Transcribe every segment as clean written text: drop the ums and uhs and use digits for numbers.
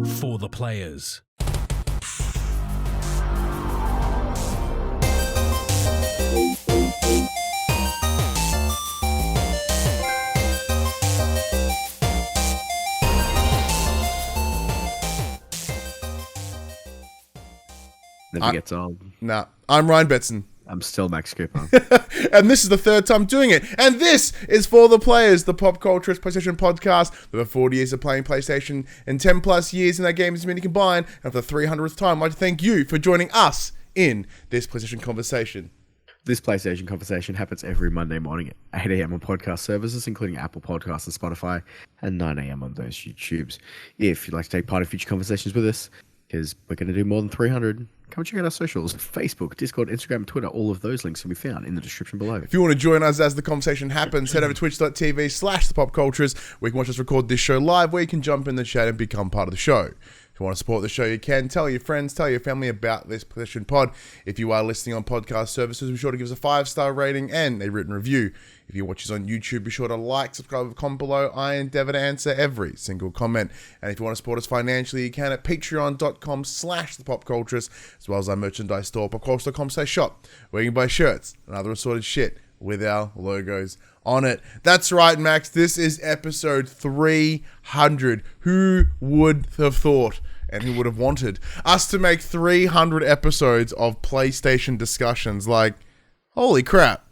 For the players. Never gets old. Nah, I'm Ryan Betson. I'm still Max Cooper. And this is the third time doing it. And this is For the Players, the pop culturist PlayStation podcast with over 40 years of playing PlayStation and 10 plus years in that games community combined. And for the 300th time, I'd like to thank you for joining us in this PlayStation conversation. This PlayStation conversation happens every Monday morning at 8 a.m. on podcast services, including Apple Podcasts and Spotify, and 9 a.m. on those YouTubes. If you'd like to take part in future conversations with us, because we're going to do more than 300, come check out our socials, Facebook, Discord, Instagram, Twitter. All of those links can be found in the description below. If you want to join us as the conversation happens, head over to twitch.tv/thepopcultures, where you can watch us record this show live, where you can jump in the chat and become part of the show. If you want to support the show, you can. Tell your friends, tell your family about this PlayStation pod. If you are listening on podcast services, be sure to give us a 5-star rating and a written review. If you watch us on YouTube, be sure to like, subscribe, comment below. I endeavor to answer every single comment. And if you want to support us financially, you can at patreon.com/thepopcultures, as well as our merchandise store, popcultures.com/shop, where you can buy shirts and other assorted shit with our logos on it. That's right, Max. This is episode 300. Who would have thought and who would have wanted us to make 300 episodes of PlayStation discussions? Like, holy crap.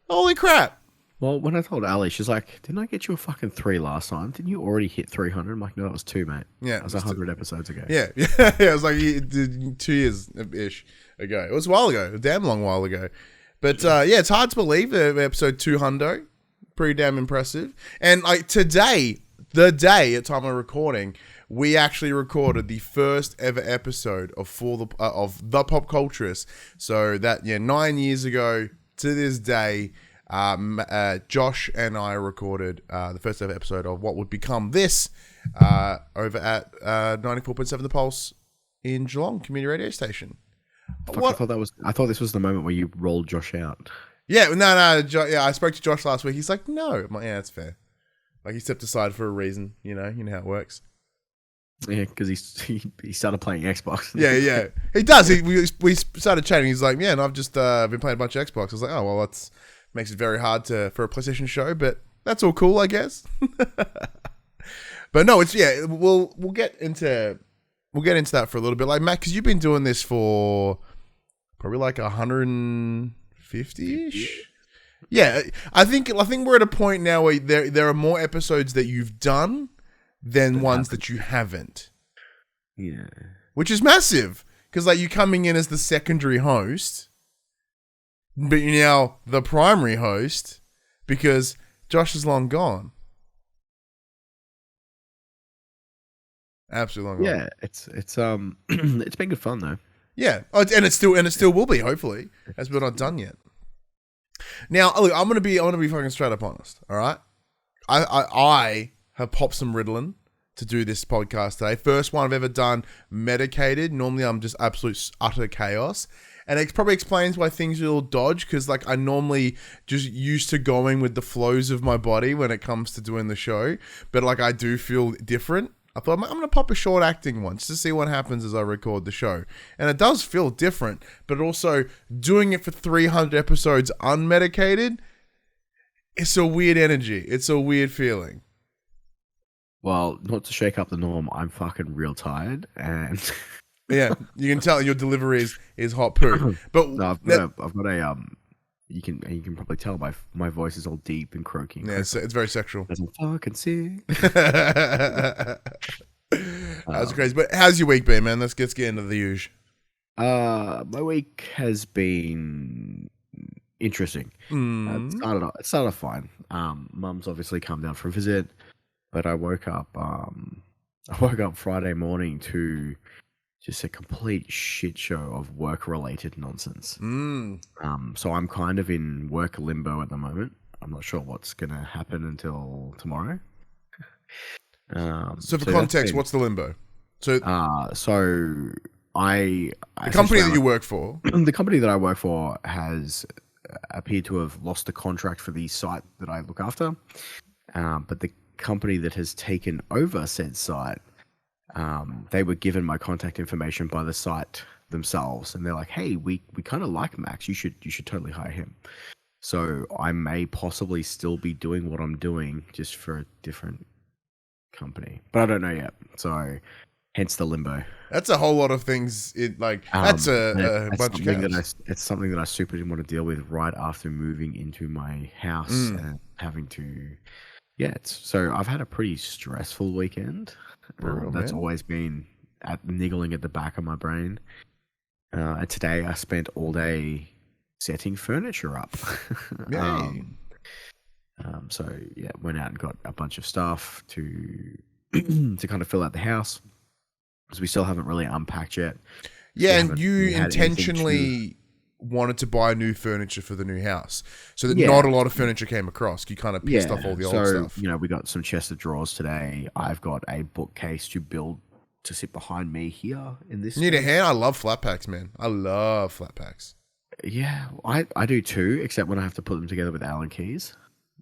Holy crap. Well, when I told Ali, she's like, didn't I get you a fucking 3 last time? Didn't you already hit 300? I'm like, no, that was 2, mate. Yeah. That was 100 episodes ago. Yeah. It was like 2 years-ish ago. It was a while ago. A damn long while ago. But, yeah, it's hard to believe episode 200. Pretty damn impressive. And like today, the day at time of recording, we actually recorded the first ever episode of the Pop Culturist. So that 9 years ago to this day, Josh and I recorded the first ever episode of what would become this over at 94.7 The Pulse in Geelong Community Radio Station. I thought this was the moment where you rolled Josh out. Yeah, no, I spoke to Josh last week. He's like, no. I'm like, yeah, that's fair. Like, he stepped aside for a reason, you know how it works. Yeah, because he started playing Xbox. Yeah. He does. We started chatting. He's like, yeah, and I've just been playing a bunch of Xbox. I was like, oh, well, that makes it very hard for a PlayStation show, but that's all cool, I guess. But no, we'll get into that for a little bit. Like, Matt, because you've been doing this for probably like 150-ish. Yeah, I think we're at a point now where there are more episodes that you've done than ones that you haven't. Yeah, which is massive because like you coming in as the secondary host, but you're now the primary host because Josh is long gone. Absolutely long gone. Yeah, it's it's been good fun though. Yeah, and it still will be, hopefully, as we're not done yet. Now, look, I'm gonna be fucking straight up honest. All right, I have popped some Ritalin to do this podcast today. First one I've ever done medicated. Normally, I'm just absolute utter chaos, and it probably explains why things are a little dodge. Because like I normally just used to going with the flows of my body when it comes to doing the show, but like I do feel different. I thought, I'm going to pop a short acting one just to see what happens as I record the show. And it does feel different, but also doing it for 300 episodes unmedicated, it's a weird energy. It's a weird feeling. Well, not to shake up the norm, I'm fucking real tired. And yeah, you can tell your delivery is hot poo. But no, I've got a you can probably tell my voice is all deep and croaking. Yeah, it's very sexual. I'm fucking sick. That's crazy. But how's your week been, man? Let's get into the usual. My week has been interesting. It started off fine. Mum's obviously come down for a visit, but I woke up Friday morning to just a complete shit show of work-related nonsense. So I'm kind of in work limbo at the moment. I'm not sure what's going to happen until tomorrow. So for context, what's the limbo? So the company that you work for, the company that I work for has appeared to have lost the contract for the site that I look after. But the company that has taken over said site they were given my contact information by the site themselves, and they're like, "Hey, we kind of like Max. You should totally hire him." So I may possibly still be doing what I'm doing, just for a different company, but I don't know yet. So hence the limbo. That's a whole lot of things. That's a bunch of cash. It's something that I super didn't want to deal with right after moving into my house and having to. Yeah, so I've had a pretty stressful weekend. That's always been niggling at the back of my brain. And today I spent all day setting furniture up. So yeah, went out and got a bunch of stuff to to kind of fill out the house, because we still haven't really unpacked yet. Yeah, and you intentionally wanted to buy new furniture for the new house, so that not a lot of furniture came across. You kind of pissed off all the old stuff. You know, we got some chest of drawers today. I've got a bookcase to build to sit behind me here in this. Need a hand? I love flat packs, man. I love flat packs. Yeah, I do too, except when I have to put them together with Allen keys.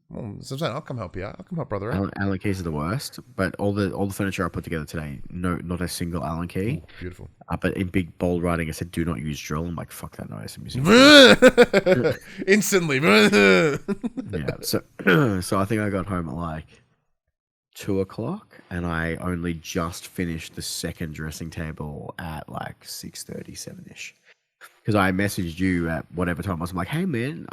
Well, so I'm saying, I'll come help you out. I'll come help brother out. Allen keys are the worst, but all the furniture I put together today, not a single Allen key. Ooh, beautiful. But in big bold writing, it said, "Do not use drill." I'm like, "Fuck that noise!" I'm using instantly. Yeah. So I think I got home at like 2:00, and I only just finished the second dressing table at like 6:30, 7ish. Because I messaged you at whatever time. I was like, "Hey man,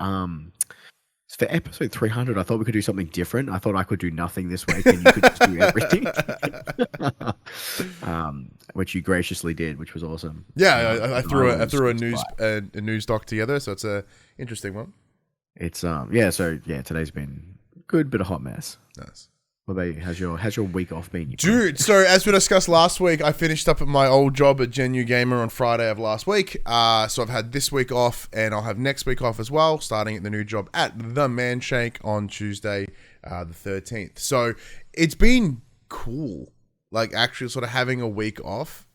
for episode 300, I thought we could do something different. I thought I could do nothing this week, and you could just do everything." Which you graciously did, which was awesome. Yeah, I threw a news doc together, so it's a interesting one. It's today's been good, bit of hot mess. Nice. What about you? How's your week off been? Dude, so as we discussed last week, I finished up at my old job at Genu Gamer on Friday of last week. So I've had this week off, and I'll have next week off as well, starting at the new job at the Manshake on Tuesday, the 13th. So it's been cool. Like, actually sort of having a week off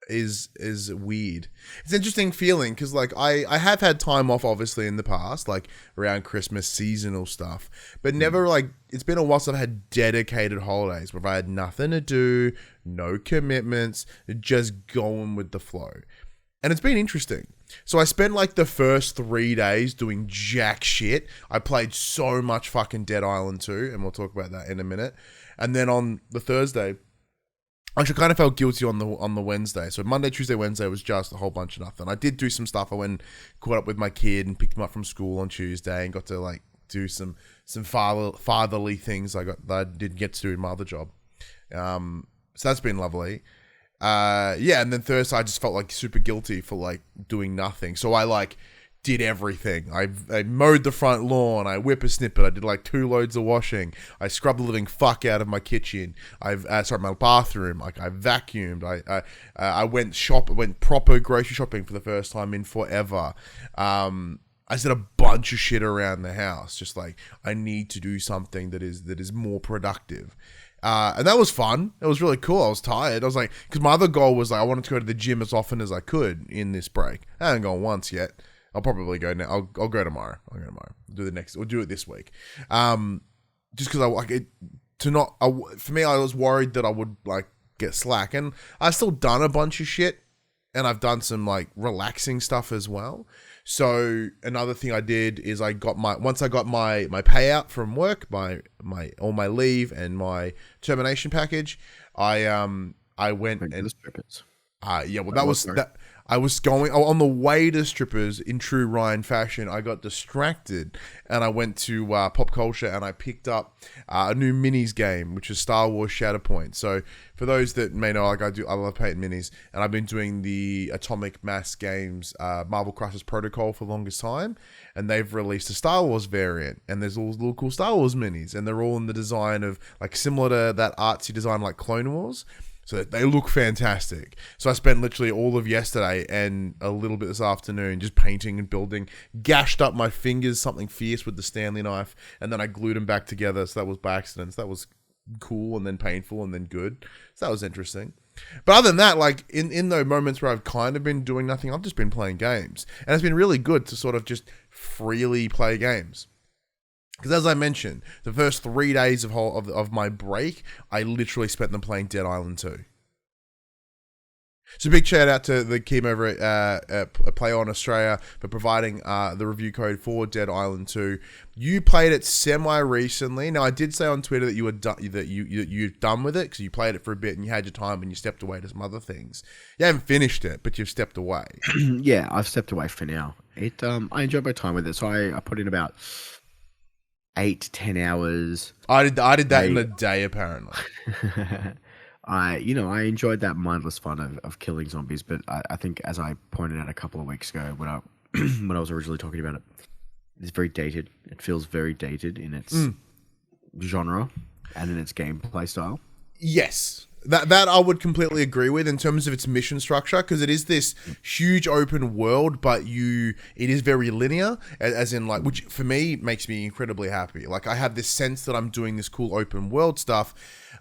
is weird. It's an interesting feeling, because like I have had time off obviously in the past, like around Christmas, seasonal stuff, but never like, it's been a while since I've had dedicated holidays where I had nothing to do, no commitments, just going with the flow. And it's been interesting. So I spent like the first 3 days doing jack shit. I played so much fucking Dead Island 2, and we'll talk about that in a minute. And then on the Thursday, I actually kind of felt guilty on the Wednesday. So Monday, Tuesday, Wednesday was just a whole bunch of nothing. I did do some stuff. I went and caught up with my kid and picked him up from school on Tuesday, and got to like do some fatherly things that I didn't get to do in my other job. So that's been lovely. And then Thursday I just felt like super guilty for like doing nothing. So I like did everything. I mowed the front lawn. I whippersnipped. I did like 2 loads of washing. I scrubbed the living fuck out of my kitchen. My bathroom. Like I vacuumed. I went proper grocery shopping for the first time in forever. I did a bunch of shit around the house. Just like, I need to do something that is more productive. And that was fun. It was really cool. I was tired. I was like, because my other goal was like, I wanted to go to the gym as often as I could in this break. I haven't gone once yet. I'll probably go now. I'll go tomorrow. We'll do it this week. Just because I like it to not. For me, I was worried that I would like get slack, and I've still done a bunch of shit, and I've done some like relaxing stuff as well. So another thing I did is once I got my payout from work, my all my leave and my termination package, I went and strippers. I was going on the way to strippers in true Ryan fashion. I got distracted and I went to Pop Culture, and I picked up a new minis game, which is Star Wars Shatterpoint. So for those that may know, like I love painting minis, and I've been doing the Atomic Mass Games Marvel Crisis Protocol for the longest time, and they've released a Star Wars variant, and there's all these little cool Star Wars minis, and they're all in the design of like similar to that artsy design like Clone Wars. So they look fantastic. So I spent literally all of yesterday and a little bit this afternoon just painting and building. Gashed up my fingers something fierce with the Stanley knife, and then I glued them back together. So that was by accident. So that was cool, and then painful, and then good. So that was interesting. But other than that, like in those moments where I've kind of been doing nothing, I've just been playing games. And it's been really good to sort of just freely play games. Because as I mentioned, the first 3 days of my break, I literally spent them playing Dead Island 2. So big shout out to the team over at Plaion Australia for providing the review code for Dead Island 2. You played it semi recently. Now I did say on Twitter that you were you're done with it because you played it for a bit and you had your time and you stepped away to some other things. You haven't finished it, but you've stepped away. Yeah, I've stepped away for now. I enjoyed my time with it, so I put in about 8 to 10 hours. I did that in a day apparently. I enjoyed that mindless fun of killing zombies, but I think, as I pointed out a couple of weeks ago when I when I was originally talking about it, it's very dated. It feels very dated in its genre and in its gameplay style. Yes. That I would completely agree with in terms of its mission structure, because it is this huge open world, but it is very linear, as in like, which for me makes me incredibly happy. Like I have this sense that I'm doing this cool open world stuff,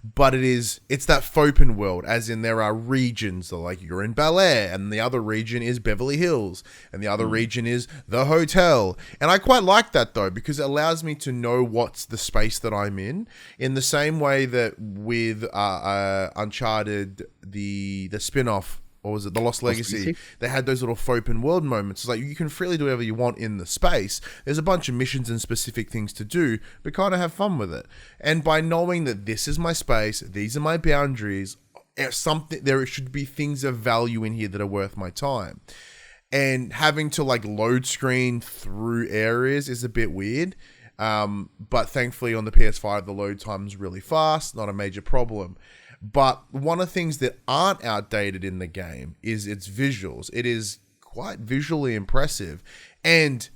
but it's that open world, as in there are regions, so like you're in Bel Air, and the other region is Beverly Hills, and the other region is the hotel. And I quite like that though, because it allows me to know what's the space that I'm in the same way that with Uncharted, the spin-off, or was it The Lost Legacy? They had those little open world moments. It's like you can freely do whatever you want in the space. There's a bunch of missions and specific things to do, but kind of have fun with it. And by knowing that this is my space, these are my boundaries, there should be things of value in here that are worth my time. And having to like load screen through areas is a bit weird. But thankfully on the PS5, the load time is really fast, not a major problem. But one of the things that aren't outdated in the game is its visuals. It is quite visually impressive and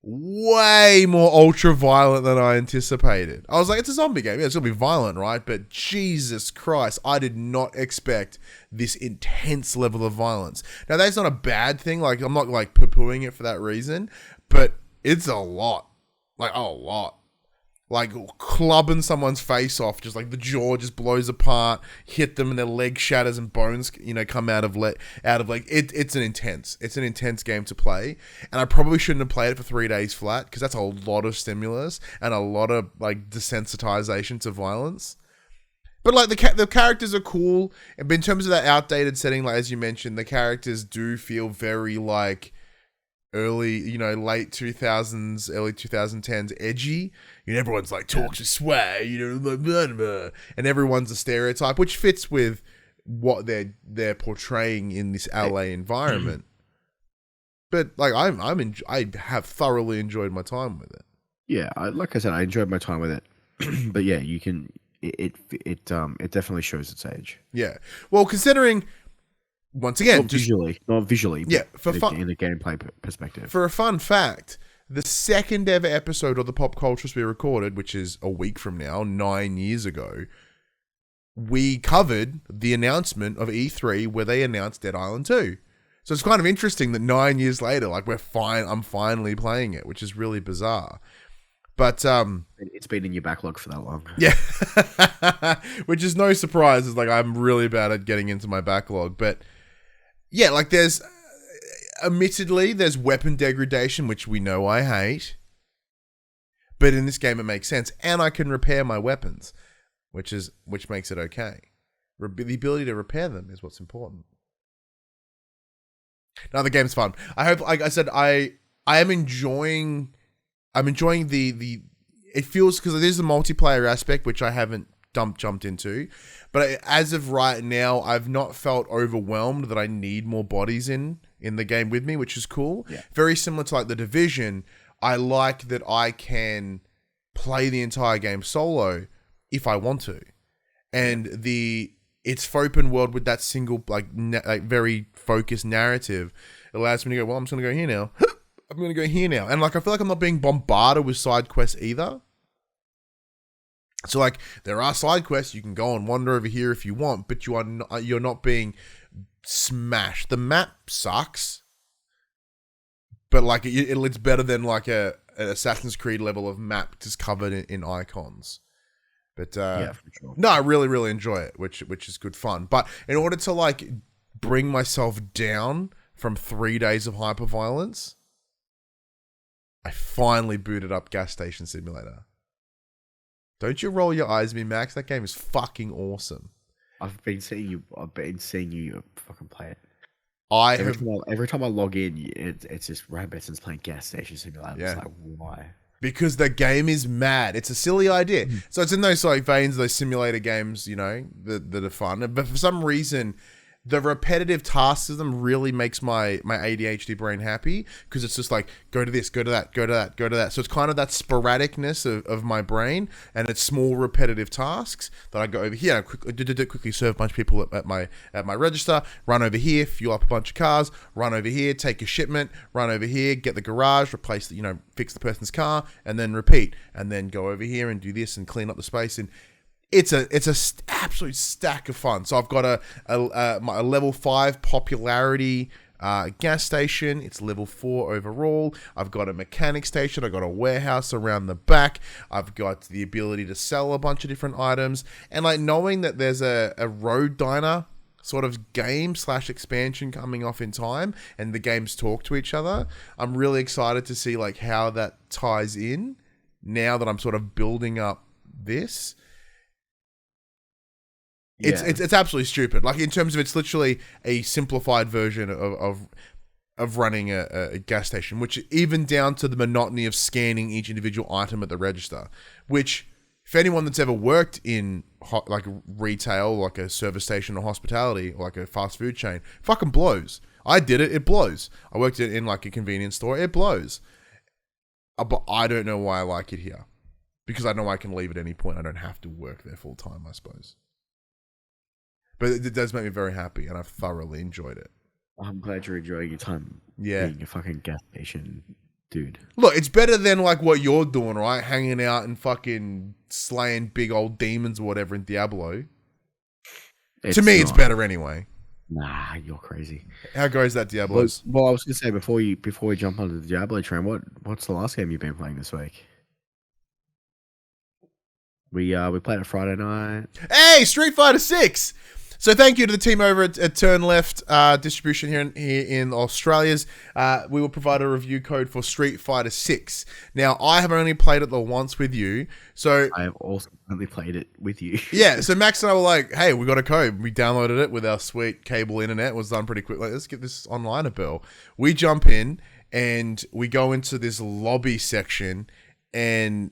way more ultra violent than I anticipated. I was like, it's a zombie game. Yeah, it's going to be violent, right? But Jesus Christ, I did not expect this intense level of violence. Now, that's not a bad thing. Like, I'm not like poo-pooing it for that reason, but it's a lot. Like, a lot. Like clubbing someone's face off, just like the jaw just blows apart, hit them and their leg shatters and bones, come out of it's an intense game to play. And I probably shouldn't have played it for 3 days flat, because that's a lot of stimulus and a lot of like desensitization to violence. But like the characters are cool, but in terms of that outdated setting, like as you mentioned, the characters do feel very like early, late 2000s, early 2010s edgy. Everyone's like talks a swag, blah, blah, blah. And everyone's a stereotype, which fits with what they're portraying in this LA environment. But like I have thoroughly enjoyed my time with it. Yeah, like I said, I enjoyed my time with it. But yeah, you can it definitely shows its age. Yeah. Well, considering once again, not visually, yeah, for in a gameplay perspective. For a fun fact, the second ever episode of the Pop Cultures we recorded, which is a week from now, 9 years ago, we covered the announcement of E3 where they announced Dead Island 2. So it's kind of interesting that 9 years later, like I'm finally playing it, which is really bizarre. But it's been in your backlog for that long. Yeah. Which is no surprise. It's like I'm really bad at getting into my backlog, but yeah, like admittedly, there's weapon degradation, which we know I hate. But in this game, it makes sense. And I can repair my weapons, which makes it okay. The ability to repair them is what's important. Now, the game's fun. I hope, like I said, I'm enjoying the it feels, because there's a multiplayer aspect, which I haven't jumped into. But as of right now, I've not felt overwhelmed that I need more bodies in the game with me, which is cool. Yeah. Very similar to like The Division. I like that I can play the entire game solo if I want to. And it's open world with that single, like very focused narrative allows me to go, well, I'm just going to go here now. I'm going to go here now. And like, I feel like I'm not being bombarded with side quests either. So like, there are side quests, you can go and wander over here if you want, but you're not being smashed. The map sucks, but like it's better than like an Assassin's Creed level of map just covered in icons. But yeah, for sure. No, I really, really enjoy it, which is good fun. But in order to like bring myself down from 3 days of hyperviolence, I finally booted up Gas Station Simulator. Don't you roll your eyes at me, Max? That game is fucking awesome. I've been seeing you fucking play it. I Every have, time every time I log in, it's just Benson's playing Gas Station Simulator. Yeah. It's like, why? because the game is mad. It's a silly idea. So it's in those like veins, those simulator games, you know, that are fun. But for some reason, the repetitive task system really makes my ADHD brain happy, because it's just like, go to this, go to that, go to that, go to that. So it's kind of that sporadicness of my brain, and it's small repetitive tasks that I go over here, I quickly serve a bunch of people at my register, run over here, fuel up a bunch of cars, run over here, take a shipment, run over here, get the garage, replace the, you know, fix the person's car, and then repeat, and then go over here and do this and clean up the space. And it's a absolute stack of fun. So I've got a level 5 popularity gas station. It's level 4 overall. I've got a mechanic station. I've got a warehouse around the back. I've got the ability to sell a bunch of different items. And like knowing that there's a road diner sort of game / expansion coming off in time, and the games talk to each other, I'm really excited to see like how that ties in now that I'm sort of building up this. It's absolutely stupid. Like in terms of, it's literally a simplified version of running a gas station, which even down to the monotony of scanning each individual item at the register, which if anyone that's ever worked in like retail, like a service station or hospitality, or like a fast food chain, fucking blows. I did it. It blows. I worked in like a convenience store. It blows. But I don't know why I like it here, because I know I can leave at any point. I don't have to work there full time, I suppose. But it does make me very happy, and I've thoroughly enjoyed it. I'm glad you're enjoying your time being a fucking gas station dude. Look, it's better than like what you're doing, right? Hanging out and fucking slaying big old demons or whatever in Diablo. To me, it's better anyway. Nah, you're crazy. How goes that Diablo? Well, I was gonna say before we jump onto the Diablo train, what's the last game you've been playing this week? We played it Friday night. Hey, Street Fighter 6! So thank you to the team over at Turn Left Distribution here in Australia's. We will provide a review code for Street Fighter 6. Now, I have only played it the once with you, so I have also only played it with you. Yeah, so Max and I were like, hey, we got a code. We downloaded it with our sweet cable internet. It was done pretty quick. Like, let's get this online a bell. We jump in, and we go into this lobby section, and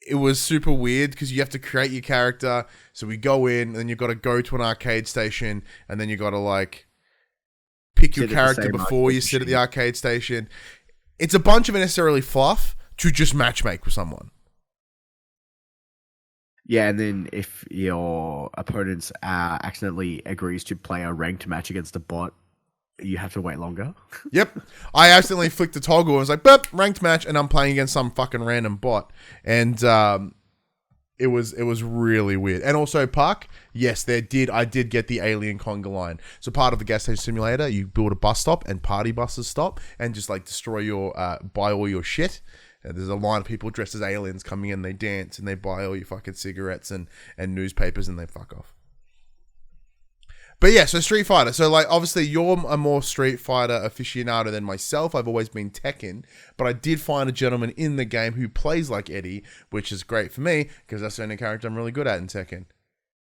it was super weird because you have to create your character. So we go in, and then you've got to go to an arcade station, and then you've got to like pick your character before you sit at the arcade station. It's a bunch of unnecessarily fluff to just matchmake with someone. Yeah, and then if your opponent accidentally agrees to play a ranked match against a bot, you have to wait longer. Yep. I accidentally flicked the toggle and was like, boop, ranked match, and I'm playing against some fucking random bot. And it was really weird. And also, Puck, yes, I did get the alien conga line. So part of the gas station simulator, you build a bus stop and party buses stop and just like destroy your, buy all your shit. There's a line of people dressed as aliens coming in, they dance and they buy all your fucking cigarettes and newspapers and they fuck off. But yeah, so Street Fighter. So like, obviously you're a more Street Fighter aficionado than myself. I've always been Tekken, but I did find a gentleman in the game who plays like Eddie, which is great for me because that's the only character I'm really good at in Tekken.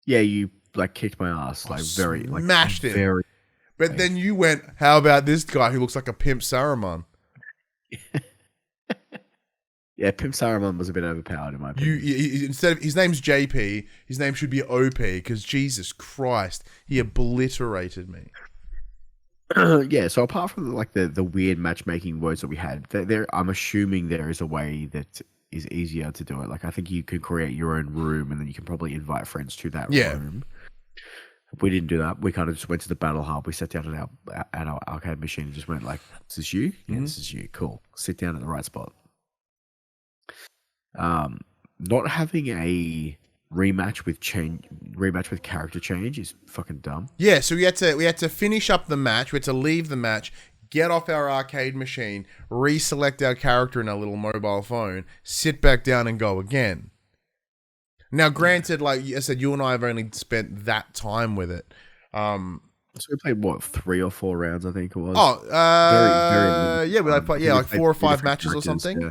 Yeah, you like kicked my ass, like very, like smashed him. Very. But then you went, how about this guy who looks like a pimp Saruman? Yeah, Pimp Saruman was a bit overpowered in my opinion. Instead of his name's JP, his name should be OP because Jesus Christ, he obliterated me. Yeah, so apart from like the weird matchmaking words that we had, I'm assuming there is a way that is easier to do it. Like I think you can create your own room and then you can probably invite friends to that room. We didn't do that. We kind of just went to the battle hub. We sat down at our arcade machine and just went like, "Is this you? Yeah, this is you. Cool. Sit down at the right spot." Not having a rematch with character change is fucking dumb. Yeah, so we had to finish up the match. We had to leave the match, get off our arcade machine, reselect our character in our little mobile phone, sit back down and go again. Now, granted, like I said, you and I have only spent that time with it. So we played what 3 or 4 rounds, I think it was. Oh, very yeah, like 4 or 5 matches or something. Yeah.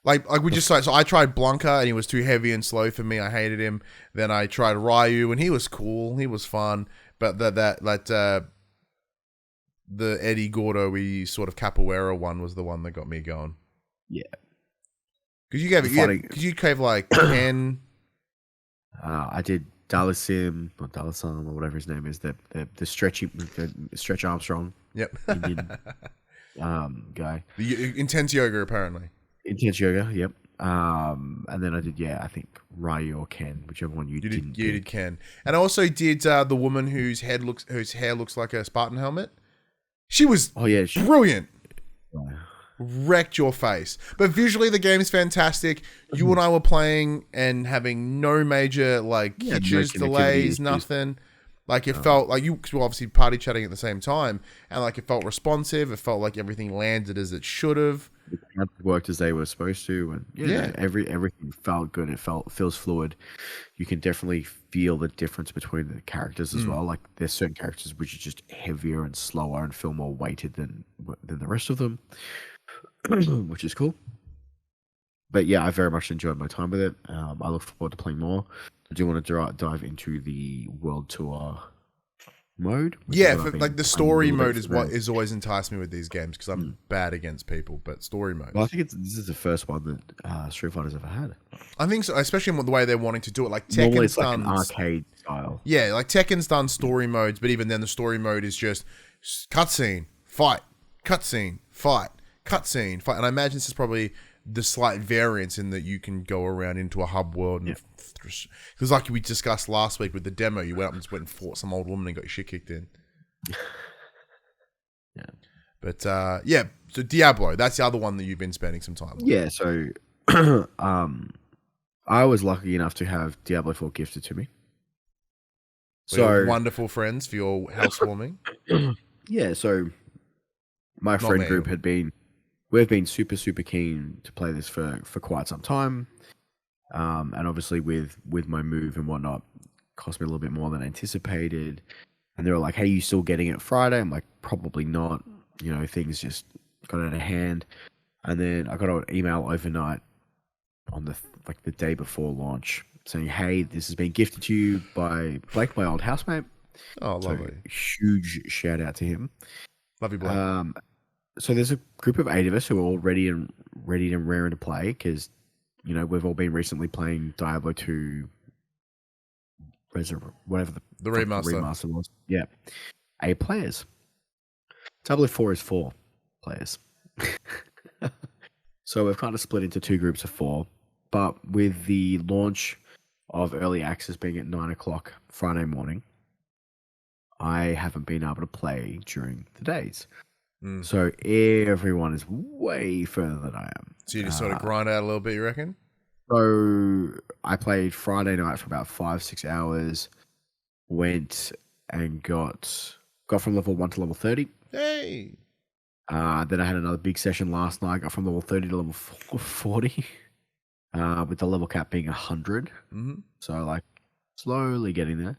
Like we just so I tried Blanca and he was too heavy and slow for me. I hated him. Then I tried Ryu and he was cool. He was fun. But the Eddie Gordo sort of capoeira one was the one that got me going. Yeah. Because you gave like 10. I did Dalasim or Dalasam or whatever his name is. The Stretch Armstrong. Yep. Indian, guy. The intense yoga apparently. Intense yoga, yep. And then I did, I think Ryu or Ken, whichever one you didn't. You did Ken, and I also did the woman whose hair looks like a Spartan helmet. She was brilliant. Wrecked your face. But visually, the game's fantastic. You and I were playing and having no major hitches, delays, nothing. Like it felt like you were obviously party chatting at the same time, and like it felt responsive. It felt like everything landed as it should have. It worked as they were supposed to, and everything felt good. It feels fluid. You can definitely feel the difference between the characters as well. Like there's certain characters which are just heavier and slower and feel more weighted than the rest of them, which is cool. But yeah, I very much enjoyed my time with it. I look forward to playing more. I do want to dive into the World Tour mode. Yeah, the story mode is what is always enticed me with these games because I'm bad against people, but story mode. Well, I think this is the first one that Street Fighter's ever had. I think so, especially in the way they're wanting to do it. Like Tekken's like an arcade style. Yeah, like Tekken's done story modes, but even then the story mode is just cutscene, fight, cutscene, fight, cutscene, fight. And I imagine this is probably the slight variance in that you can go around into a hub world. And because like we discussed last week with the demo, you went up and just went and fought some old woman and got your shit kicked in. Yeah. But so Diablo, that's the other one that you've been spending some time with. Yeah, so I was lucky enough to have Diablo IV gifted to me. So wonderful friends for your housewarming. Yeah, so my friend group we've been super, super keen to play this for quite some time. And obviously with my move and whatnot, cost me a little bit more than anticipated. And they were like, hey, you still getting it Friday? I'm like, probably not. You know, things just got out of hand. And then I got an email overnight on the day before launch saying, hey, this has been gifted to you by Blake, my old housemate. Oh, lovely. So, huge shout out to him. Love you, Blake. So there's a group of 8 of us who are all ready and raring to play because, you know, we've all been recently playing Diablo 2, whatever the remaster was. Yeah. 8 players. Diablo 4 is 4 players. So we've kind of split into 2 groups of 4. But with the launch of early access being at 9 o'clock Friday morning, I haven't been able to play during the days. So everyone is way further than I am. So you just sort of grind out a little bit, you reckon? So I played Friday night for about 5-6 hours. Went and got from level 1 to level 30. Hey. Then I had another big session last night. Got from level 30 to level 40. With the level cap being 100. So like slowly getting there.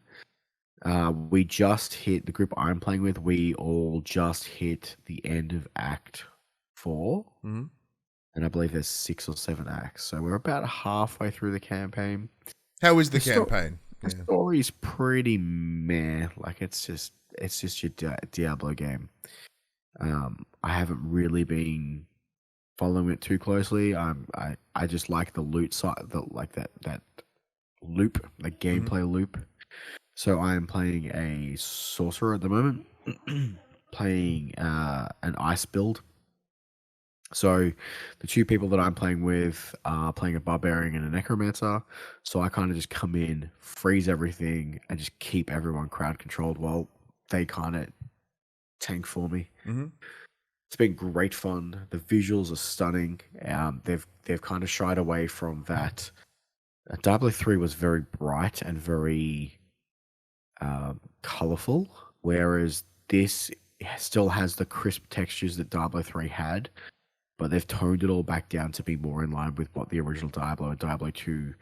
We just hit the group I'm playing with. We all just hit the end of Act 4, and I believe there's 6 or 7 acts. So we're about halfway through the campaign. How is the campaign? The story's pretty meh. Like it's just your Diablo game. I haven't really been following it too closely. I just like the loot side, that loop, the gameplay loop. So I am playing a sorcerer at the moment, playing an ice build. So the 2 people that I'm playing with are playing a barbarian and a necromancer. So I kind of just come in, freeze everything, and just keep everyone crowd controlled while they kind of tank for me. It's been great fun. The visuals are stunning. They've kind of shied away from that. Diablo 3 was very bright and very colorful, whereas this still has the crisp textures that Diablo 3 had, but they've toned it all back down to be more in line with what the original Diablo and Diablo 2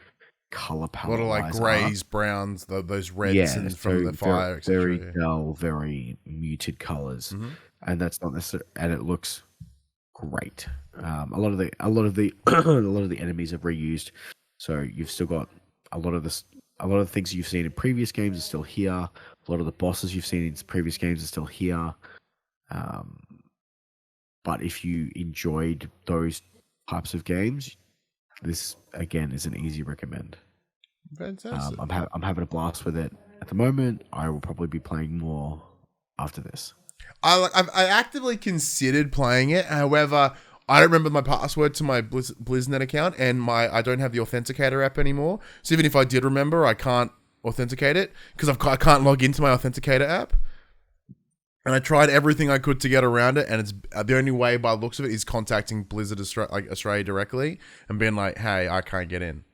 color palette. A lot of like grays, browns, those reds from the fire, very dull, very muted colors, and that's not necessarily. And it looks great. A lot of the a lot of the a lot of the enemies are reused, so you've still got a lot of this. A lot of the things you've seen in previous games are still here. A lot of the bosses you've seen in previous games are still here. But if you enjoyed those types of games, this again is an easy recommend. Fantastic. I'm having a blast with it at the moment. I will probably be playing more after this. I actively considered playing it. However, I don't remember my password to my BlizzNet account, and I don't have the authenticator app anymore. So even if I did remember, I can't authenticate it because I can't log into my authenticator app. And I tried everything I could to get around it, and it's the only way by the looks of it is contacting Blizzard Australia directly and being like, "Hey, I can't get in."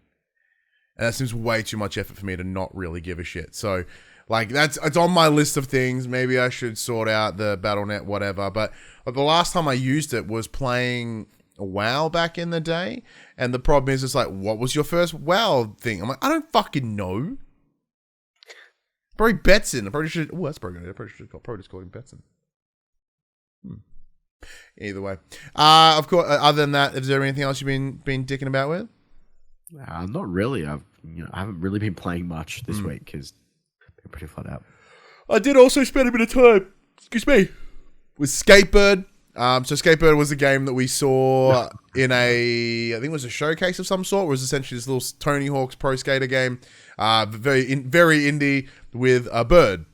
And that seems way too much effort for me to not really give a shit. So, like, it's on my list of things. Maybe I should sort out the BattleNet, whatever. But the last time I used it was playing WoW back in the day. And the problem is, it's like, what was your first WoW thing? I'm like, I don't fucking know. Probably Betson. I probably should. Oh, that's probably good. I probably just call him Betson. Either way. Of course, other than that, is there anything else you've been dicking about with? Not really. I haven't really been playing much this week because I've been pretty flat out. I did also spend a bit of time, excuse me, with SkateBIRD. So SkateBIRD was a game that we saw in I think it was a showcase of some sort. It was essentially this little Tony Hawk's Pro Skater game, very indie with a bird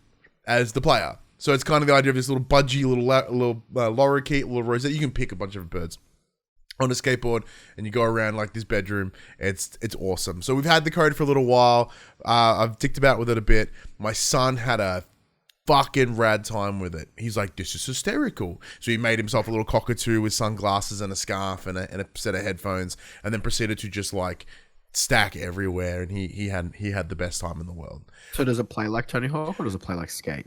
as the player. So it's kind of the idea of this little budgie, little lorikeet, little rosette. You can pick a bunch of birds on a skateboard and you go around like this bedroom. It's awesome. So we've had the code for a little while. I've dicked about with it a bit. My son had a fucking rad time with it. He's like, this is hysterical. So he made himself a little cockatoo with sunglasses and a scarf and a set of headphones, and then proceeded to just like stack everywhere. And he had the best time in the world. So does it play like Tony Hawk or does it play like Skate?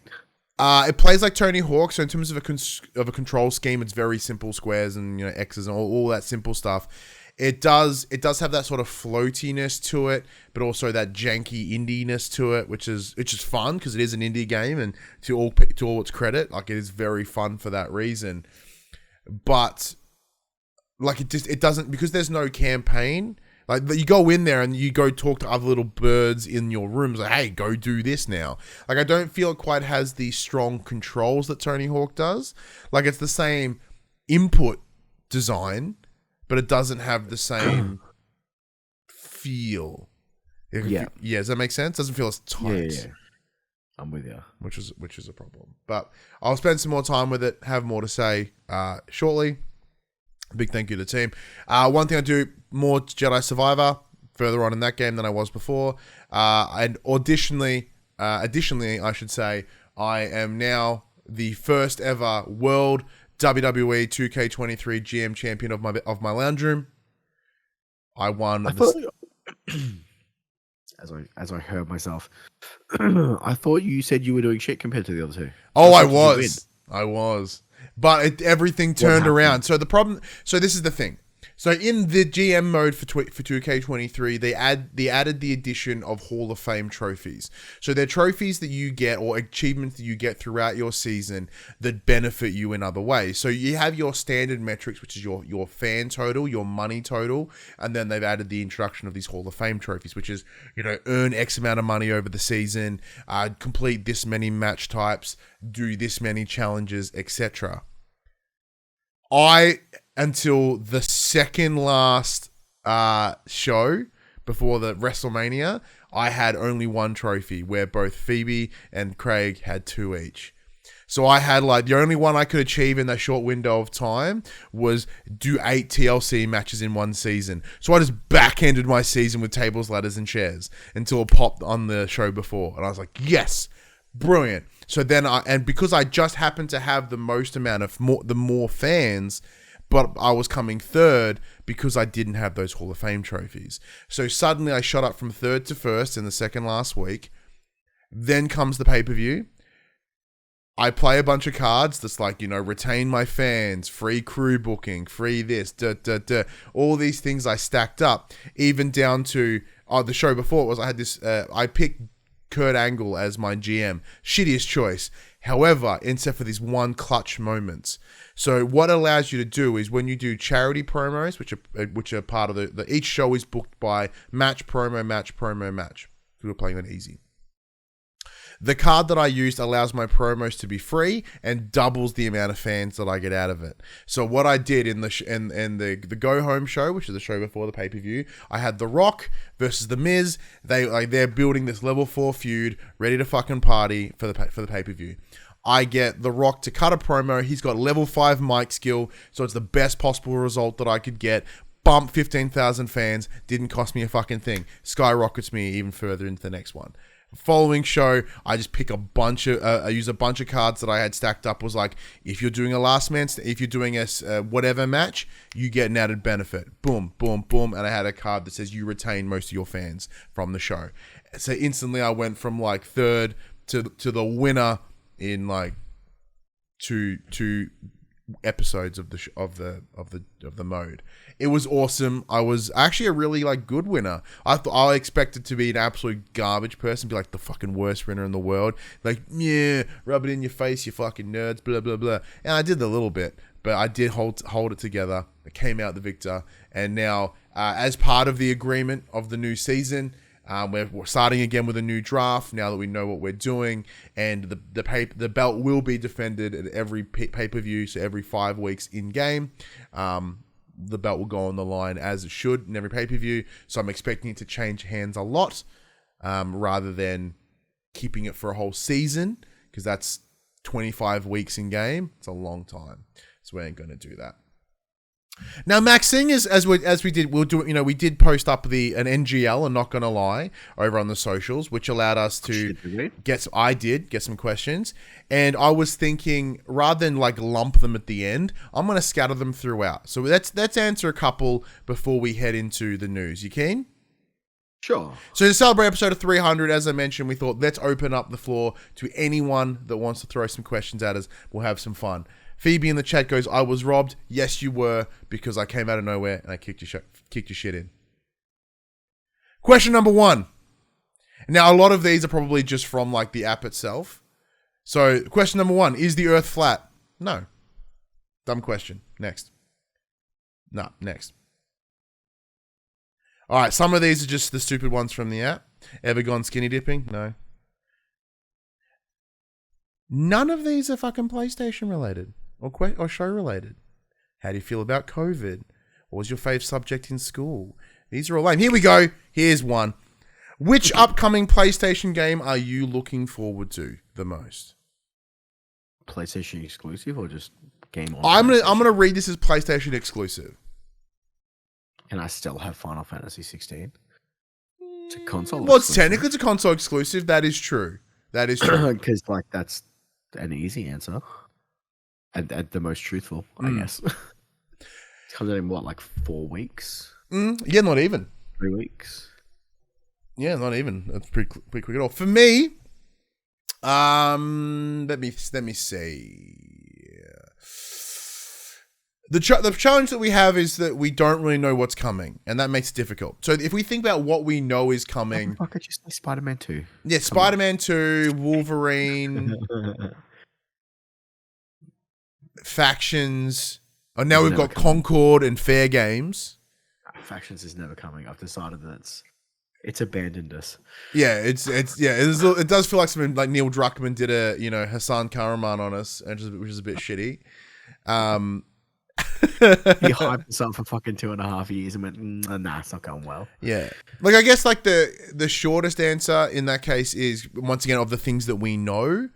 It plays like Tony Hawk, so in terms of a control scheme, it's very simple squares and X's and all that simple stuff. It does have that sort of floatiness to it, but also that janky indie-ness to it, which is fun because it is an indie game, and to all its credit, like it is very fun for that reason. But like it doesn't, because there's no campaign. Like, you go in there and you go talk to other little birds in your rooms. Like, hey, go do this now. Like, I don't feel it quite has the strong controls that Tony Hawk does. Like, it's the same input design, but it doesn't have the same feel. Yeah. Does that make sense? Doesn't feel as tight. Yeah. I'm with you. Which is a problem. But I'll spend some more time with it. Have more to say shortly. Big thank you to the team. One thing I do, more Jedi Survivor, further on in that game than I was before. And additionally, I should say, I am now the first ever world WWE 2K23 GM champion of my Loungeroom. I won. As I heard myself, I thought you said you were doing shit compared to the other two. Oh, I was. But everything turned around. So this is the thing. So in the GM mode for 2K23, they added the addition of Hall of Fame trophies. So they're trophies that you get, or achievements that you get throughout your season that benefit you in other ways. So you have your standard metrics, which is your fan total, your money total, and then they've added the introduction of these Hall of Fame trophies, which is, earn X amount of money over the season, complete this many match types, do this many challenges, etc. Until the second last show before the WrestleMania, I had only one trophy, where both Phoebe and Craig had two each. So I had the only one I could achieve in that short window of time was do 8 TLC matches in one season. So I just backended my season with tables, ladders, and chairs until it popped on the show before. And I was like, yes, brilliant. So then because I just happened to have the most amount of more fans, but I was coming third because I didn't have those Hall of Fame trophies. So suddenly I shot up from third to first in the second last week. Then comes the pay-per-view. I play a bunch of cards that's retain my fans, free crew booking, free this, all these things I stacked up, even down to the show before I had this, I picked Kurt Angle as my GM. Shittiest choice. However, except for these one clutch moments. So what it allows you to do is when you do charity promos, which are part of the each show is booked by match, promo, match, promo, match. We're playing that easy. The card that I used allows my promos to be free and doubles the amount of fans that I get out of it. So what I did in the Go Home show, which is the show before the pay-per-view, I had The Rock versus The Miz. They're building this level 4 feud, ready to fucking party for the pay-per-view. I get The Rock to cut a promo. He's got level 5 mic skill, so it's the best possible result that I could get. Bump 15,000 fans, didn't cost me a fucking thing. Skyrockets me even further into the next one. Following show, I just pick I use a bunch of cards that I had stacked up. Was like, if you're doing a if you're doing a whatever match, you get an added benefit. Boom, boom, boom. And I had a card that says you retain most of your fans from the show. So instantly I went from like third to the winner in like two episodes of the mode. It was awesome. I was actually a really like good winner. I expected to be an absolute garbage person, be like the fucking worst winner in the world. Like, yeah, rub it in your face, you fucking nerds, blah blah blah. And I did a little bit, but I did hold it together. I came out the victor, and now as part of the agreement of the new season, we're starting again with a new draft now that we know what we're doing, and the belt will be defended at every pay-per-view, so every 5 weeks in game. The belt will go on the line as it should in every pay-per-view, so I'm expecting it to change hands a lot rather than keeping it for a whole season, because that's 25 weeks in game. It's a long time, so we ain't going to do that. Now, Max, seeing as we did post up an NGL, I'm not gonna lie, over on the socials, which allowed us to get some questions, and I was thinking rather than like lump them at the end, I'm gonna scatter them throughout. So let's answer a couple before we head into the news. You keen? Sure. So to celebrate episode of 300, as I mentioned, we thought let's open up the floor to anyone that wants to throw some questions at us. We'll have some fun. Phoebe in the chat goes, I was robbed. Yes, you were, because I came out of nowhere and I kicked your shit in. Question number 1. Now, a lot of these are probably just from like the app itself. So question number 1, is the earth flat? No. Dumb question. Next. No, next. All right, some of these are just the stupid ones from the app. Ever gone skinny dipping? No. None of these are fucking PlayStation related. Or show related. How do you feel about COVID? What was your fave subject in school? These are all lame. Here we go. Here's one. Which upcoming PlayStation game are you looking forward to the most? PlayStation exclusive or just game on? I'm gonna read this as PlayStation exclusive. Can I still have Final Fantasy XVI? It's a console. Well, technically it's a console exclusive. That is true. Because like that's an easy answer. At the most truthful, I guess. It comes out in what, like 4 weeks? Yeah, not even 3 weeks. Yeah, not even. That's pretty quick at all. For me, let me see. The challenge that we have is that we don't really know what's coming, and that makes it difficult. So if we think about what we know is coming, I could just say Spider-Man 2. Yeah, Spider-Man 2, Wolverine. Factions. Oh, now we've got Concord and Fair Games. Factions is never coming. I've decided that it's abandoned us. Yeah, it does feel like something like Neil Druckmann did a Hassan Karaman on us, which is a bit shitty. He hyped us up for fucking 2.5 years and went, nah, it's not going well. Yeah, like I guess like the shortest answer in that case is, once again, of the things that we know,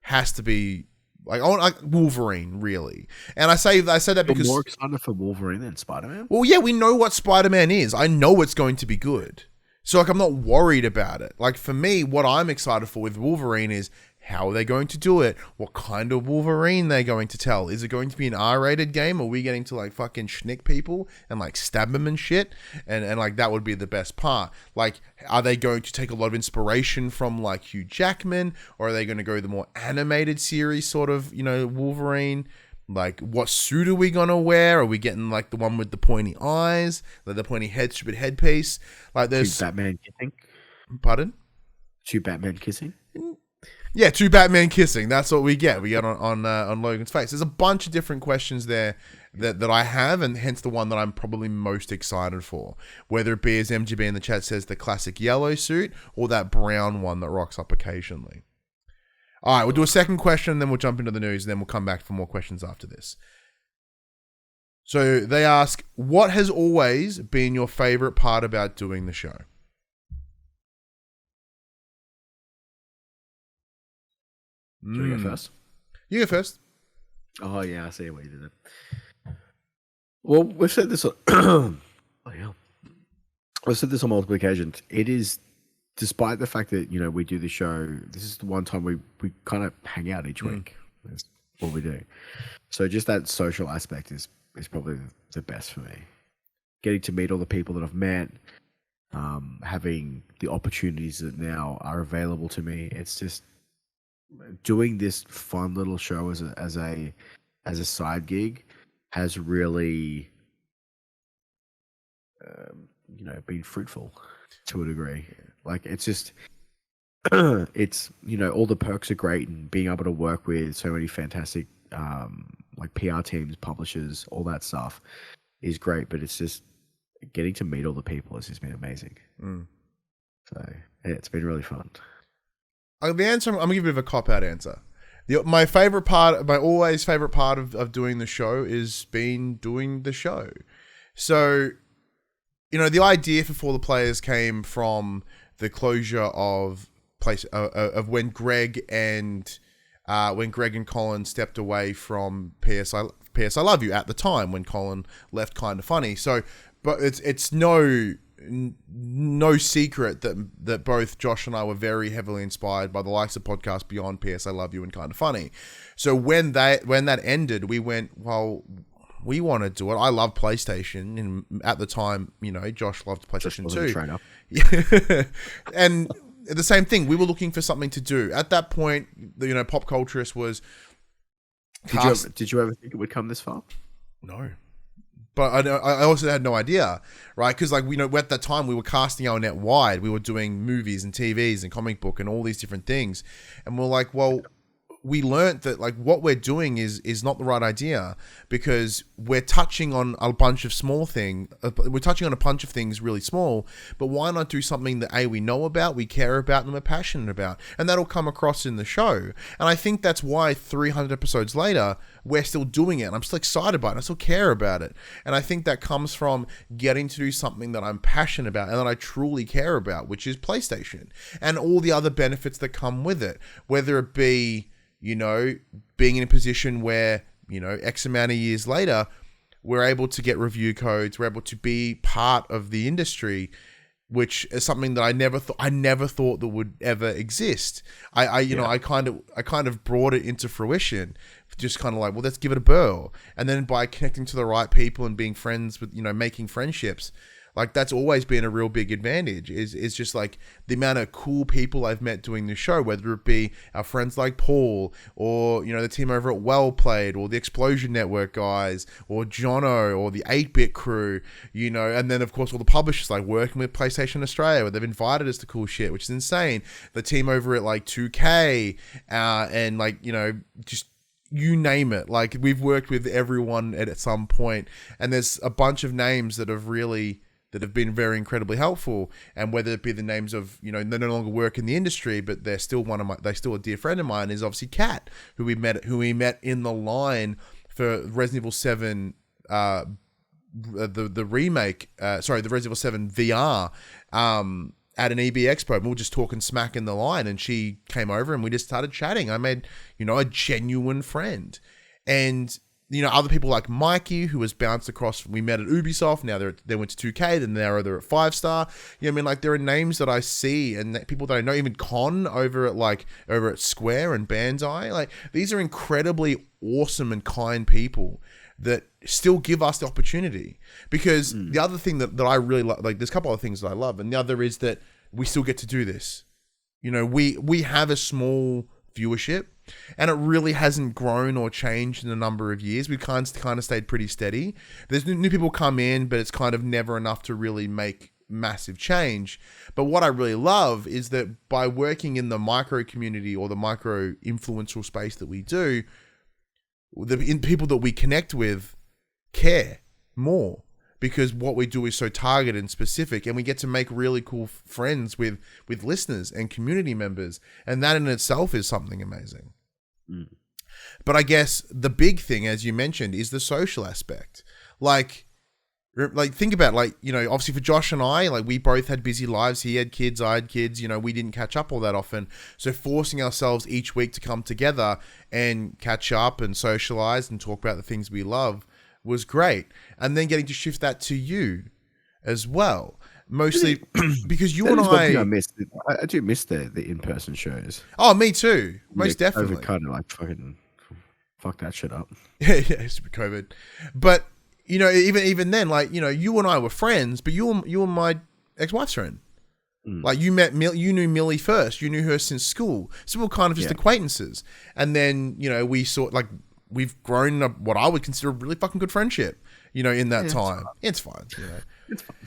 has to be. Like, I want like Wolverine, really. And I say that because... You're more excited for Wolverine than Spider-Man? Well, yeah, we know what Spider-Man is. I know it's going to be good. So, like, I'm not worried about it. Like, for me, what I'm excited for with Wolverine is, how are they going to do it? What kind of Wolverine they're going to tell? Is it going to be an R-rated game? Are we getting to, like, fucking schnick people and, like, stab them and shit? And like, that would be the best part. Like, are they going to take a lot of inspiration from, like, Hugh Jackman? Or are they going to go the more animated series sort of, Wolverine? Like, what suit are we going to wear? Are we getting, like, the one with the pointy eyes? Like, the pointy stupid headpiece? Like, there's... Batman kissing? Pardon? 2 Batman kissing? Yeah, two Batman kissing. That's what we get. We get on Logan's face. There's a bunch of different questions there that I have, and hence the one that I'm probably most excited for. Whether it be, as MGB in the chat says, the classic yellow suit, or that brown one that rocks up occasionally. All right, we'll do a second question, and then we'll jump into the news, and then we'll come back for more questions after this. So they ask, what has always been your favorite part about doing the show? Should we go first? You go first. Oh, yeah, I see why you did it. Well, we've said this on... I've said this on multiple occasions. It is, despite the fact that, we do the show, this is the one time we kind of hang out each week. That's what we do. So just that social aspect is probably the best for me. Getting to meet all the people that I've met, having the opportunities that now are available to me. It's just doing this fun little show as a side gig has really, been fruitful to a degree. Like, it's just, it's, all the perks are great, and being able to work with so many fantastic, like PR teams, publishers, all that stuff is great, but it's just getting to meet all the people has just been amazing. So yeah, it's been really fun. The answer, I'm gonna give you a bit of a cop-out answer. My always favorite part of doing the show is been doing the show. So, the idea for For the Players came from the closure of when Greg and Colin stepped away from PS I Love You at the time, when Colin left Kinda Funny. So, but it's no secret that both Josh and I were very heavily inspired by the likes of Podcast Beyond, PS I Love You, and Kinda Funny. So when that ended, we went, well, we want to do it. I love PlayStation, and at the time, Josh loved PlayStation too. Yeah. And the same thing, we were looking for something to do. At that point, Pop Culturist was... Did you ever think it would come this far? No. But I also had no idea, right? Because at that time we were casting our net wide. We were doing movies and TVs and comic book and all these different things. And we're like, well, we learned that what we're doing is not the right idea, because we're touching on a bunch of small things. We're touching on a bunch of things really small, but why not do something that we know about, we care about, and we're passionate about? And that'll come across in the show. And I think that's why 300 episodes later, we're still doing it. And I'm still excited about it. I still care about it. And I think that comes from getting to do something that I'm passionate about and that I truly care about, which is PlayStation, and all the other benefits that come with it, whether it be, being in a position where, X amount of years later, we're able to get review codes, we're able to be part of the industry, which is something that I never thought that would ever exist. I kind of brought it into fruition, just kind of like, well, let's give it a whirl. And then by connecting to the right people and being friends with, making friendships, that's always been a real big advantage, is just the amount of cool people I've met doing the show, whether it be our friends like Paul, or, the team over at Well Played, or the Explosion Network guys, or Jono, or the 8-Bit crew, and then of course all the publishers, working with PlayStation Australia, where they've invited us to cool shit, which is insane. The team over at 2K, and just, you name it. We've worked with everyone at some point, and there's a bunch of names that have been very incredibly helpful. And whether it be the names of, they no longer work in the industry, but they're still a dear friend of mine, is obviously Kat, who we met in the line for Resident Evil 7, the remake, the Resident Evil 7 VR, at an EB Expo, and we were just talking smack in the line, and she came over and we just started chatting. I made, a genuine friend. And, other people like Mikey, who was bounced across, we met at Ubisoft, now they went to 2K, then they're at 5 Star. There are names that I see, and people that I know, even Con over at Square and Bandai. These are incredibly awesome and kind people that still give us the opportunity. Because the other thing that I really like, there's a couple of things that I love, and the other is that we still get to do this. We have a small viewership, and it really hasn't grown or changed in a number of years. We've kind of stayed pretty steady. There's new people come in, but it's kind of never enough to really make massive change. But what I really love is that by working in the micro community or the micro influential space that we do, the people that we connect with care more, because what we do is so targeted and specific, and we get to make really cool friends with listeners and community members, and that in itself is something amazing. But I guess the big thing, as you mentioned, is the social aspect. Like think about, like, you know, obviously for Josh and I, like, we both had busy lives. He had kids, I had kids, you know, we didn't catch up all that often. So forcing ourselves each week to come together and catch up and socialize and talk about the things we love was great. And then getting to shift that to you as well. Mostly because you and I miss. I do miss the in-person shows. Oh, me too. Most definitely. COVID kind of like fucking fuck that shit up. Yeah, super COVID. But, you know, even then, like, you know, you and I were friends, but you were my ex-wife's friend. Like, you knew Millie first. You knew her since school. So we were kind of just acquaintances. And then, you know, we've grown up what I would consider a really fucking good friendship, you know, in that time. It's fine. You know. It's fine.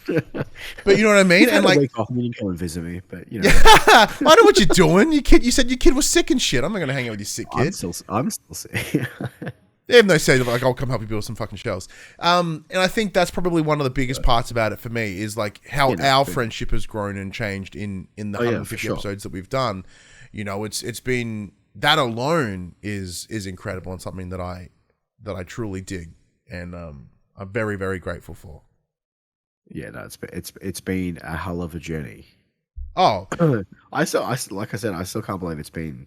But you know what I mean? And like, a week off, you didn't come and visit me, but you know. I know what you're doing. You said your kid was sick and shit. I'm not going to hang out with your sick kid. I'm still sick. Even though say like, I'll come help you build some fucking shells. And I think that's probably one of the biggest parts about it for me is like how our friendship has grown and changed in the 150 episodes that we've done. You know, it's been, that alone is incredible and something that I truly dig and I'm very, very grateful for. Yeah, no, it's been a hell of a journey. Oh, I still can't believe it's been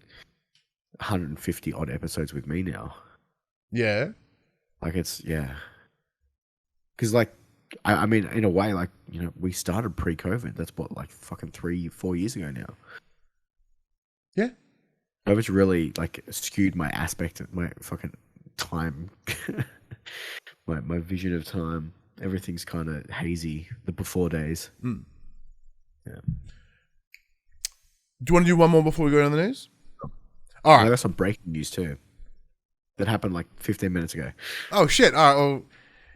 150 odd episodes with me now. Yeah. Like because like I mean, in a way, like, you know, we started pre-COVID. That's what, like, fucking 3-4 years ago now. Yeah. COVID's really like skewed my aspect of my fucking time, my vision of time. Everything's kind of hazy. The before days. Yeah. Do you want to do one more before we go on the news? All right. I got some breaking news too. That happened like 15 minutes ago. Oh shit! All right. Well,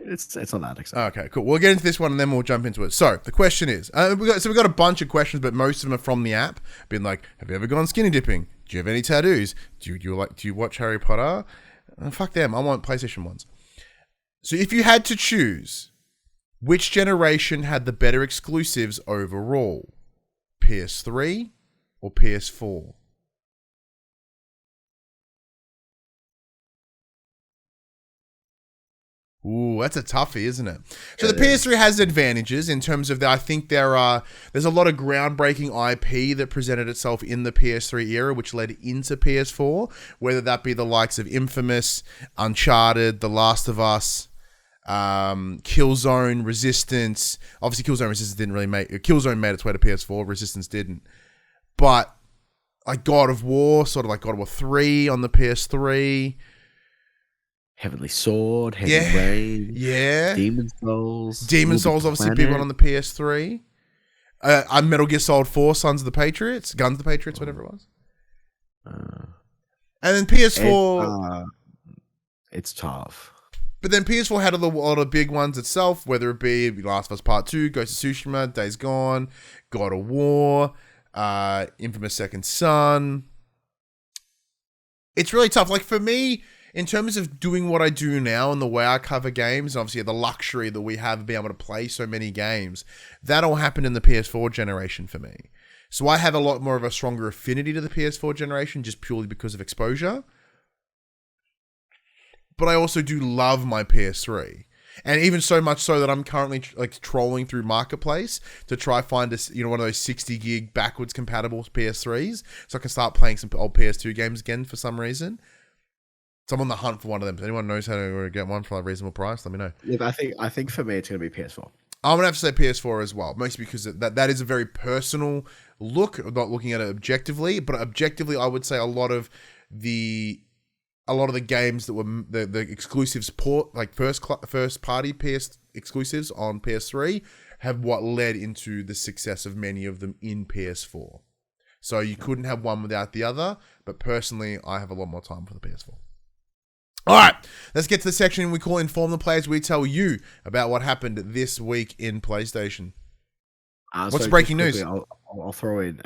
it's not that exciting. Okay, cool. We'll get into this one and then we'll jump into it. So the question is, we've got a bunch of questions, but most of them are from the app. Been like, have you ever gone skinny dipping? Do you have any tattoos? Do you watch Harry Potter? Fuck them. I want PlayStation ones. So if you had to choose, which generation had the better exclusives overall? PS3 or PS4? Ooh, that's a toughie, isn't it? So the PS3 has advantages in terms of that. I think there's a lot of groundbreaking IP that presented itself in the PS3 era, which led into PS4, whether that be the likes of Infamous, Uncharted, The Last of Us, Killzone, Resistance. Obviously, Killzone Resistance didn't really Killzone made its way to PS4. Resistance didn't. But like God of War, sort of like God of War 3 on the PS3. Heavenly Sword, Heavy Rain, Demon Souls, obviously big one on the PS3. Metal Gear Solid 4, Guns of the Patriots, whatever it was. And then PS4, it's tough. But then PS4 had a lot of big ones itself, whether it be Last of Us Part 2, Ghost of Tsushima, Days Gone, God of War, Infamous Second Son. It's really tough. Like for me, in terms of doing what I do now and the way I cover games, obviously the luxury that we have of being able to play so many games, that all happened in the PS4 generation for me. So I have a lot more of a stronger affinity to the PS4 generation just purely because of exposure. But I also do love my PS3. And even so much so that I'm currently like trolling through Marketplace to try find one of those 60 gig backwards compatible PS3s so I can start playing some old PS2 games again for some reason. So I'm on the hunt for one of them. If anyone knows how to get one for a reasonable price, let me know. Yeah, I think for me it's going to be PS4. I'm going to have to say PS4 as well, mostly because that is a very personal look. I'm not looking at it objectively, but objectively, I would say a lot of the games that were the exclusives like first party PS exclusives on PS3 have what led into the success of many of them in PS4. So you couldn't have one without the other, but personally, I have a lot more time for the PS4. All right, let's get to the section we call Inform the Players. We tell you about what happened this week in PlayStation. What's So the just breaking quickly, news? I'll throw in.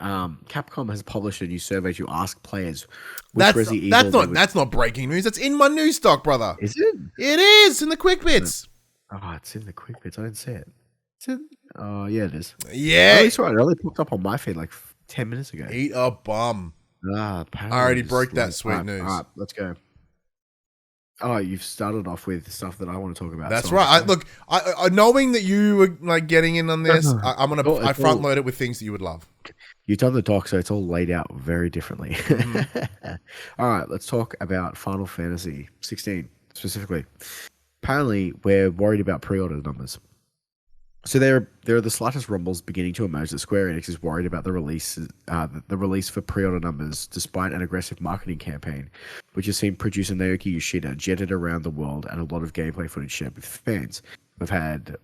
Capcom has published a new survey to ask players which Resident Evil That's not breaking news. That's in my news stock, brother. Is it? It is in the quick bits. Oh, it's in the quick bits. I didn't see it. Is it? Oh, yeah, it is. Yeah. I only saw it. It only popped up on my feed like 10 minutes ago. Eat a bum. I already broke that sweet news. All right, let's go. Oh, you've started off with stuff that I want to talk about. That's right. I knowing that you were like getting in on this, I front load it with things that you would love. You've done the doc, so it's all laid out very differently. Mm-hmm. All right, let's talk about Final Fantasy 16 specifically. Apparently, we're worried about pre-order numbers. So there are the slightest rumbles beginning to emerge that Square Enix is worried about the release for pre-order numbers, despite an aggressive marketing campaign, which has seen producer Naoki Yoshida jetted around the world and a lot of gameplay footage shared with fans. We've had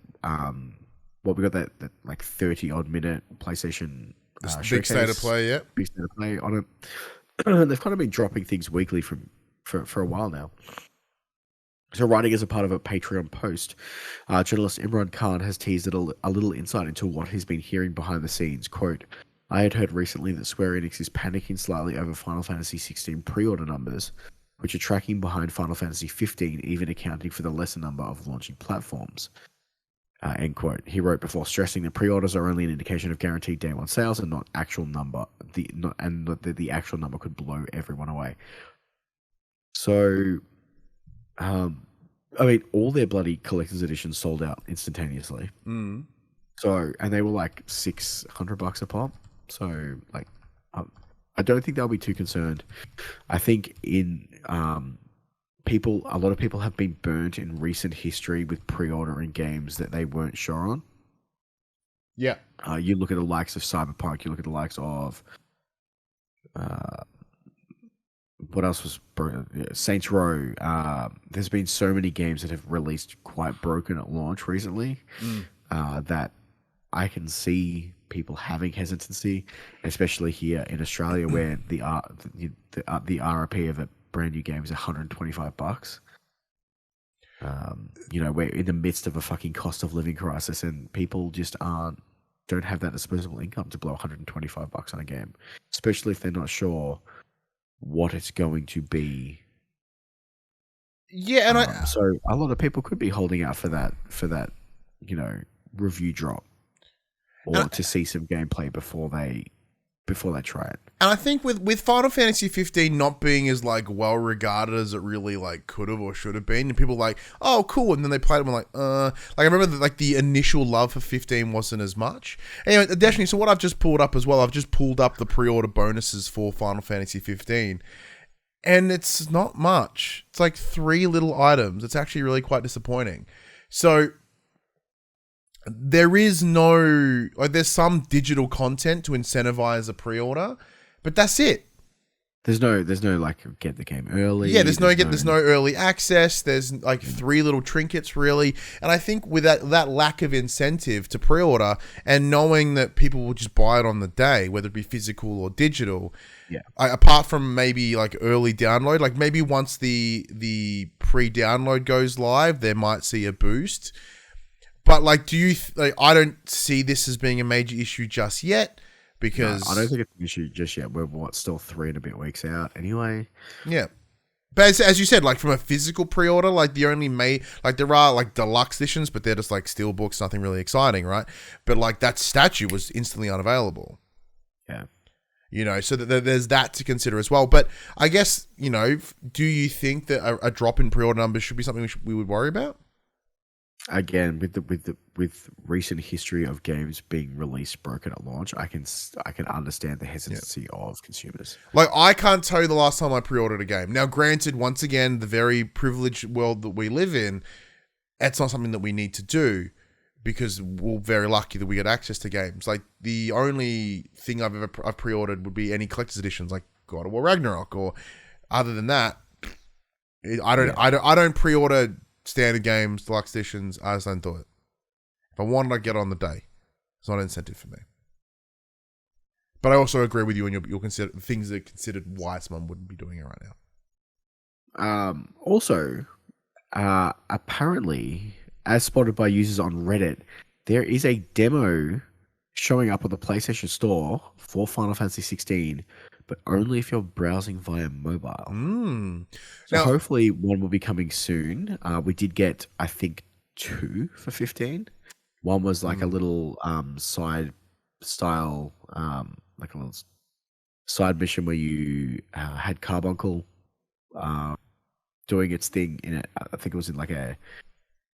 we got that like 30 odd minute PlayStation big state of play, yeah, big state of play on it. They've kind of been dropping things weekly for a while now. So, writing as a part of a Patreon post, journalist Imran Khan has teased a little insight into what he's been hearing behind the scenes. Quote, I had heard recently that Square Enix is panicking slightly over Final Fantasy XVI pre-order numbers, which are tracking behind Final Fantasy XV, even accounting for the lesser number of launching platforms. End quote. He wrote before stressing that pre-orders are only an indication of guaranteed day one sales and not actual number. The actual number could blow everyone away. So... I mean, all their bloody collector's editions sold out instantaneously. Mm. So, and they were like $600 a pop. So, like, I don't think they'll be too concerned. I think a lot of people have been burnt in recent history with pre-ordering games that they weren't sure on. Yeah. You look at the likes of Cyberpunk. You look at the likes of what else was broken? Saints Row. There's been so many games that have released quite broken at launch recently that I can see people having hesitancy, especially here in Australia, where the RRP of a brand new game is $125. We're in the midst of a fucking cost of living crisis, and people just don't have that disposable income to blow $125 on a game, especially if they're not sure what it's going to be. Yeah, and so a lot of people could be holding out for that, review drop, or to see some gameplay before they try it. And I think with Final Fantasy 15 not being as like well regarded as it really like could have or should have been, and people like, oh cool, and then they played it and were like I remember that like the initial love for 15 wasn't as much. Anyway, definitely. So what I've just pulled up as well, I've just pulled up the pre-order bonuses for Final Fantasy 15, and it's not much. It's like 3 little items. It's actually really quite disappointing. So there is there's some digital content to incentivize a pre-order, but that's it. There's no like get the game early. Yeah, there's no early access. There's like 3 little trinkets really. And I think with that lack of incentive to pre-order and knowing that people will just buy it on the day, whether it be physical or digital. Yeah. Apart from maybe like early download, like maybe once the pre-download goes live, they might see a boost. But like, do you? I don't see this as being a major issue just yet, because I don't think it's an issue just yet. We're still 3 and a bit weeks out anyway. Yeah, but as you said, like from a physical pre-order, like there are like deluxe editions, but they're just like steel books, nothing really exciting, right? But like that statue was instantly unavailable. Yeah. So that there's that to consider as well. But I guess do you think that a drop in pre-order numbers should be something we would worry about? Again, with recent history of games being released broken at launch, I can understand the hesitancy of consumers. Like, I can't tell you the last time I pre-ordered a game. Now, granted, once again, the very privileged world that we live in, it's not something that we need to do because we're very lucky that we get access to games. Like, the only thing I've pre-ordered would be any collector's editions, like God of War Ragnarok, or other than that, I don't pre-order standard games, deluxe editions. I just don't do it. If I wanted, I'd get it on the day. It's not an incentive for me. But I also agree with you on your consider things that are considered why someone wouldn't be doing it right now. Also, apparently, as spotted by users on Reddit, there is a demo showing up on the PlayStation Store for Final Fantasy 16, but only if you're browsing via mobile. So Now, hopefully one will be coming soon. We did get, I think, 2 for 15. One was like a little side style, like a little side mission where you had Carbuncle doing its thing in it. I think it was in like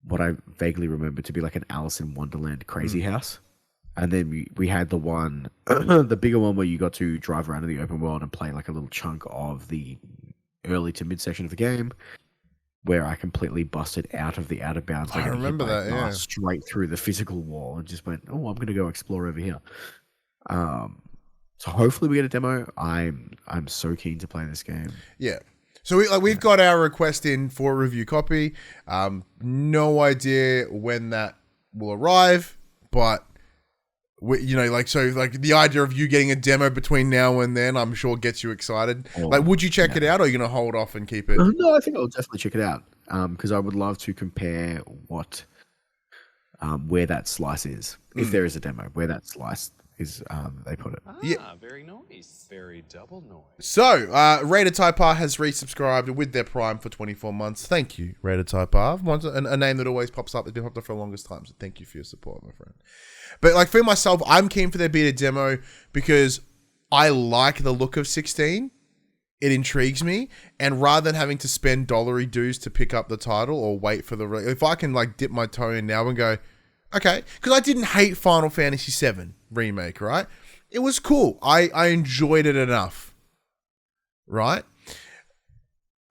what I vaguely remember to be like an Alice in Wonderland crazy house. And then we had the one, the bigger one where you got to drive around in the open world and play like a little chunk of the early to mid section of the game, where I completely busted out of the out of bounds. I remember that, yeah. Straight through the physical wall and just went, oh, I'm going to go explore over here. So hopefully we get a demo. I'm so keen to play this game. Yeah. So we've got our request in for a review copy. No idea when that will arrive, but the idea of you getting a demo between now and then, I'm sure gets you excited. Would you check it out, or are you going to hold off and keep it? No, I think I'll definitely check it out. Because I would love to compare where that slice is, if there is a demo, where that slice is. They put it. Very nice. Very double noise. So, Raider Type R has resubscribed with their Prime for 24 months. Thank you, Raider Type R. A name that always pops up. It's been popped up for the longest time, so thank you for your support, my friend. But like for myself, I'm keen for their beta demo because I like the look of 16. It intrigues me, and rather than having to spend dollary dues to pick up the title or wait for if I can like dip my toe in now and go, okay, because I didn't hate Final Fantasy VII Remake, right? It was cool. I enjoyed it enough, right?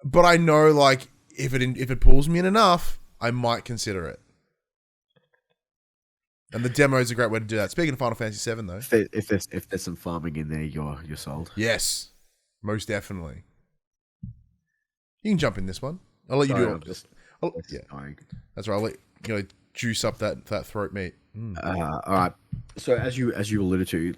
But I know like if it pulls me in enough, I might consider it. And the demo is a great way to do that. Speaking of Final Fantasy VII, though, if there's some farming in there, you're sold. Yes, most definitely. You can jump in this one. I'll let you do it. Yeah, that's right. I'll let juice up that throat meat. All right. So as you alluded to,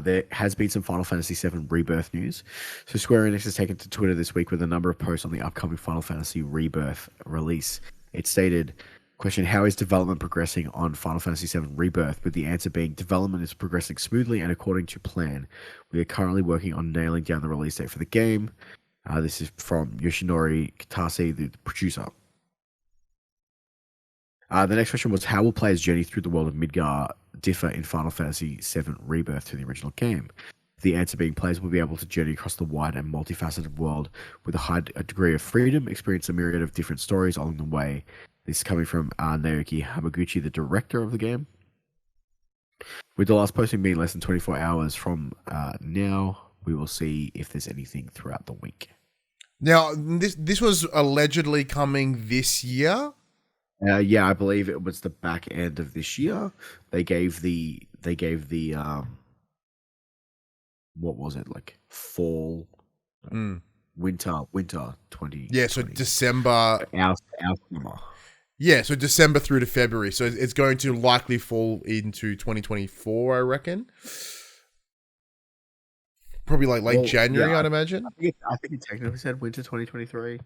there has been some Final Fantasy VII Rebirth news. So Square Enix has taken to Twitter this week with a number of posts on the upcoming Final Fantasy Rebirth release. It stated, question, how is development progressing on Final Fantasy VII Rebirth? With the answer being, development is progressing smoothly and according to plan. We are currently working on nailing down the release date for the game. This is from Yoshinori Kitase, the producer. The next question was, how will players' journey through the world of Midgar differ in Final Fantasy VII Rebirth to the original game? The answer being, players will be able to journey across the wide and multifaceted world with a degree of freedom, experience a myriad of different stories along the way. This is coming from Naoki Hamaguchi, the director of the game. With the last posting being less than 24 hours from now, we will see if there's anything throughout the week. Now, this was allegedly coming this year. Yeah, I believe it was the back end of this year. They gave the what was it, like fall, winter 20. Yeah, so December. Our summer. Yeah, so December through to February. So it's going to likely fall into 2024, I reckon. Probably like late January, I'd imagine. I think it technically said winter 2023,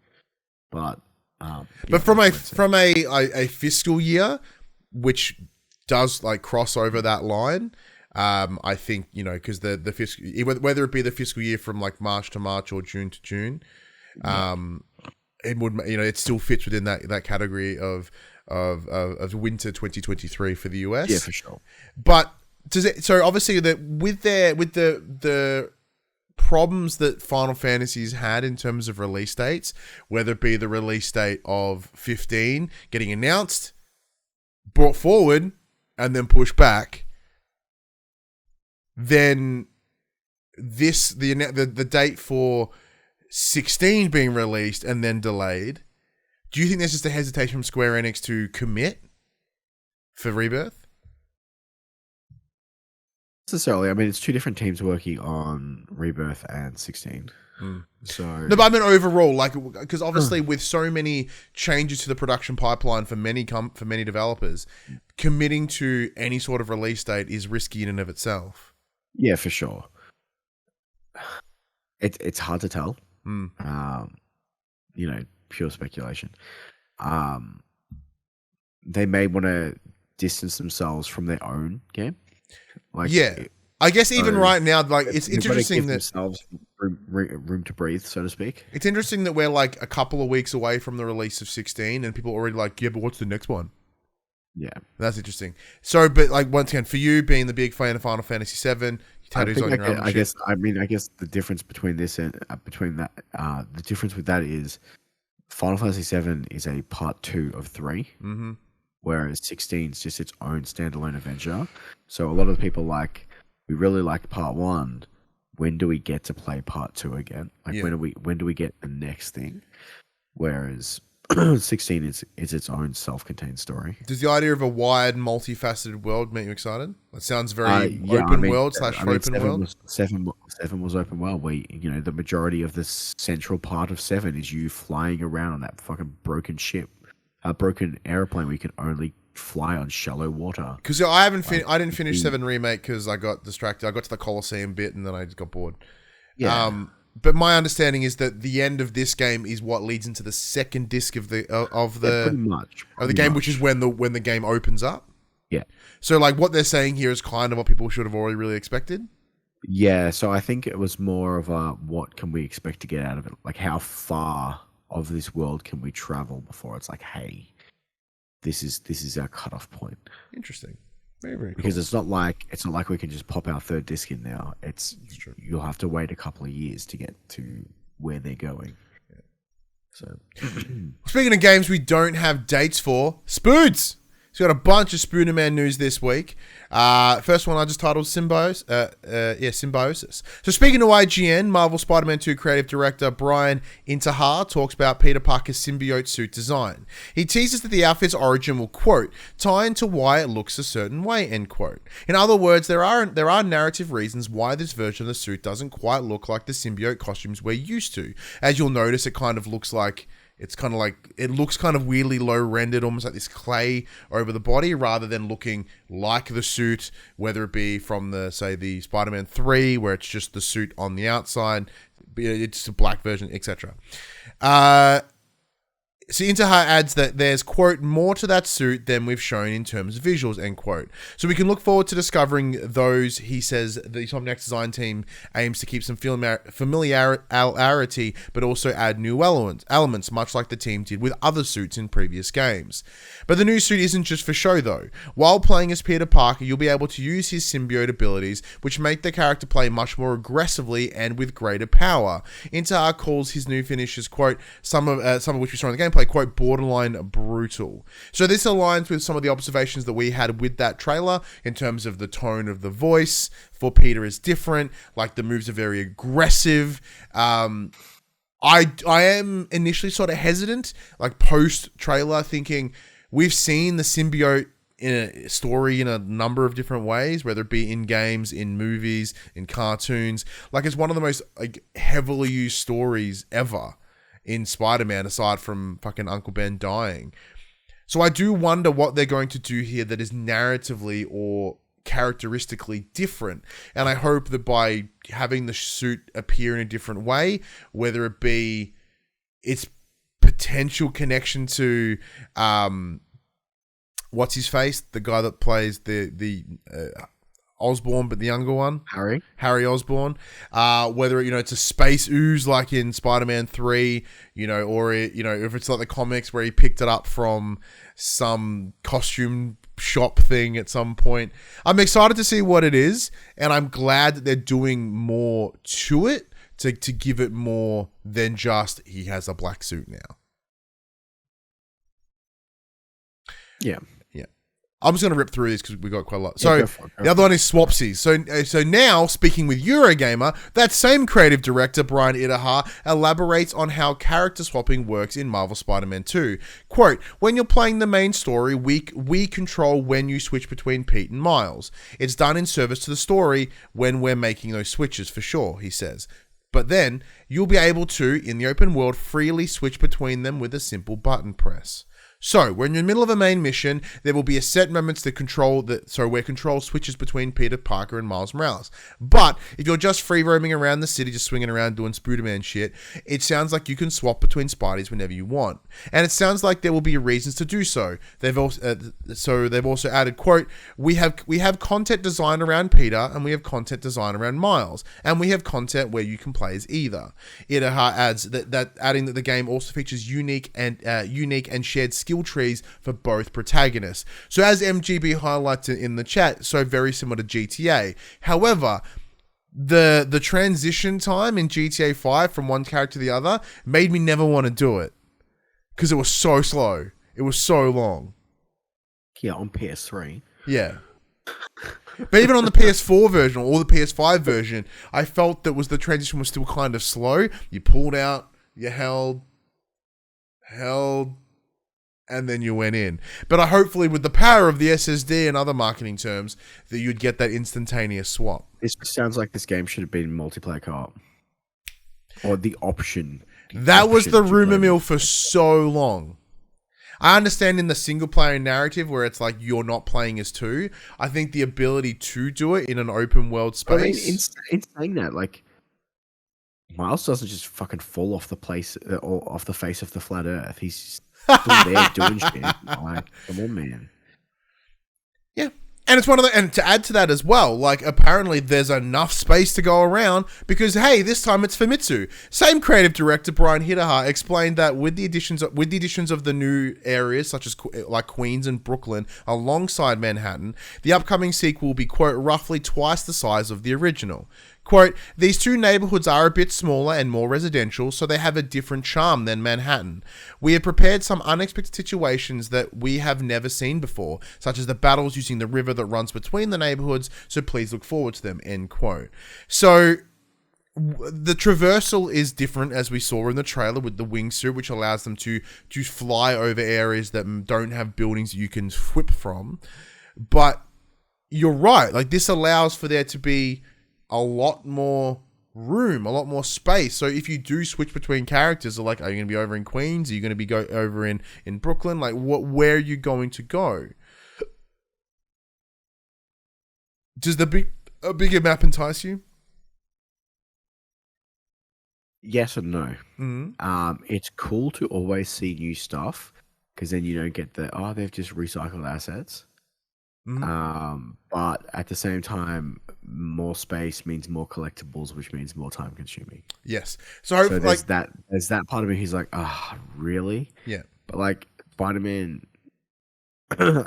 but from a fiscal year, which does like cross over that line, I think because the fiscal, whether it be the fiscal year from like March to March or June to June, it would it still fits within that category of winter 2023 for the US. Yeah, for sure. But so obviously that with the problems that Final Fantasy's had in terms of release dates, whether it be the release date of 15 getting announced, brought forward, and then pushed back, then the date for 16 being released and then delayed. Do you think there's just a hesitation from Square Enix to commit for Rebirth? Necessarily. I mean, it's two different teams working on Rebirth and 16. So no, but I mean overall, like, because obviously with so many changes to the production pipeline for many developers, committing to any sort of release date is risky in and of itself. Yeah, for sure. It's hard to tell. Pure speculation. They may want to distance themselves from their own game. Like, Yeah. I guess even so right now, like it's they've gotta interesting give that themselves room to breathe, so to speak. it's interesting that we're like a couple of weeks away from the release of 16, and people are already like, yeah, but what's the next one? Yeah, That's interesting. So, but like once again, for you being the big fan of Final Fantasy VII, tattoos on your arm. I guess the difference between this and the difference with that is Final Fantasy VII is a part 2 of 3, Mm-hmm. whereas 16 is just its own standalone adventure. So a lot of the people we really like part 1. When do we get to play part 2 again? Like when do we get the next thing? Whereas 16 is its own self-contained story. Does the idea of a wide, multifaceted world make you excited? It sounds very open world / open world. 7 was open world. Where the majority of the central part of 7 is you flying around on that fucking broken ship, a broken airplane where you can only fly on shallow water. Because I didn't finish 7 remake because I got distracted. I got to the Colosseum bit and then I just got bored. Yeah. But my understanding is that the end of this game is what leads into the second disc of the game, which is when the game opens up. Yeah. So like what they're saying here is kind of what people should have already really expected. Yeah. So I think it was more of a what can we expect to get out of it? Like how far of this world can we travel before it's like, hey, this is our cutoff point. Interesting. Very, very cool. Because it's not like we can just pop our third disc in now. It's true. You'll have to wait a couple of years to get to where they're going. Yeah. So, speaking of games we don't have dates for, Spoods. So we got a bunch of Spooderman news this week. First one I just titled Symbiosis. So speaking to IGN, Marvel Spider-Man 2 creative director Brian Intihar talks about Peter Parker's symbiote suit design. He teases that the outfit's origin will, quote, tie into why it looks a certain way, end quote. In other words, there are narrative reasons why this version of the suit doesn't quite look like the symbiote costumes we're used to. As you'll notice, it kind of looks like it looks kind of weirdly low rendered, almost like this clay over the body, rather than looking like the suit, whether it be from the Spider-Man 3, where it's just the suit on the outside, it's a black version, etc. So Intihar adds that there's, quote, more to that suit than we've shown in terms of visuals, end quote. So we can look forward to discovering those. He says the Tom Next design team aims to keep some familiarity, but also add new elements, much like the team did with other suits in previous games. But the new suit isn't just for show, though. While playing as Peter Parker, you'll be able to use his symbiote abilities, which make the character play much more aggressively and with greater power. Intihar calls his new finishes, quote, some of which we saw in the gameplay, quote, borderline brutal. So this aligns with some of the observations that we had with that trailer in terms of the tone of the voice for Peter is different, like the moves are very aggressive. I am initially sort of hesitant, like post-trailer, thinking we've seen the symbiote in a story in a number of different ways, whether it be in games, in movies, in cartoons. Like it's one of the most heavily used stories ever in Spider-Man, aside from fucking Uncle Ben dying. So I do wonder what they're going to do here that is narratively or characteristically different. And I hope that by having the suit appear in a different way, whether it be its potential connection to what's his face, the guy that plays the Osborn, but the younger one, Harry Osborn, whether it's a space ooze like in Spider-Man 3, or if it's like the comics where he picked it up from some costume shop thing at some point. I'm excited to see what it is, and I'm glad that they're doing more to it to give it more than just he has a black suit now. Yeah. I'm just going to rip through this because we got quite a lot. So the other one is Swapsies. So now, speaking with Eurogamer, that same creative director, Brian Intihar, elaborates on how character swapping works in Marvel Spider-Man 2. Quote, when you're playing the main story, we control when you switch between Pete and Miles. It's done in service to the story when we're making those switches, for sure, he says. But then, you'll be able to, in the open world, freely switch between them with a simple button press. So, when you're in the middle of a main mission, there will be a set moments where control switches between Peter Parker and Miles Morales. But if you're just free roaming around the city, just swinging around doing Spooderman shit, it sounds like you can swap between Spideys whenever you want. And it sounds like there will be reasons to do so. They've also added, quote, we have content designed around Peter, and we have content designed around Miles, and we have content where you can play as either. Itaha adds that adding that the game also features unique and shared skill trees for both protagonists. So as MGB highlights in the chat, so very similar to GTA. However, the transition time in GTA 5 from one character to the other made me never want to do it because it was so slow. It was so long. Yeah, on PS3. Yeah. But even on the PS4 version or the PS5 version, I felt that the transition was still kind of slow. You pulled out, you held, and then you went in. But hopefully with the power of the SSD and other marketing terms, that you'd get that instantaneous swap. This sounds like this game should have been multiplayer co-op. Or the option. That was the rumor mill for so long. I understand in the single player narrative where it's like you're not playing as two. I think the ability to do it in an open world space. I mean, in saying that, like, Miles doesn't just fucking fall off the place or off the face of the flat Earth. He's still there doing shit. Like, come on, man. Yeah. And it's and to add to that as well, like, apparently there's enough space to go around because, hey, this time it's Famitsu. Same creative director, Brian Hitaha, explained that with the additions of the new areas, such as like Queens and Brooklyn, alongside Manhattan, the upcoming sequel will be, quote, roughly twice the size of the original. Quote, these two neighborhoods are a bit smaller and more residential, so they have a different charm than Manhattan. We have prepared some unexpected situations that we have never seen before, such as the battles using the river that runs between the neighborhoods, so please look forward to them, end quote. So, the traversal is different, as we saw in the trailer, with the wingsuit, which allows them to fly over areas that don't have buildings you can whip from. But, you're right, like, this allows for there to be a lot more room, a lot more space. So if you do switch between characters, like, are you going to be over in Queens? Are you going to be over in Brooklyn? Like, where are you going to go? Does a bigger map entice you? Yes and no. Mm-hmm. It's cool to always see new stuff because then you don't get they've just recycled assets. Mm-hmm. But at the same time, more space means more collectibles, which means more time consuming. Yes. So there's that part of me who's like, really? Yeah. But like Spider-Man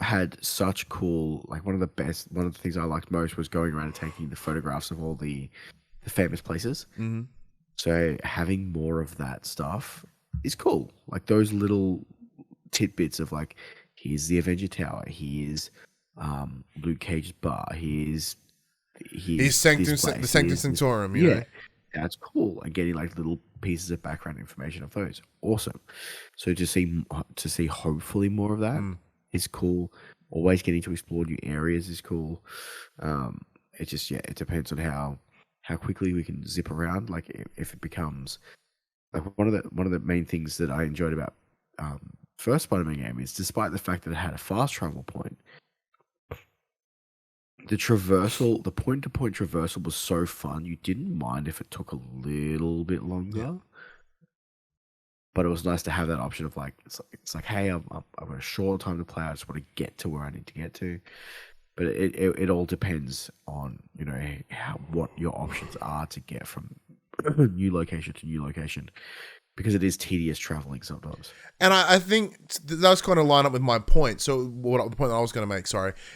had such cool, like one of the things I liked most was going around and taking the photographs of all the famous places. Mm-hmm. So having more of that stuff is cool. Like those little tidbits of like, here's the Avenger Tower, here's Luke Cage's bar, he's the Sanctum Sanctorum, you know? That's cool. And getting like little pieces of background information of those, awesome. So to see hopefully more of that is cool. Always getting to explore new areas is cool. It just it depends on how quickly we can zip around. Like if it becomes like one of the main things that I enjoyed about first Spider-Man game is, despite the fact that it had a fast travel point, the point-to-point traversal was so fun. You didn't mind if it took a little bit longer, but it was nice to have that option of like, it's like, hey, I've got a short time to play. I just want to get to where I need to get to. But it all depends on, you know, what your options are to get from new location to new location, because it is tedious traveling sometimes. And I think that's kind of line up with my point. So the point that I was going to make,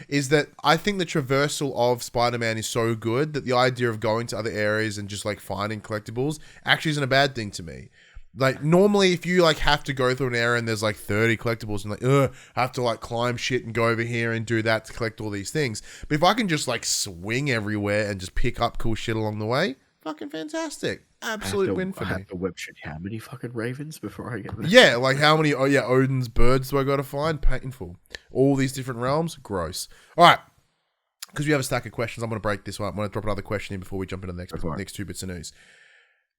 is that I think the traversal of Spider-Man is so good that the idea of going to other areas and just like finding collectibles actually isn't a bad thing to me. Like normally if you like have to go through an area and there's like 30 collectibles and like, I have to like climb shit and go over here and do that to collect all these things. But if I can just like swing everywhere and just pick up cool shit along the way, fucking fantastic. Absolute win for me. I have to web shoot how many fucking ravens before I get there? Yeah, like how many Odin's birds do I got to find? Painful. All these different realms? Gross. All right. Because we have a stack of questions, I'm going to break this one up. I'm going to drop another question in before we jump into the next two bits of news.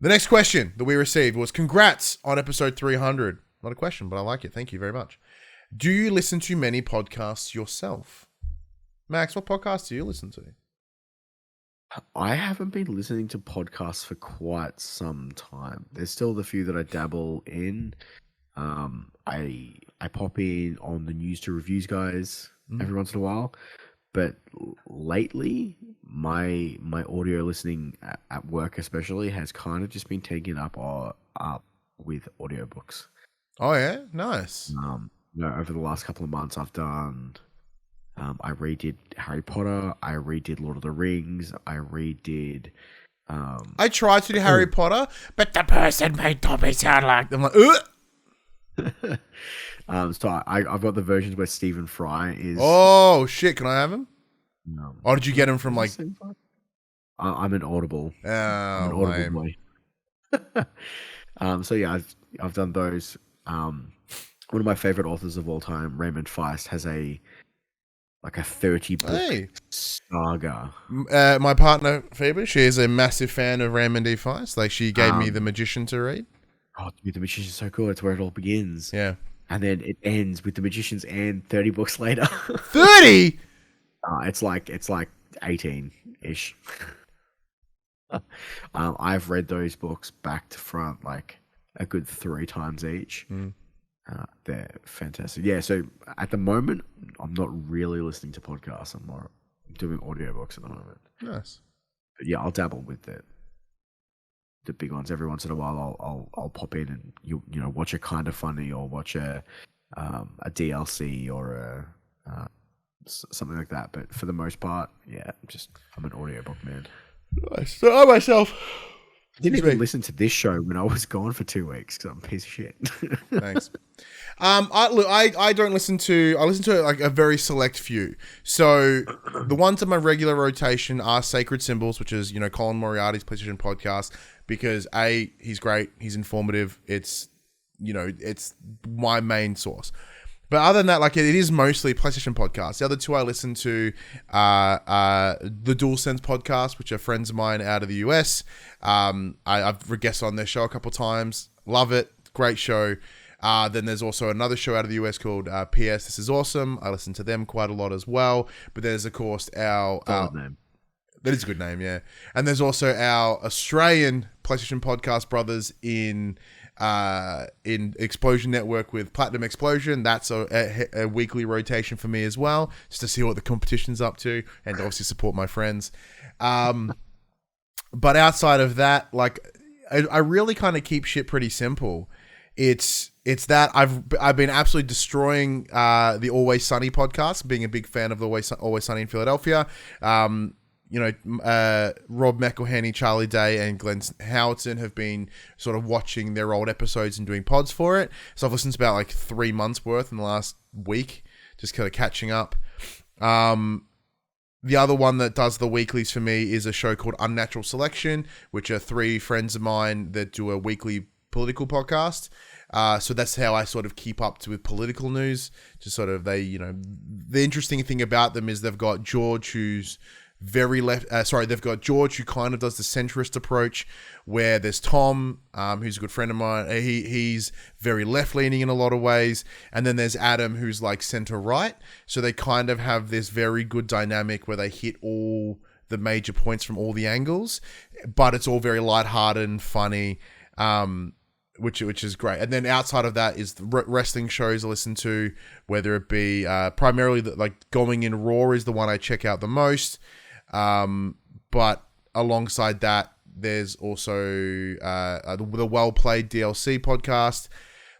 The next question that we received was, congrats on episode 300. Not a question, but I like it. Thank you very much. Do you listen to many podcasts yourself? Max, what podcasts do you listen to? I haven't been listening to podcasts for quite some time. There's still the few that I dabble in. I pop in on the news to reviews guys every once in a while, but lately my audio listening at work especially has kind of just been taken up with audiobooks. Oh yeah, nice. Over the last couple of months, I've done. I redid Harry Potter. I redid Lord of the Rings. I redid. I tried to do Harry Potter, but the person made Dobby sound like I'm like. So I've got the versions where Stephen Fry is. Oh shit! Can I have him? No. Or did you get him from like? I'm an Audible. Oh, I'm an Audible boy. So yeah, I've done those. One of my favorite authors of all time, Raymond Feist, has a 30-book saga. My partner Phoebe, she is a massive fan of Raymond D. Feist. Like she gave me The Magician to read. Oh, dude, The Magician's so cool. It's where it all begins. Yeah, and then it ends with The Magician's and 30 books later. 30. It's like 18-ish. I've read those books back to front like a good 3 times each. They're fantastic. Yeah, so at the moment, I'm not really listening to podcasts. I'm doing audiobooks at the moment. Nice. But yeah, I'll dabble with the big ones every once in a while. I'll pop in and you know watch a Kind of Funny or watch a DLC or something like that. But for the most part, yeah, I'm an audiobook man. Nice. So I myself didn't even listen to this show when I was gone for 2 weeks because I'm a piece of shit. Thanks. I don't listen to. I listen to like a very select few. So the ones in my regular rotation are Sacred Symbols, which is Colin Moriarty's PlayStation podcast, because he's great, he's informative. It's it's my main source. But other than that, like it is mostly PlayStation podcasts. The other two I listen to the DualSense podcast, which are friends of mine out of the US. I've guested on their show a couple of times. Love it. Great show. Then there's also another show out of the US called PS This Is Awesome. I listen to them quite a lot as well. But there's, of course, our name. That is a good name, yeah. And there's also our Australian PlayStation podcast brothers in Explosion Network with Platinum Explosion. That's a weekly rotation for me as well, just to see what the competition's up to and obviously support my friends. But outside of that, like I really kind of keep shit pretty simple. It's that I've been absolutely destroying the Always Sunny podcast, being a big fan of the Always Sunny in Philadelphia. Rob McElhenney, Charlie Day, and Glenn Howardson have been sort of watching their old episodes and doing pods for it. So I've listened to about like 3 months worth in the last week, just kind of catching up. The other one that does the weeklies for me is a show called Unnatural Selection, which are 3 friends of mine that do a weekly political podcast. So that's how I sort of keep up with political news. Just sort of the interesting thing about them is they've got George, who's very left. They've got George, who kind of does the centrist approach, where there's Tom, who's a good friend of mine. He's very left leaning in a lot of ways, and then there's Adam, who's like center right. So they kind of have this very good dynamic where they hit all the major points from all the angles, but it's all very lighthearted and funny. Which is great. And then outside of that is the wrestling shows I listen to, whether it be primarily like Going in Raw is the one I check out the most. But alongside that, there's also the Well Played DLC podcast.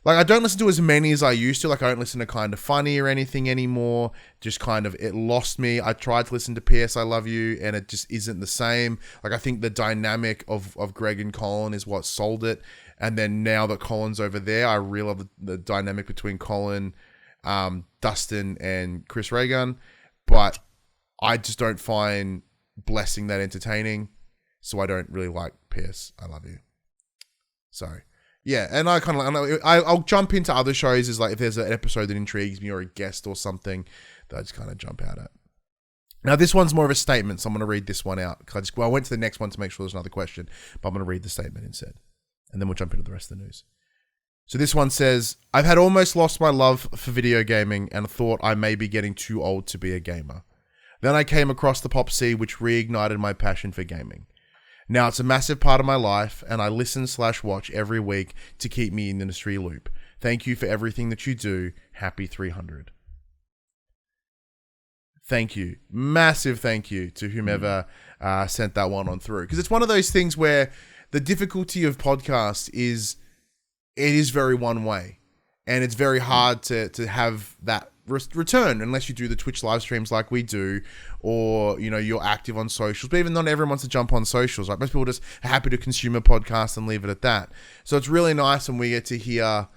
Like, I don't listen to as many as I used to. Like, I don't listen to Kind of Funny or anything anymore. Just kind of, it lost me. I tried to listen to PS I Love You, and it just isn't the same. Like, I think the dynamic of Greg and Colin is what sold it. And then now that Colin's over there, I really love the dynamic between Colin, Dustin, and Chris Reagan. But I just don't find Blessing that entertaining. So I don't really like PS I Love You. Sorry. Yeah, and I'll jump into other shows as like if there's an episode that intrigues me or a guest or something that I just kind of jump out at. Now this one's more of a statement, so I'm going to read this one out. I went to the next one to make sure there's another question, but I'm going to read the statement instead. And then we'll jump into the rest of the news. So this one says, I've had almost lost my love for video gaming and thought I may be getting too old to be a gamer. Then I came across the PopC, which reignited my passion for gaming. Now it's a massive part of my life, and I listen/watch every week to keep me in the industry loop. Thank you for everything that you do. Happy 300. Thank you. Massive thank you to whomever sent that one on through. Because it's one of those things where the difficulty of podcast is it is very one way. And it's very hard to have that return unless you do the Twitch live streams like we do, or, you know, you're active on socials. But even not everyone wants to jump on socials, right? Most people are just happy to consume a podcast and leave it at that. So it's really nice when we get to hear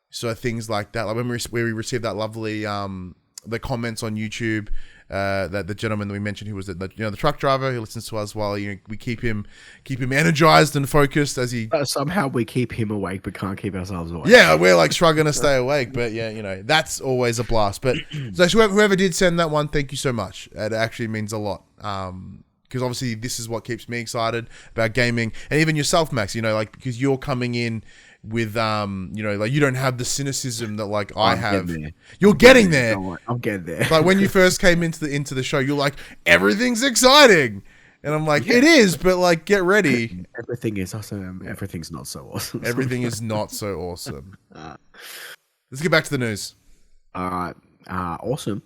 sort of things like that. Like when we received that lovely the comments on YouTube, that the gentleman that we mentioned who was the truck driver who listens to us while we keep him energized and focused as he somehow we keep him awake but can't keep ourselves awake. Yeah, we're like struggling to stay awake, but yeah, you know, that's always a blast. But so whoever did send that one, thank you so much. It actually means a lot. Because obviously this is what keeps me excited about gaming, and even yourself, Max, you know, like, because you're coming in with you know, like, you don't have the cynicism that like I have. You're getting there. I'm getting there. Like when you first came into the show, you're like, everything's exciting, and I'm like, it is, but like, get ready. Everything is awesome. Everything's not so awesome. Everything is not so awesome. Let's get back to the news. All right. Awesome.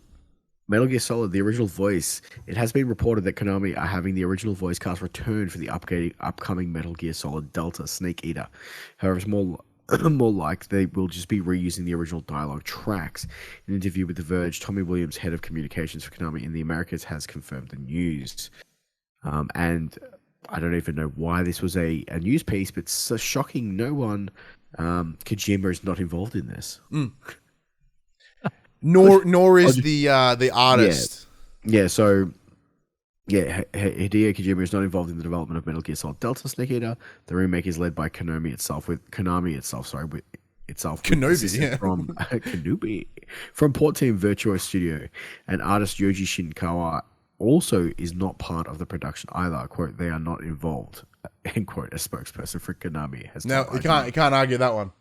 Metal Gear Solid, the original voice. It has been reported that Konami are having the original voice cast return for the upcoming Metal Gear Solid Delta Snake Eater. However, it's more like they will just be reusing the original dialogue tracks. In an interview with The Verge, Tommy Williams, head of communications for Konami in the Americas, has confirmed the news. And I don't even know why this was a news piece, but it's so shocking no one, Kojima is not involved in this. Nor is the artist. Yeah, so Hideo Kojima is not involved in the development of Metal Gear Solid Delta Snake Eater. The remake is led by Konami itself, from Kanubi from Port Team Virtuo Studio, and artist Yoji Shinkawa also is not part of the production either. Quote, they are not involved. End quote. A spokesperson for Konami has no. You can't argue that one.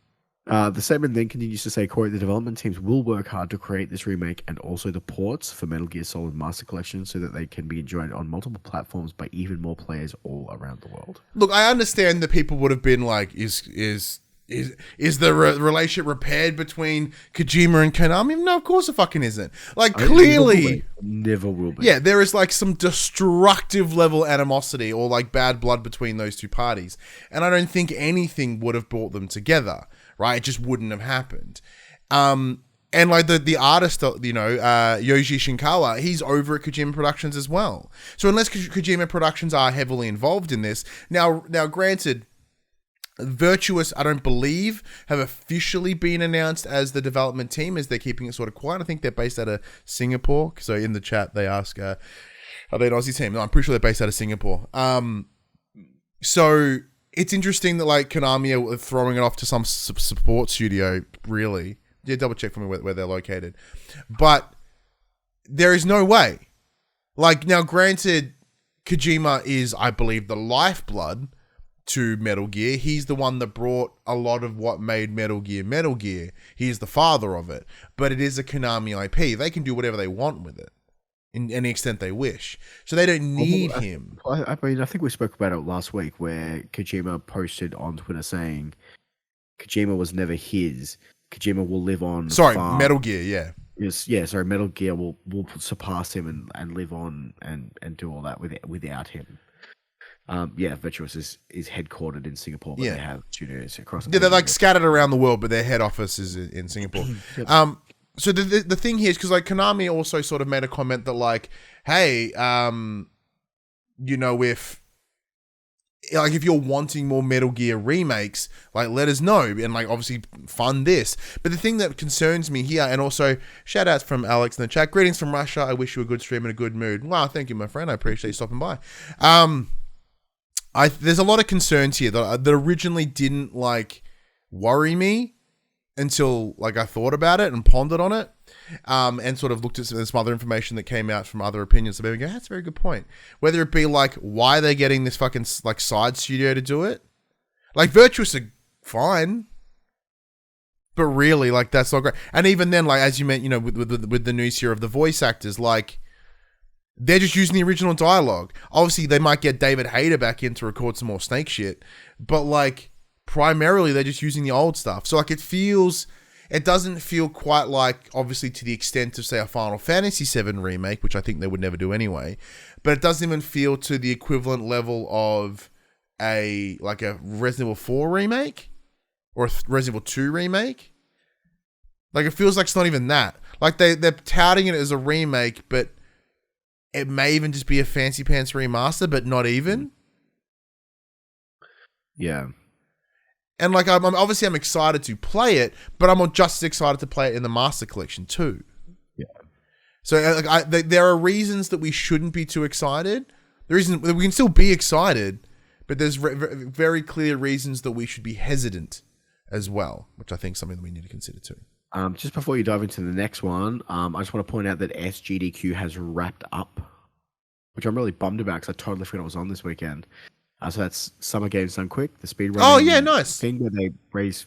The statement then continues to say, quote, the development teams will work hard to create this remake and also the ports for Metal Gear Solid Master Collection so that they can be enjoyed on multiple platforms by even more players all around the world. Look, I understand that people would have been like, is the relationship repaired between Kojima and Konami? No, of course it fucking isn't. Like, clearly... Never will be. Yeah, there is like some destructive level animosity or like bad blood between those two parties. And I don't think anything would have brought them together. Right, it just wouldn't have happened. And like the artist, you know, Yoji Shinkawa, he's over at Kojima Productions as well. So unless Kojima Productions are heavily involved in this, now granted, Virtuous, I don't believe, have officially been announced as the development team, as they're keeping it sort of quiet. I think they're based out of Singapore. So in the chat, they ask, are they an Aussie team? No, I'm pretty sure they're based out of Singapore. So... It's interesting that like Konami are throwing it off to some support studio, really. Yeah, double check for me where they're located. But there is no way. Like, now granted, Kojima is, I believe, the lifeblood to Metal Gear. He's the one that brought a lot of what made Metal Gear Metal Gear. He's the father of it. But it is a Konami IP. They can do whatever they want with it. In any extent they wish. So they don't need him. I mean, I think we spoke about it last week where Kojima posted on Twitter saying Kojima was never his. Kojima will live on. Sorry, Metal Gear, yeah. Yes, yeah, sorry, Metal Gear will surpass him and live on and do all that without him. Yeah, Virtuous is headquartered in Singapore, but they have studios across. Yeah, they're like scattered around the world, but their head office is in Singapore. Yep. So the thing here is, because like Konami also sort of made a comment that like, hey, you know, if you're wanting more Metal Gear remakes, like let us know and like obviously fund this. But the thing that concerns me here, and also shout outs from Alex in the chat, greetings from Russia. I wish you a good stream and a good mood. Wow, thank you, my friend. I appreciate you stopping by. There's a lot of concerns here that originally didn't like worry me until like I thought about it and pondered on it, and sort of looked at some other information that came out from other opinions. So maybe go, that's a very good point. Whether it be like why they're getting this fucking like side studio to do it, like Virtuous are fine. But really, like, that's not great. And even then, like, as you meant, with the news here of the voice actors, like, they're just using the original dialogue. Obviously, they might get David Hayter back in to record some more Snake shit, but, like, primarily, they're just using the old stuff. So, like, it doesn't feel quite like, obviously, to the extent of, say, a Final Fantasy VII remake, which I think they would never do anyway, but it doesn't even feel to the equivalent level of a Resident Evil 4 remake or a Resident Evil 2 remake. Like, it feels like it's not even that. Like, they're touting it as a remake, but it may even just be a fancy pants remaster, but not even. Yeah. And, like, I'm excited to play it, but I'm just as excited to play it in the Master Collection too. Yeah. So, there are reasons that we shouldn't be too excited. The reason we can still be excited, but there's very clear reasons that we should be hesitant as well, which I think is something that we need to consider too. Just before you dive into the next one, I just want to point out that SGDQ has wrapped up, which I'm really bummed about because I totally forgot it was on this weekend. So that's Summer Games Done Quick, the speedrunning. Oh yeah, nice thing where they raise.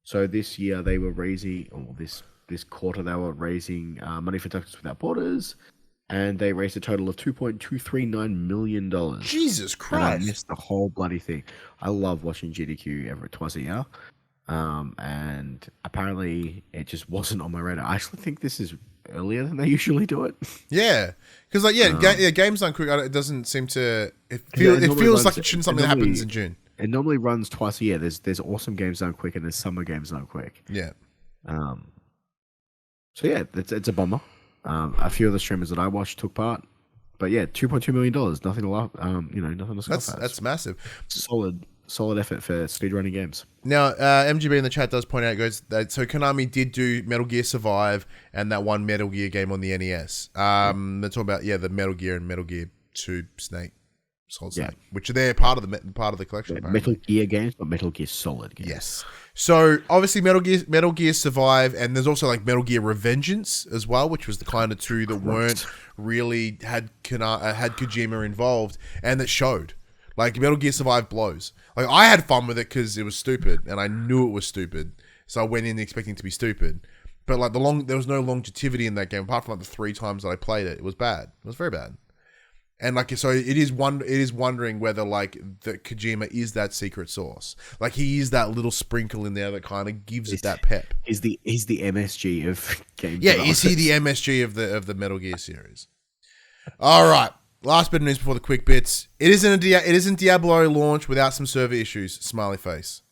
So this year they were raising, or this quarter they were raising money for Doctors Without Borders, and they raised a total of $2.239 million. Jesus Christ! And I missed the whole bloody thing. I love watching GDQ twice a year. And apparently it just wasn't on my radar. I actually think this is earlier than they usually do it. Yeah, because Games Done Quick. It doesn't seem to. It feels like it shouldn't something that happens in June. It normally runs twice a year. There's awesome Games Done Quick and there's Summer Games Done Quick. Yeah. So yeah, it's a bummer. A few of the streamers that I watched took part, but yeah, $2.2 million. Nothing to laugh. Nothing to scoff at. That's massive. Solid effort for speedrunning games. Now, MGB in the chat does point out, so Konami did do Metal Gear Survive and that one Metal Gear game on the NES. They're talking about the Metal Gear and Metal Gear 2 Snake, Solid Snake, which are there part of the collection. Yeah, Metal Gear games, but Metal Gear Solid games. Yes. So obviously Metal Gear Survive, and there's also like Metal Gear Revengeance as well, which was the kind of two that weren't really had Kojima involved, and that showed. Like, Metal Gear Survive blows. Like, I had fun with it because it was stupid, and I knew it was stupid, so I went in expecting it to be stupid. But like there was no longevity in that game apart from like the 3 times that I played it. It was bad. It was very bad. And like, so it is wondering whether like that Kojima is that secret sauce. Like, he is that little sprinkle in there that kind of gives it that pep. He's the MSG of games. Yeah, is he the MSG of the Metal Gear series? All right. Last bit of news before the quick bits. It isn't Diablo launch without some server issues. Smiley face.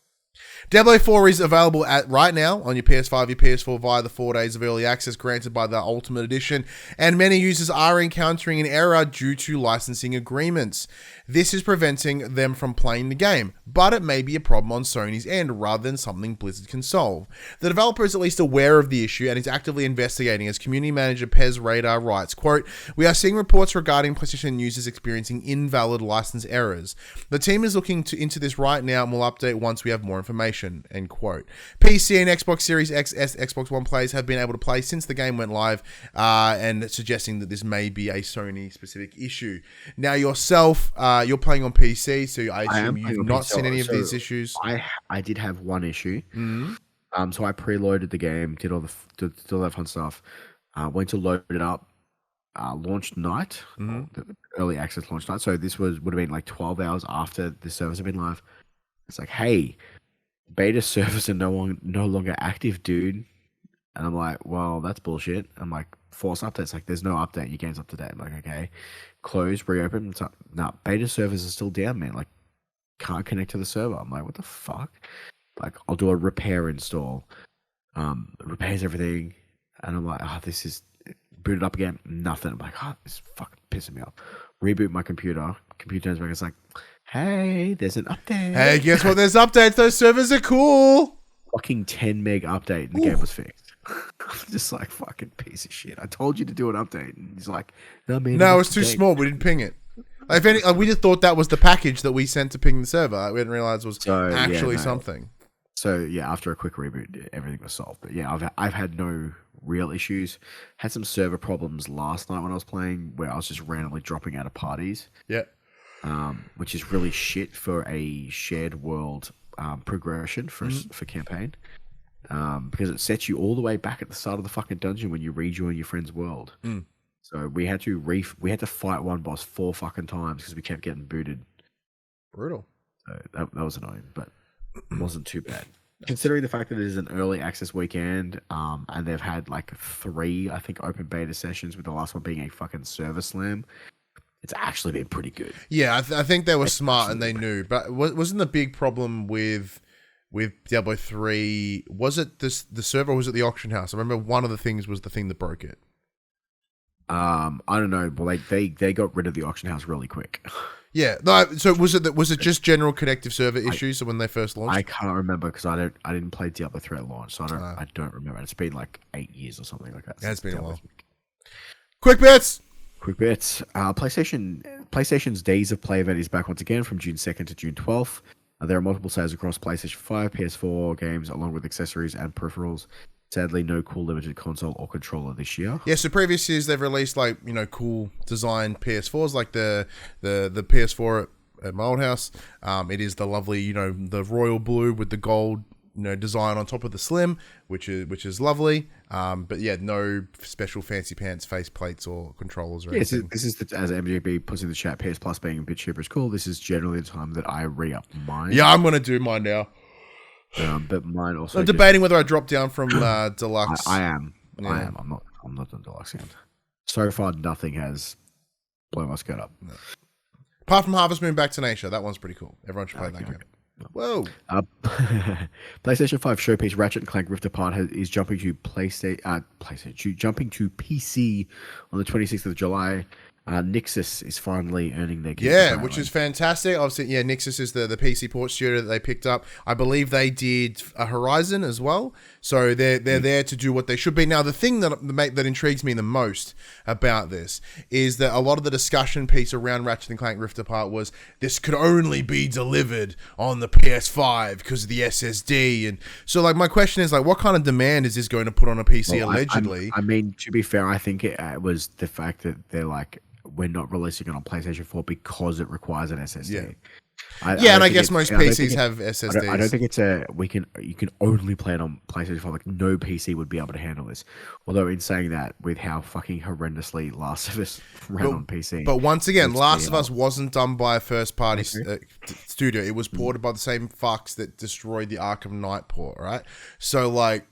Diablo 4 is available right now on your PS5, your PS4 via the 4 days of early access granted by the Ultimate Edition, and many users are encountering an error due to licensing agreements. This is preventing them from playing the game, but it may be a problem on Sony's end rather than something Blizzard can solve. The developer is at least aware of the issue and is actively investigating, as community manager Pez Radar writes, quote, "We are seeing reports regarding PlayStation users experiencing invalid license errors. The team is looking into this right now and will update once we have more information." End quote. PC and Xbox Series X, Xbox One players have been able to play since the game went live, and suggesting that this may be a Sony-specific issue. Now, yourself, you're playing on PC, so I assume you've not seen any of these issues. I did have one issue. Mm-hmm. So I preloaded the game, did all that fun stuff. Went to load it up. Launch night, the early access launch night. So this would have been like 12 hours after the servers have been live. It's like, hey, beta servers are no longer active, dude. And I'm like, well, that's bullshit. I'm like, force updates. Like, there's no update. Your game's up to date. I'm like, okay. Close, reopen. So, no, beta servers are still down, man. Like, can't connect to the server. I'm like, what the fuck? Like, I'll do a repair install. Repairs everything. And I'm like, this is booted up again. Nothing. I'm like, this is fucking pissing me off. Reboot my computer. Computer turns back. It's like, hey, there's an update. Hey, guess what? There's updates. Those servers are cool. Fucking 10 meg update and the game was fixed. I'm just like, fucking piece of shit. I told you to do an update. And he's like, no, man. No, it's too small. We didn't ping it. Like, we just thought that was the package that we sent to ping the server. We didn't realize it was something. So, yeah, after a quick reboot, everything was solved. But yeah, I've had no real issues. Had some server problems last night when I was playing where I was just randomly dropping out of parties. Yeah. Which is really shit for a shared world progression for campaign, because it sets you all the way back at the start of the fucking dungeon when you rejoin your friend's world. So we had to fight one boss 4 fucking times because we kept getting booted. Brutal. So that was annoying, but it wasn't too bad. Considering the fact that it is an early access weekend, and they've had like 3, I think, open beta sessions, with the last one being a fucking server slam, it's actually been pretty good. Yeah, I think they were smart and they knew. But wasn't the big problem with Diablo 3, was it the server or was it the auction house? I remember one of the things was the thing that broke it. I don't know, but like they got rid of the auction house really quick. Yeah, no. So was it just general connective server issues when they first launched? I can't remember because I didn't play Diablo 3 at launch, so I don't remember. It's been like 8 years or something like that. Yeah, it's been a while. Quick bits. PlayStation's Days of Play event is back once again from June 2nd to June 12th. There are multiple sales across PlayStation 5, PS4 games, along with accessories and peripherals. Sadly, no cool limited console or controller this year. Yeah, so previous years they've released like, cool design PS4s, like the PS4 at my old house. It is the lovely, the royal blue with the gold, design on top of the slim, which is lovely. But yeah, no special fancy pants, face plates, or controllers or anything. This is as MJB puts in the chat, PS Plus being a bit cheaper is cool. This is generally the time that I re-up mine. Yeah, I'm gonna do mine now. But mine also. I'm debating whether I drop down from deluxe. I am. Yeah. I am. I'm not on deluxe yet. So far, nothing has blown my skirt up. No. Apart from Harvest Moon Back to Nature, that one's pretty cool. Everyone should play that game. Whoa! PlayStation 5 showpiece Ratchet Clank Rift Apart is jumping to jumping to PC on the 26th of July. Nixxes is finally earning their game. Yeah, which is fantastic. Obviously, yeah, Nixxes is the PC port studio that they picked up. I believe they did a Horizon as well. So they're there to do what they should be. Now, the thing that intrigues me the most about this is that a lot of the discussion piece around Ratchet and Clank Rift Apart was this could only be delivered on the PS5 because of the SSD. And so, like, my question is, like, what kind of demand is this going to put on a PC allegedly? I mean, to be fair, I think it was the fact that they're like, we're not releasing it on PlayStation 4 because it requires an SSD. Yeah. I guess most PCs have SSDs. I don't think it's you can only play it on PlayStation 4. Like, no PC would be able to handle this. Although, in saying that, with how fucking horrendously Last of Us ran on PC. But once again, Last of Us wasn't done by a first-party studio. It was ported by the same fucks that destroyed the Arkham Knight port, right? So, like,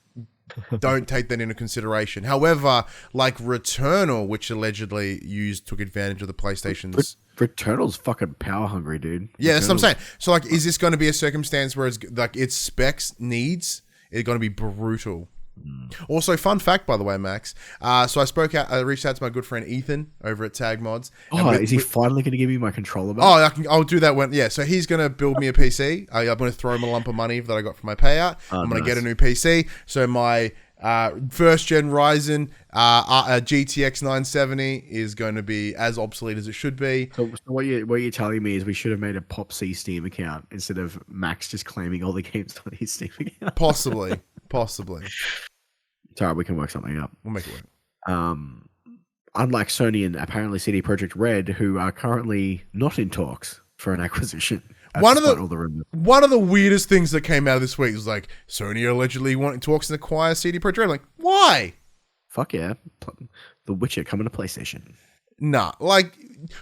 don't take that into consideration. However, like Returnal, which allegedly took advantage of the PlayStation's... Returnal's fucking power hungry, dude. Yeah, that's what I'm saying. So, like, is this going to be a circumstance where its specs needs are going to be brutal? Also, fun fact, by the way, Max. So I reached out to my good friend Ethan over at Tag Mods. Is he finally going to give me my controller back? I'll do that when. Yeah, so he's going to build me a PC. I'm going to throw him a lump of money that I got from my payout. I'm going to get a new PC. So my first gen Ryzen GTX 970 is going to be as obsolete as it should be. So what you're telling me is we should have made a PopC Steam account instead of Max just claiming all the games on his Steam account. Possibly. It's alright, we can work something up. We'll make it work. Unlike Sony and apparently CD Projekt Red, who are currently not in talks for an acquisition. One of the weirdest things that came out of this week was like Sony allegedly wanting talks to acquire CD Projekt Red. Like, why? Fuck yeah. The Witcher coming to PlayStation. Nah, like,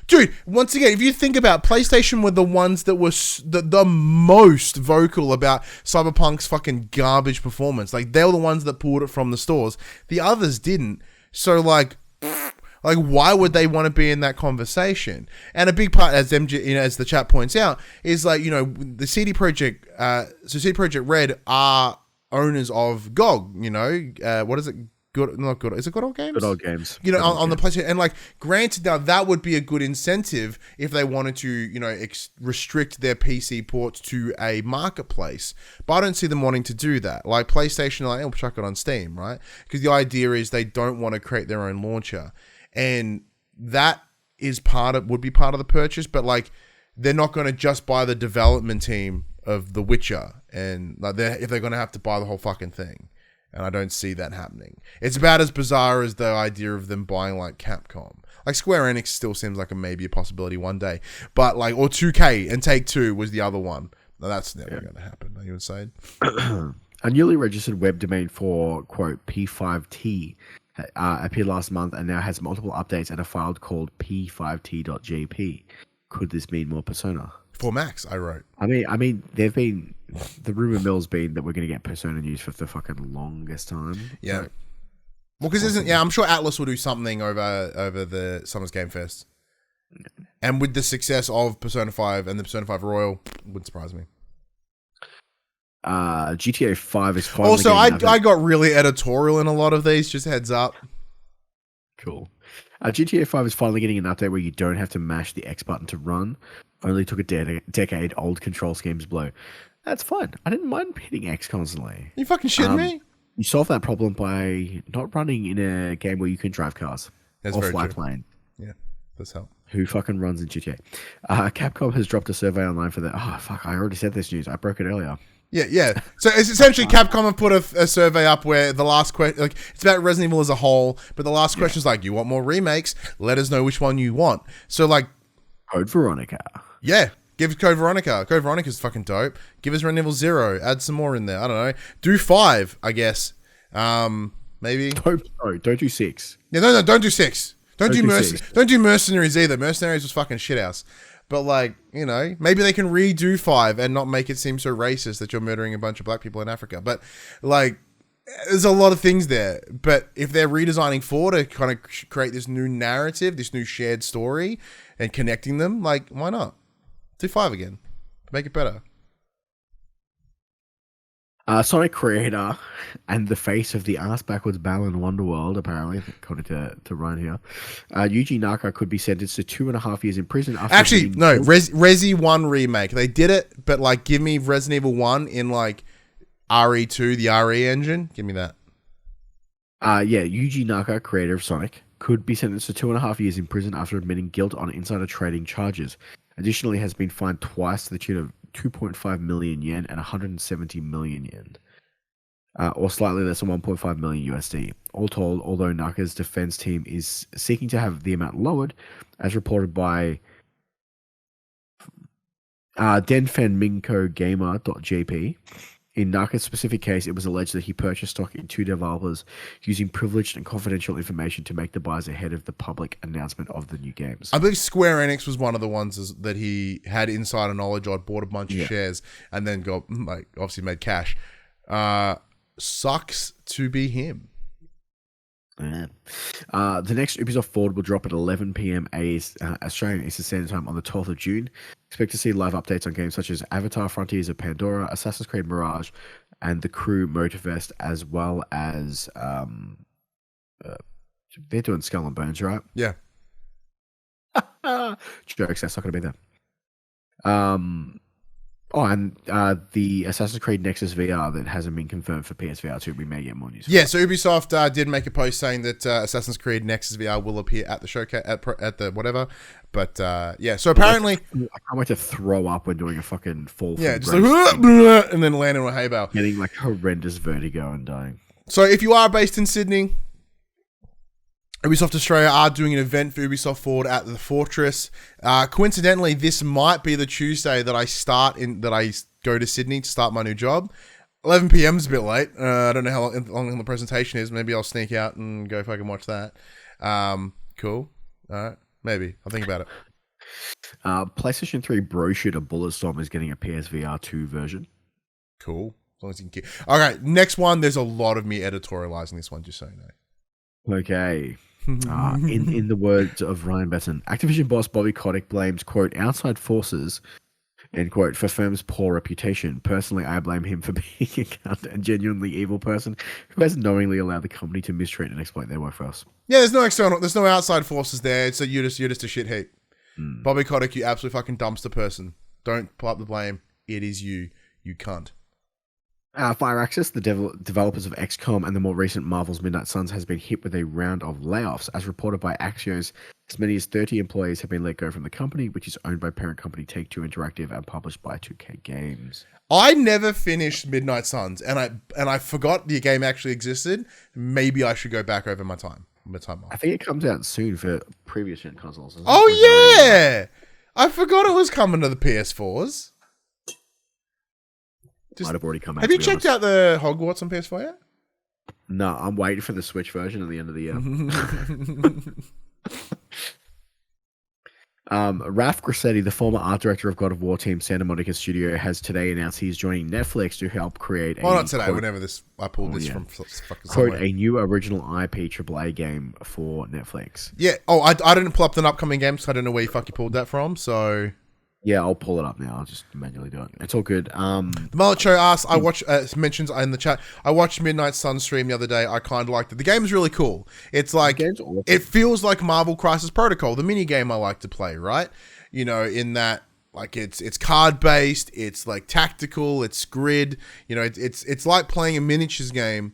dude, once again, if you think about PlayStation were the ones that were the most vocal about Cyberpunk's fucking garbage performance. Like, they were the ones that pulled it from the stores. The others didn't. So, like, why would they want to be in that conversation? And a big part, as as the chat points out, is like, the CD Projekt, CD Projekt Red are owners of GOG. What is it? Not good. Is it Good Old Games? Good Old Games. On the PlayStation. And, like, granted, now that would be a good incentive if they wanted to, restrict their PC ports to a marketplace. But I don't see them wanting to do that. Like, PlayStation, like, chuck it on Steam, right? Because the idea is they don't want to create their own launcher. And that is would be part of the purchase. But, like, they're not going to just buy the development team of The Witcher. And, like, if they're going to have to buy the whole fucking thing. And I don't see that happening. It's about as bizarre as the idea of them buying, like, Capcom. Like, Square Enix still seems like maybe a possibility one day. But, like, or 2K and Take-Two was the other one. No, that's never going to happen. Are you insane? A newly registered web domain for, quote, P5T appeared last month and now has multiple updates and a file called p5t.jp. Could this mean more Persona? For Max, I wrote. I mean, the rumor mill's been that we're going to get Persona news for the fucking longest time. Yeah. Like, Well, because I'm sure Atlas will do something over the Summer's Game Fest. And with the success of Persona 5 and the Persona 5 Royal, wouldn't surprise me. GTA 5 is finally Also, I got really editorial in a lot of these, just heads up. Cool. GTA 5 is finally getting an update where you don't have to mash the X button to run. Only took a decade. Old control schemes blow. That's fine. I didn't mind hitting X constantly. You fucking shitting me? You solve that problem by not running in a game where you can drive cars. That's or very fly true. plane. Yeah, that's help. Who fucking runs in GTA? Capcom has dropped a survey online for that. Oh, fuck. I already said this news. I broke it earlier. Yeah. So it's essentially Capcom have put a survey up where the last question, like, it's about Resident Evil as a whole, but the last question is like, you want more remakes? Let us know which one you want. So like, Code Veronica. Yeah, give Code Veronica. Code Veronica's fucking dope. Give us Resident Evil 0. Add some more in there. I don't know. Do 5, I guess. Maybe. Don't do 6. Yeah, no, don't do 6. Don't do six. Don't do Mercenaries either. Mercenaries was fucking shithouse. But like, you know, maybe they can redo 5 and not make it seem so racist that you're murdering a bunch of black people in Africa. But like, there's a lot of things there. But if they're redesigning 4 to kind of create this new narrative, this new shared story, and connecting them, like, why not? Do 5 again. Make it better. Sonic creator and the face of the ass backwards battle in Wonderworld, apparently, according to Ryan here, Yuji Naka could be sentenced to 2.5 years in prison. After Actually, no, Resi 1 remake. They did it, but like, give me Resident Evil 1 in like RE2, the RE engine. Give me that. Yuji Naka, creator of Sonic, could be sentenced to 2.5 years in prison after admitting guilt on insider trading charges. Additionally, has been fined twice to the tune of 2.5 million yen and 170 million yen, or slightly less than 1.5 million USD. All told, although Naka's defense team is seeking to have the amount lowered, as reported by denfenminkogamer.jp, in Naka's specific case, it was alleged that he purchased stock in 2 developers using privileged and confidential information to make the buys ahead of the public announcement of the new games. I believe Square Enix was one of the ones that he had insider knowledge on, bought a bunch of shares, and then got, like, obviously made cash. Sucks to be him. Yeah. The next Ubisoft Forward will drop at 11 p.m. Australian Eastern Standard Time on the 12th of June. Expect to see live updates on games such as Avatar: Frontiers of Pandora, Assassin's Creed Mirage, and The Crew Motorfest, as well as they're doing Skull and Bones, right? Yeah. Jokes, that's not going to be there. And the Assassin's Creed Nexus VR that hasn't been confirmed for PSVR 2, we may get more news. Yeah, so Ubisoft did make a post saying that Assassin's Creed Nexus VR will appear at the showcase, at the whatever. But yeah, so apparently, I can't wait to throw up when doing a fucking fall. Yeah, just like and then land in a hay bale, getting like horrendous vertigo and dying. So if you are based in Sydney, Ubisoft Australia are doing an event for Ubisoft Forward at the Fortress. Coincidentally, this might be the Tuesday that I go to Sydney to start my new job. 11 p.m. is a bit late. I don't know how long the presentation is. Maybe I'll sneak out and go fucking watch that. Cool. All right. Maybe. I'll think about it. PlayStation 3 Bro Shooter Bulletstorm is getting a PSVR 2 version. Cool. As long as you can keep... Okay, next one. There's a lot of me editorializing this one, just so you know. Okay. In the words of Ryan Besson, Activision boss Bobby Kotick blames, quote, outside forces, end quote, for firm's poor reputation. Personally, I blame him for being a cunt and genuinely evil person who has knowingly allowed the company to mistreat and exploit their workforce. Yeah, there's no outside forces there. So you're just a shit heap. Bobby Kotick, you absolute fucking dumpster person. Don't pull up the blame. It is you cunt. Fireaxis, the developers of XCOM and the more recent Marvel's Midnight Suns, has been hit with a round of layoffs. As reported by Axios, as many as 30 employees have been let go from the company, which is owned by parent company Take-Two Interactive and published by 2K Games. I never finished Midnight Suns, and I forgot the game actually existed. Maybe I should go back over my time off. I think it comes out soon for previous gen consoles. Oh yeah, I forgot it was coming to the PS4s. might have already come out. Have you checked out the Hogwarts on PS4 yet? No, I'm waiting for the Switch version at the end of the year. Ralph Grassetti, the former art director of God of War team Santa Monica Studio, has today announced he's joining Netflix to help create not today, whenever I pulled this from fucking quote, somewhere. a new original IP AAA game for Netflix. Yeah. Oh, I didn't pull up an upcoming game, so I don't know where you fucking pulled that from, so... Yeah, I'll pull it up now. I'll just manually do it. It's all good. The Mullet Show asks, mentions in the chat, I watched Midnight Sun stream the other day. I kind of liked it. The game is really cool. It's like, awesome. It feels like Marvel Crisis Protocol, the mini game I like to play, right? You know, in that, like, it's card based, it's like tactical, it's grid. You know, it's like playing a miniatures game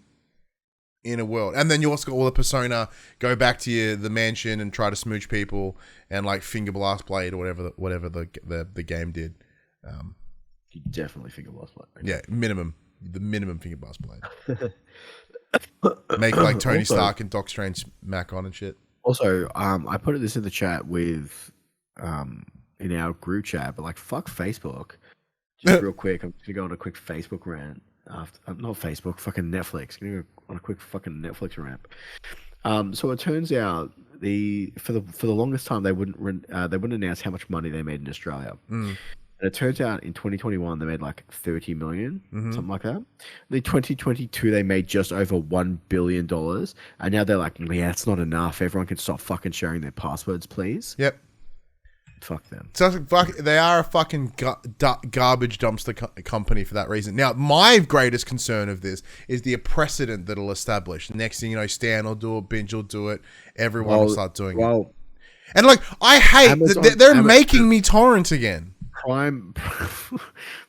in a world. And then you also got all the persona, go back to the mansion and try to smooch people and like finger blast blade or whatever the game did. You definitely finger blast blade. Yeah, the minimum finger blast blade. Make like Tony Also, Stark and Doc Strange Mac on and shit. Also, I put this in the chat with in our group chat, but like fuck Facebook. Just real quick, I'm gonna go on a quick Facebook rant. Not Facebook, fucking Netflix. Gonna go on a quick fucking Netflix rant. So it turns out for the longest time they wouldn't announce how much money they made in Australia. And it turns out in 2021 they made like 30 million, something like that. In 2022 they made just over $1 billion, and now they're like, yeah, it's not enough. Everyone can stop fucking sharing their passwords, please. Yep. Fuck them. So they are a fucking garbage dumpster company for that reason. Now, my greatest concern of this is the precedent that it'll establish. Next thing you know, Stan will do it, Binge will do it, everyone will start doing it. And like, I hate that they're making me torrent again.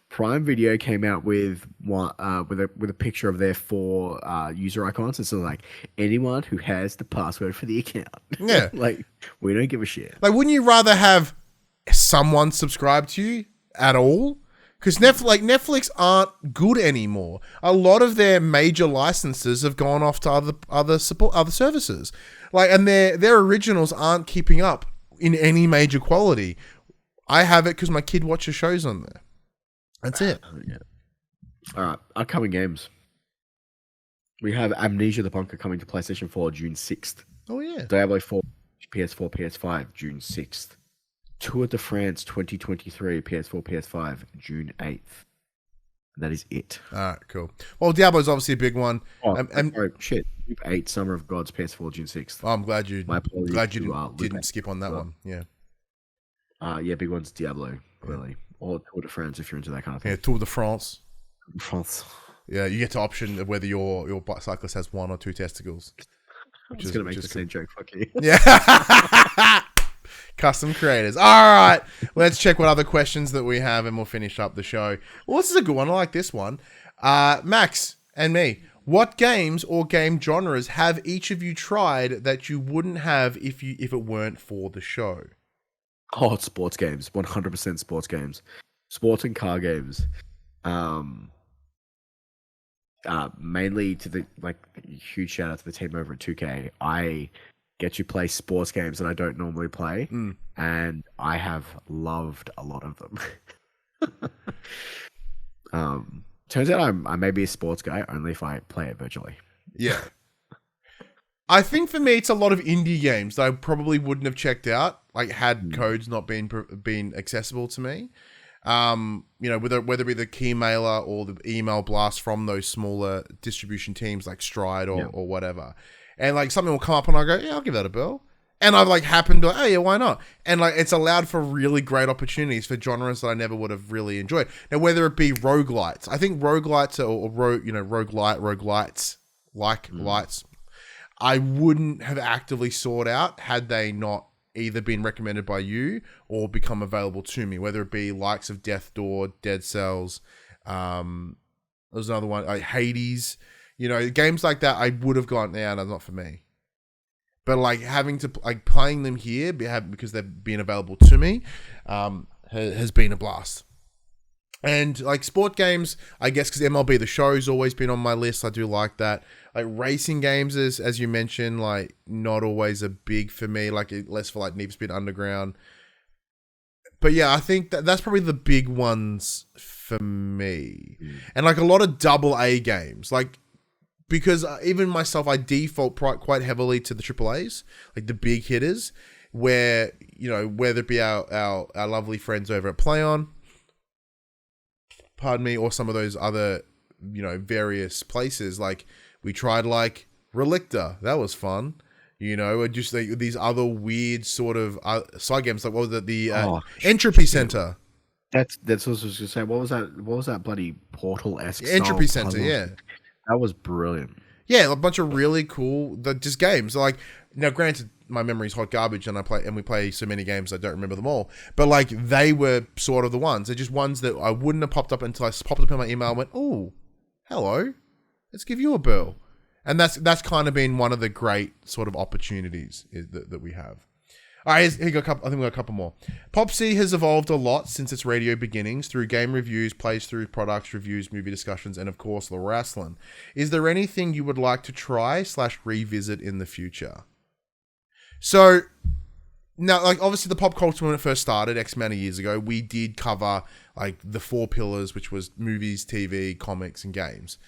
Prime Video came out with a picture of their 4 user icons. And so like, anyone who has the password for the account. Yeah. Like, we don't give a shit. Like, wouldn't you rather have someone subscribe to you at all? Because Netflix aren't good anymore. A lot of their major licenses have gone off to other services. Like, and their originals aren't keeping up in any major quality. I have it because my kid watches shows on there. That's it. Yeah. All right. Upcoming games. We have Amnesia the Bunker coming to PlayStation 4 June 6th. Oh, yeah. Diablo 4, PS4, PS5, June 6th. Tour de France 2023, PS4, PS5, June 8th. That is it. All right, cool. Well, Diablo's obviously a big one. Oh, sorry, shit. Loop 8, Summer of Gods, PS4, June 6th. Oh, I'm glad you didn't skip on that one. Yeah. Yeah, big one's Diablo, clearly. Or Tour de France if you're into that kind of thing. Yeah, Tour de France. France. Yeah, you get to option of whether your cyclist has 1 or 2 testicles. Which is going to make the same joke. Fuck you. Yeah. Custom creators. All right. Let's check what other questions that we have and we'll finish up the show. Well, this is a good one. I like this one. Max and me. What games or game genres have each of you tried that you wouldn't have if it weren't for the show? Oh, it's sports games. 100% sports games. Sports and car games. Mainly to the huge shout out to the team over at 2K. I get to play sports games that I don't normally play, and I have loved a lot of them. Turns out I may be a sports guy only if I play it virtually. Yeah. I think for me, it's a lot of indie games that I probably wouldn't have checked out, had codes not been accessible to me. Whether it be the key mailer or the email blast from those smaller distribution teams like Stride or whatever. And something will come up and I go, yeah, I'll give that a bell. And I've happened to be like, oh yeah, why not? And it's allowed for really great opportunities for genres that I never would have really enjoyed. Now, whether it be roguelites, I think roguelites roguelites, lights, I wouldn't have actively sought out had they not either been recommended by you or become available to me, whether it be likes of Death Door, Dead Cells, there's another one, Hades, games like that I would have gone, yeah, no, not for me. But having to playing them here because they've been available to me has been a blast. And sport games, I guess because MLB The Show's always been on my list. I do like that. Racing games, as you mentioned, not always a big for me. Less for Need for Speed Underground. But yeah, I think that's probably the big ones for me. And like a lot of double A games, like, because even myself, I default quite heavily to the triple A's, like the big hitters, where, you know, whether it be our lovely friends over at Plaion, pardon me, or some of those other, you know, various places. Like we tried like Relicta, that was fun. You know, just like these other weird sort of side games, like what was it, the Entropy Center. That's what I was going to say. What was that? What was that bloody Portal-esque Entropy Center, yeah. That was brilliant. Yeah, a bunch of really cool just games. Like, now granted, my memory's hot garbage, and we play so many games I don't remember them all. But like, they were sort of the ones. They're just ones that I wouldn't have popped up until I popped up in my email and went, "Oh, hello, let's give you a bill." And that's kind of been one of the great sort of opportunities that we have. All right, here we got I think we got a couple more. PopC has evolved a lot since its radio beginnings through game reviews, plays through products, reviews, movie discussions, and of course, the wrestling. Is there anything you would like to try / revisit in the future? So, now, like, obviously the pop culture when it first started, X amount of years ago, we did cover, like, the 4 pillars, which was movies, TV, comics, and games.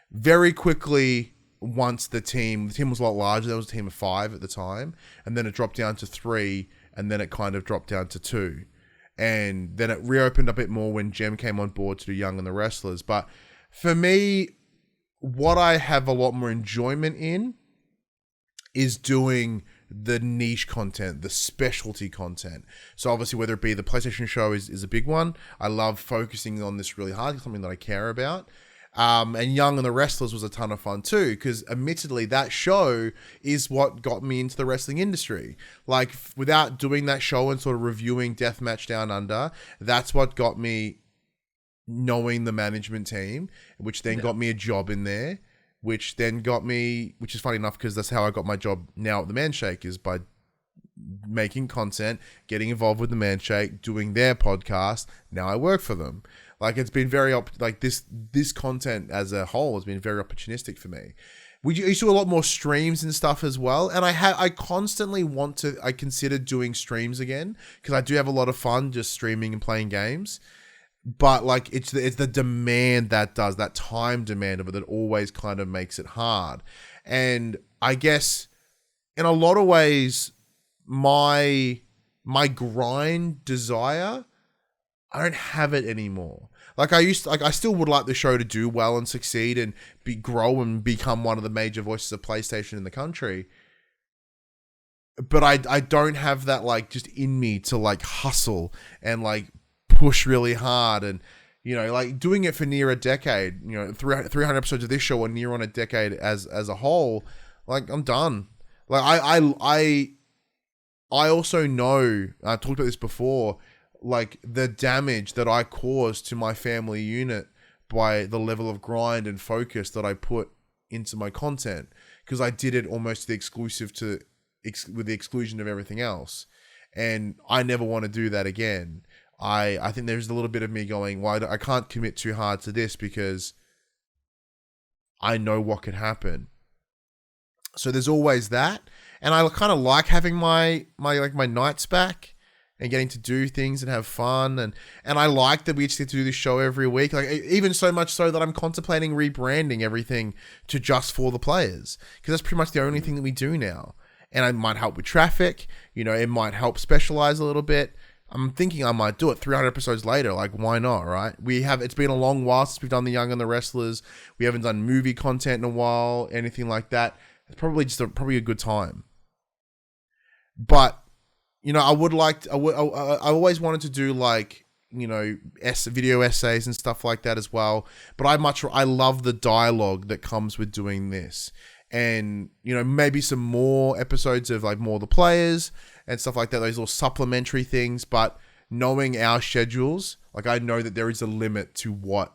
Very quickly, once the team was a lot larger, there was a team of 5 at the time, and then it dropped down to 3, and then it kind of dropped down to 2. And then it reopened a bit more when Jem came on board to do Young and the Wrestlers. But for me, what I have a lot more enjoyment in is doing the niche content, the specialty content. So obviously, whether it be the PlayStation show is a big one. I love focusing on this really hard, something that I care about. And Young and the Wrestlers was a ton of fun too, because admittedly that show is what got me into the wrestling industry. Like, without doing that show and sort of reviewing Deathmatch Down Under, that's what got me knowing the management team, which then got me a job in there, which then got me, which is funny enough because that's how I got my job now at the Manshake, is by making content, getting involved with the Manshake, doing their podcast. Now I work for them. Like, it's been very this content as a whole has been very opportunistic for me. We used to do a lot more streams and stuff as well, and I constantly I consider doing streams again, because I do have a lot of fun just streaming and playing games. But like, it's the demand that time demand of it that always kind of makes it hard. And I guess in a lot of ways, my grind desire, I don't have it anymore. Like, I still would like the show to do well and succeed and grow and become one of the major voices of PlayStation in the country. But I don't have that, like, just in me to, like, hustle and, like, push really hard. And, you know, like, doing it for near a decade, you know, 300 episodes of this show are near on a decade as a whole. Like, I'm done. Like, I also know, I talked about this before, like, the damage that I caused to my family unit by the level of grind and focus that I put into my content, because I did it almost with the exclusion of everything else. And I never want to do that again. I think there's a little bit of me going, well, I can't commit too hard to this because I know what could happen. So there's always that. And I kind of like having my nights back and getting to do things and have fun. And I like that we just get to do this show every week. Like, even so much so that I'm contemplating rebranding everything to Just For The Players, because that's pretty much the only thing that we do now. And it might help with traffic. You know, it might help specialize a little bit. I'm thinking I might do it 300 episodes later. Like, why not, right? It's been a long while since we've done the Young and the Wrestlers. We haven't done movie content in a while, anything like that. It's probably just probably a good time. But, you know, I always wanted to do, like, you know, video essays and stuff like that as well. But I love the dialogue that comes with doing this. And, you know, maybe some more episodes of, like, more the players and stuff like that, those little supplementary things. But knowing our schedules, like, I know that there is a limit to what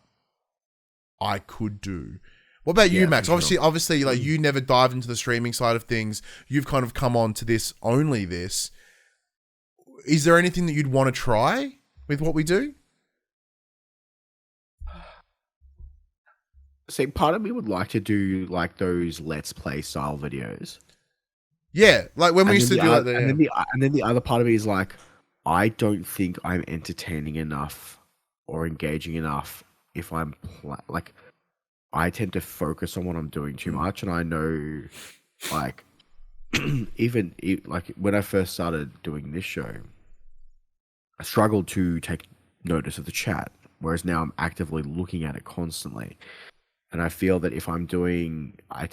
I could do. What about you, Max? Obviously, like, you never dived into the streaming side of things. You've kind of come on to this, only this. Is there anything that you'd want to try with what we do? See, part of me would like to do, like, those Let's Play style videos. Yeah, like when we used to do that. And then the other part of me is like, I don't think I'm entertaining enough or engaging enough if I'm like I tend to focus on what I'm doing too much, and I know like like when I first started doing this show, I struggled to take notice of the chat, whereas now I'm actively looking at it constantly. And I feel that if I'm doing, I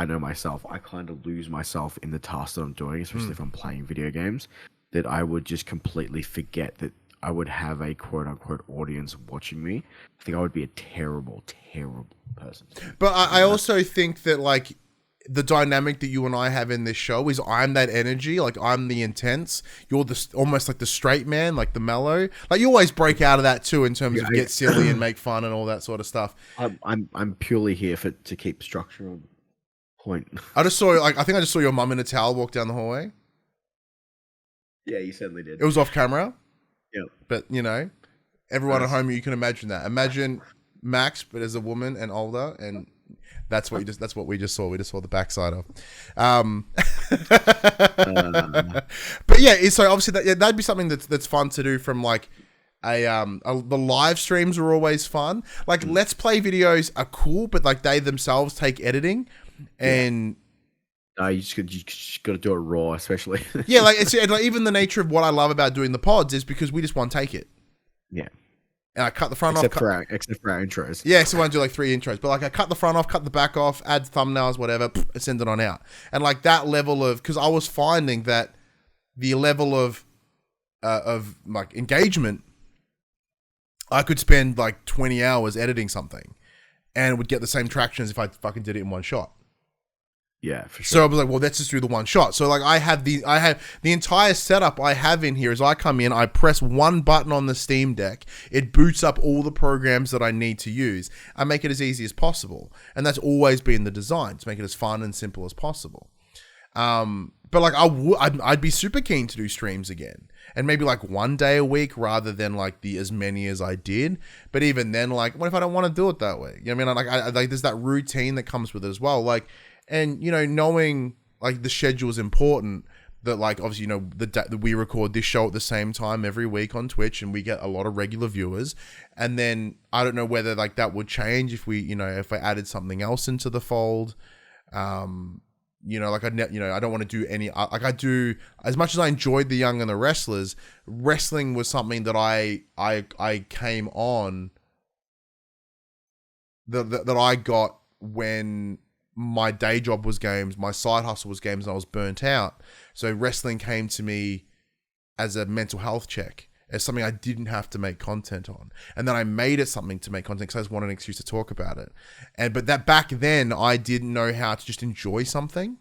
know myself, I kind of lose myself in the task that I'm doing, especially if I'm playing video games, that I would just completely forget that I would have a quote unquote audience watching me. I think I would be a terrible, terrible person. But I also think that like the dynamic that you and I have in this show is I'm that energy, like I'm the intense, you're the almost like the straight man, like the mellow. Like you always break out of that too in terms of get silly and make fun and all that sort of stuff. I'm purely here to keep structure on point. I just saw I think I just saw your mum in a towel walk down the hallway. Yeah, you certainly did. It was off camera. Yeah. But you know, everyone at home, you can imagine that. Imagine Max, but as a woman and older, and that's what we just saw. We just saw the backside of. But yeah, so obviously that'd be something that's fun to do from like the live streams are always fun. Like let's play videos are cool, but like they themselves take editing and. No, you just got to do it raw, especially. Yeah, like it's like even the nature of what I love about doing the pods is because we just one take it. Yeah. And I cut the front except off. Except for our intros. Yeah, so I want to do like 3 intros. But like I cut the front off, cut the back off, add thumbnails, whatever, send it on out. And like that level of, because I was finding that the level of like engagement, I could spend like 20 hours editing something and would get the same traction as if I fucking did it in one shot. Yeah, for sure. So I was like, well, let's just do the one shot. So like I have the entire setup I have in here is I come in, I press one button on the Steam Deck, it boots up all the programs that I need to use. I make it as easy as possible. And that's always been the design, to make it as fun and simple as possible. But like I'd be super keen to do streams again. And maybe like 1 day a week rather than like the as many as I did. But even then, like, what if I don't want to do it that way? You know what I mean? Like there's that routine that comes with it as well. Like, and, you know, knowing, like, the schedule is important, that, like, obviously, you know, that we record this show at the same time every week on Twitch, and we get a lot of regular viewers, and then I don't know whether, like, that would change if we, you know, if I added something else into the fold, you know, like, I don't want to do any, like, I do, as much as I enjoyed The Young and the Wrestlers, wrestling was something that I came on, that I got when my day job was games, my side hustle was games, and I was burnt out. So wrestling came to me as a mental health check, as something I didn't have to make content on. And then I made it something to make content because I just wanted an excuse to talk about it. But that back then, I didn't know how to just enjoy something.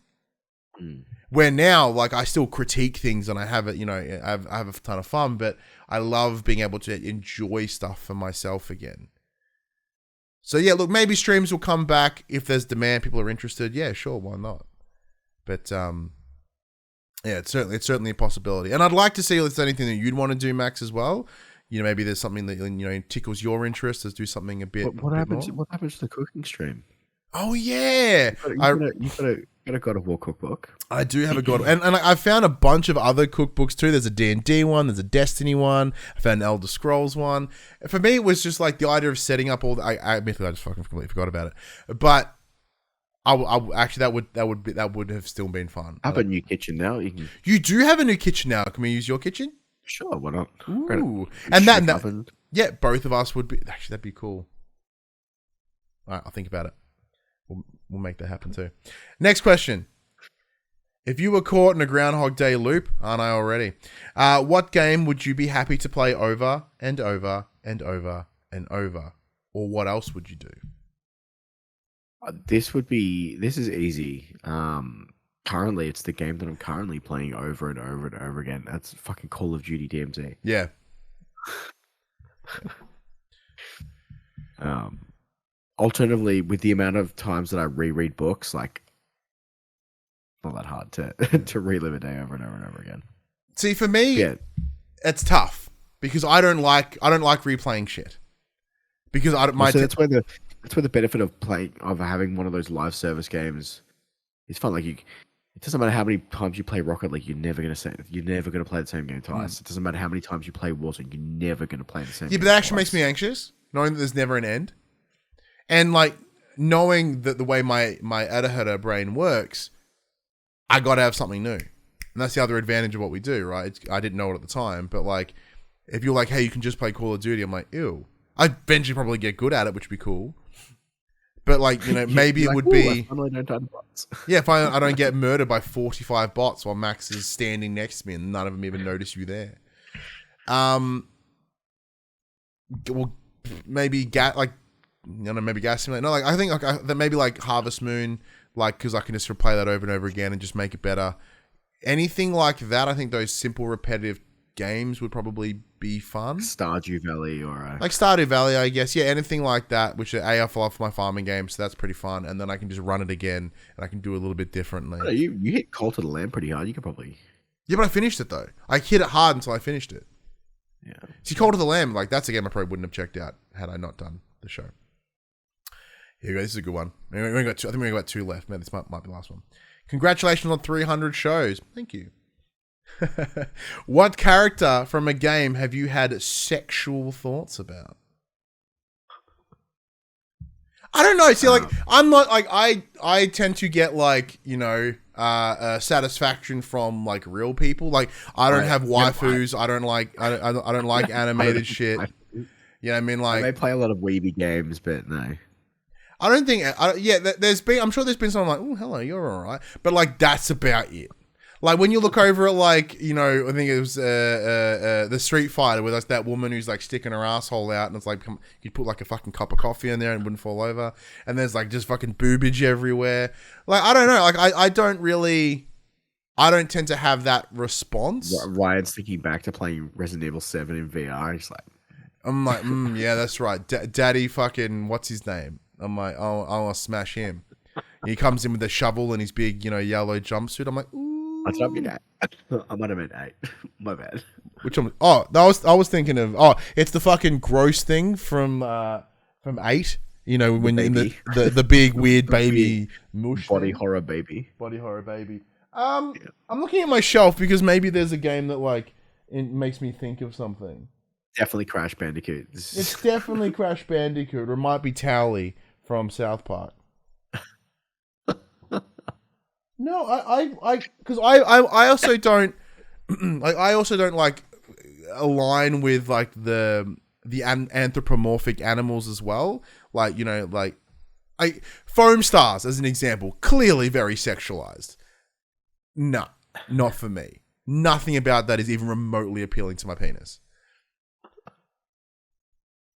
Where now, like, I still critique things and I have it, you know, I have a ton of fun, but I love being able to enjoy stuff for myself again. So yeah, look, maybe streams will come back if there's demand, people are interested. Yeah, sure, why not? But yeah, it's certainly a possibility. And I'd like to see if there's anything that you'd want to do, Max, as well. You know, maybe there's something that, you know, tickles your interest. Let's do something a bit. What happens to the cooking stream? Oh yeah, you got a God of War cookbook. I do have a God, and I found a bunch of other cookbooks too. There's a D&D one, there's a Destiny one. I found an Elder Scrolls one. For me, it was just like the idea of setting up all. I admit I just fucking completely forgot about it, but I actually that would have still been fun. I have a new kitchen now. You do have a new kitchen now. Can we use your kitchen? Sure, why not? Ooh. And yeah, both of us would be. Actually, that'd be cool. All right, I'll think about it. We'll make that happen too. Next question. If you were caught in a Groundhog Day loop, aren't I already? What game would you be happy to play over and over and over and over? Or what else would you do? This is easy. Currently, it's the game that I'm currently playing over and over and over again. That's fucking Call of Duty DMZ. Yeah. Alternatively, with the amount of times that I reread books, like, not that hard to relive a day over and over and over again. See, for me, it's tough because I don't like replaying shit. Because that's where the benefit of having one of those live service games is fun. Like It doesn't matter how many times you play Rocket League, you're never gonna play the same game twice. It doesn't matter how many times you play Warzone, you're never gonna play the same. Yeah, but that actually makes me anxious, knowing that there's never an end, and like knowing that the way my Adahada brain works, I got to have something new, and that's the other advantage of what we do, right? I didn't know it at the time, but like, if you're like, hey, you can just play Call of Duty, I'm like, ew. I'd eventually probably get good at it, which would be cool. But like, you know, maybe it would be. Yeah, if I don't get murdered by 45 bots while Max is standing next to me and none of them even notice you there. Well, maybe maybe Gas Simulator. No, like I think that maybe like Harvest Moon, like because I can just replay that over and over again and just make it better. Anything like that, I think those simple repetitive games would probably be fun. Stardew Valley like Stardew Valley, I guess. Yeah, anything like that, which I love for my farming game, so that's pretty fun. And then I can just run it again, and I can do it a little bit differently. You hit Cult of the Lamb pretty hard. You could probably. Yeah, but I finished it though. I hit it hard until I finished it. Yeah. See, Cult of the Lamb, like that's a game I probably wouldn't have checked out had I not done the show. Here we go. This is a good one. We only got two. I think we only got two left. Man, this might be the last one. Congratulations on 300 shows. Thank you. What character from a game have you had sexual thoughts about? I don't know. See, like, I'm not like I tend to get like, you know, satisfaction from like real people. Like, I don't have waifus. I don't like animated shit. You know what I mean? Like, I may play a lot of weeby games, but no. I don't think. I'm sure there's been someone like, oh, hello, you're all right, but like that's about it. Like when you look over at like, you know, I think it was the Street Fighter where that's that woman who's like sticking her asshole out and it's like you'd put like a fucking cup of coffee in there and it wouldn't fall over, and there's like just fucking boobage everywhere. Like I don't know, like I don't tend to have that response. Ryan's thinking back to playing Resident Evil 7 in VR. He's like, I'm like, yeah, that's right, Daddy fucking what's his name? I'm like, oh, I'll smash him. And he comes in with a shovel and his big, you know, yellow jumpsuit. I'm like, ooh. I might have meant 8. My bad. Which one? Oh, I was thinking of. Oh, it's the fucking gross thing from 8. You know, when in the big weird baby mush body horror baby. Body horror baby. I'm looking at my shelf because maybe there's a game that like it makes me think of something. Definitely Crash Bandicoot. It's definitely Crash Bandicoot, or it might be Towley from South Park. No, because I also don't like like align with like the anthropomorphic animals as well. Like, you know, like foam stars as an example, clearly very sexualized. No, not for me. Nothing about that is even remotely appealing to my penis.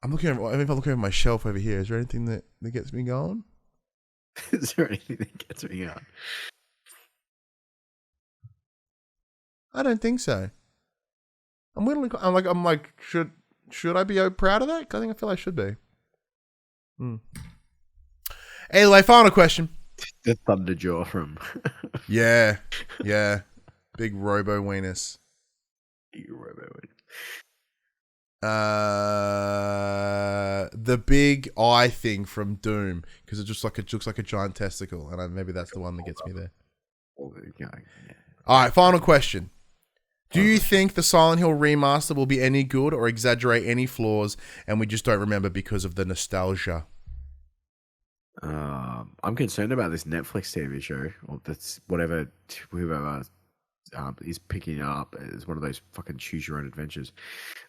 I'm looking over my shelf over here. Is there anything that gets me going? Is there anything that gets me going? I don't think so. I'm like, should I be proud of that? I think I feel I should be. Anyway, final question. The Thunderjaw from. Yeah. Big robo weenus. The big eye thing from Doom, because it looks like a giant testicle, and maybe that's the one that gets me there. All right, final question. Do you think the Silent Hill remaster will be any good or exaggerate any flaws, and we just don't remember because of the nostalgia? I'm concerned about this Netflix TV show, or that's whoever is picking it up as one of those fucking choose your own adventures.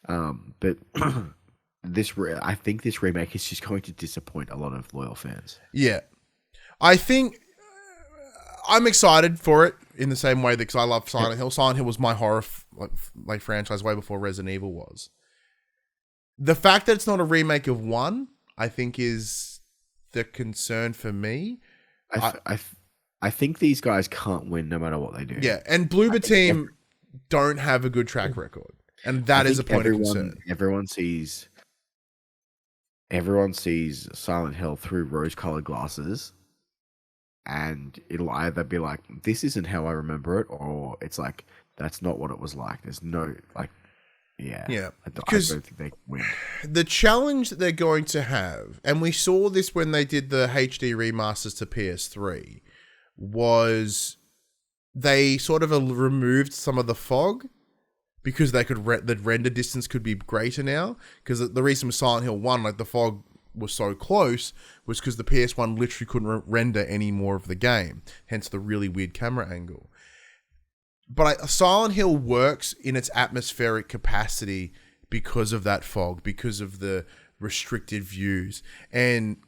But I think this remake is just going to disappoint a lot of loyal fans. Yeah, I think I'm excited for it in the same way that because I love Silent Hill. Silent Hill was my horror like franchise way before Resident Evil was. The fact that it's not a remake of 1, I think, is the concern for me. I think these guys can't win no matter what they do. Yeah, and Bloober Team don't have a good track record, and that is a point of concern. Everyone sees Silent Hill through rose-colored glasses, and it'll either be like, this isn't how I remember it, or it's like, that's not what it was like. There's no, like, yeah. I don't think they win. The challenge that they're going to have, and we saw this when they did the HD remasters to PS3, was they sort of removed some of the fog because they could the render distance could be greater now. Because the reason with Silent Hill 1, like the fog was so close, was because the PS1 literally couldn't render any more of the game. Hence the really weird camera angle. But Silent Hill works in its atmospheric capacity because of that fog, because of the restricted views. And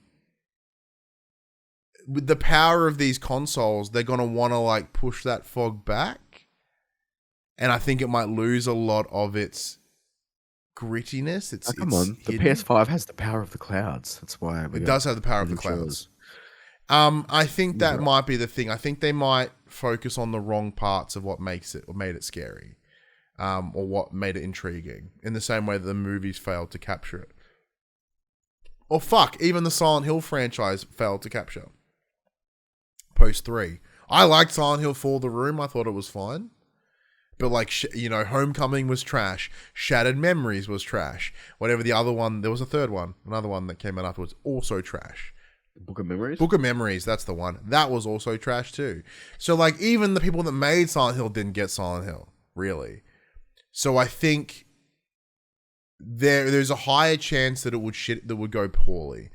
with the power of these consoles, they're going to want to like push that fog back. And I think it might lose a lot of its grittiness. Come on, the PS5 has the power of the clouds. That's why it does have the power of the clouds. I think that might be the thing. I think they might focus on the wrong parts of what made it scary, or what made it intriguing, in the same way that the movies failed to capture it. Or even the Silent Hill franchise failed to capture. Post 3. I liked Silent Hill 4 The Room. I thought it was fine. But like, Homecoming was trash. Shattered Memories was trash. Whatever the other one, there was a third one. Another one that came out afterwards, also trash. Book of Memories? Book of Memories, that's the one. That was also trash too. So like, even the people that made Silent Hill didn't get Silent Hill, really. So I think there's a higher chance that it would go poorly.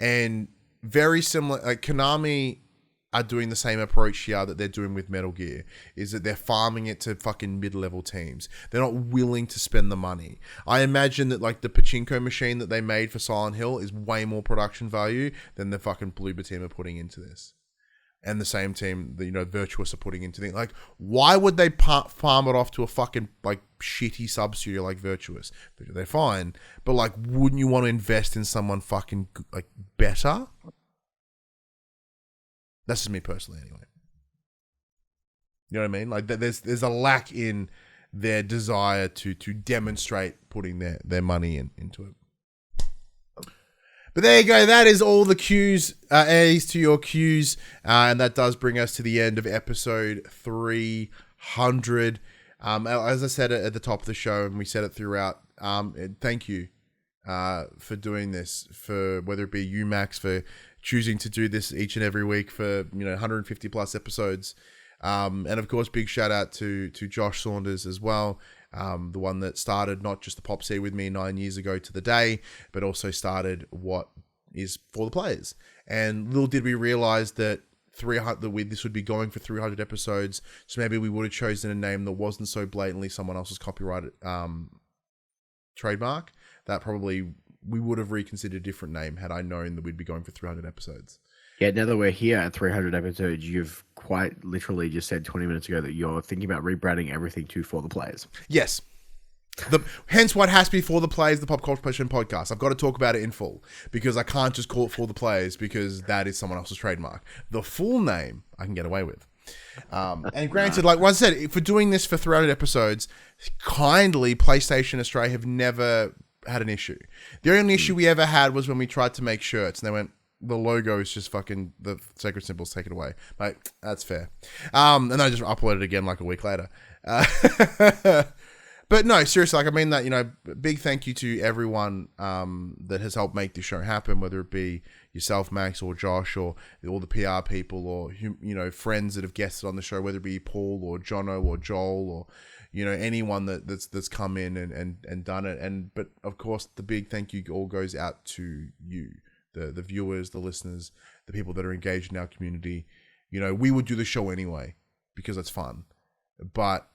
And very similar, like Konami are doing the same approach here that they're doing with Metal Gear, is that they're farming it to fucking mid-level teams. They're not willing to spend the money. I imagine that like the pachinko machine that they made for Silent Hill is way more production value than the fucking Bloober team are putting into this. And the same team that, Virtuous are putting into things. Like, why would they farm it off to a fucking, like, shitty sub-studio like Virtuous? They're fine. But, like, wouldn't you want to invest in someone fucking, like, better? That's just me personally, anyway. You know what I mean? Like, there's a lack in their desire to demonstrate putting their money into it. But there you go. That is all the cues, A's to your cues. And that does bring us to the end of episode 300. As I said at the top of the show, and we said it throughout, thank you for doing this, for whether it be you, Max, for choosing to do this each and every week for 150 plus episodes, and of course big shout out to Josh Saunders as well, the one that started not just the PopC with me 9 years ago to the day, but also started what is For the Players. And little did we realize that this would be going for 300 episodes, so maybe we would have chosen a name that wasn't so blatantly someone else's copyrighted trademark. That probably we would have reconsidered a different name had I known that we'd be going for 300 episodes. Yeah, now that we're here at 300 episodes, you've quite literally just said 20 minutes ago that you're thinking about rebranding everything to For the Players. Yes. Hence what has to be For the Players, the Pop Culture Passion podcast. I've got to talk about it in full, because I can't just call it For the Players, because that is someone else's trademark. The full name I can get away with. And granted, like I said, for doing this for 300 episodes, kindly PlayStation Australia have never had an issue. The only issue we ever had was when we tried to make shirts and they went, the logo is just fucking, the sacred symbols, take it away. Like, that's fair. And I just uploaded it again like a week later. But no, seriously, like I mean that, big thank you to everyone that has helped make this show happen, whether it be yourself, Max, or Josh, or all the PR people, or friends that have guested on the show, whether it be Paul or Jono or Joel, or anyone that's come in and done it. But of course, the big thank you all goes out to you, the viewers, the listeners, the people that are engaged in our community. We would do the show anyway because it's fun, but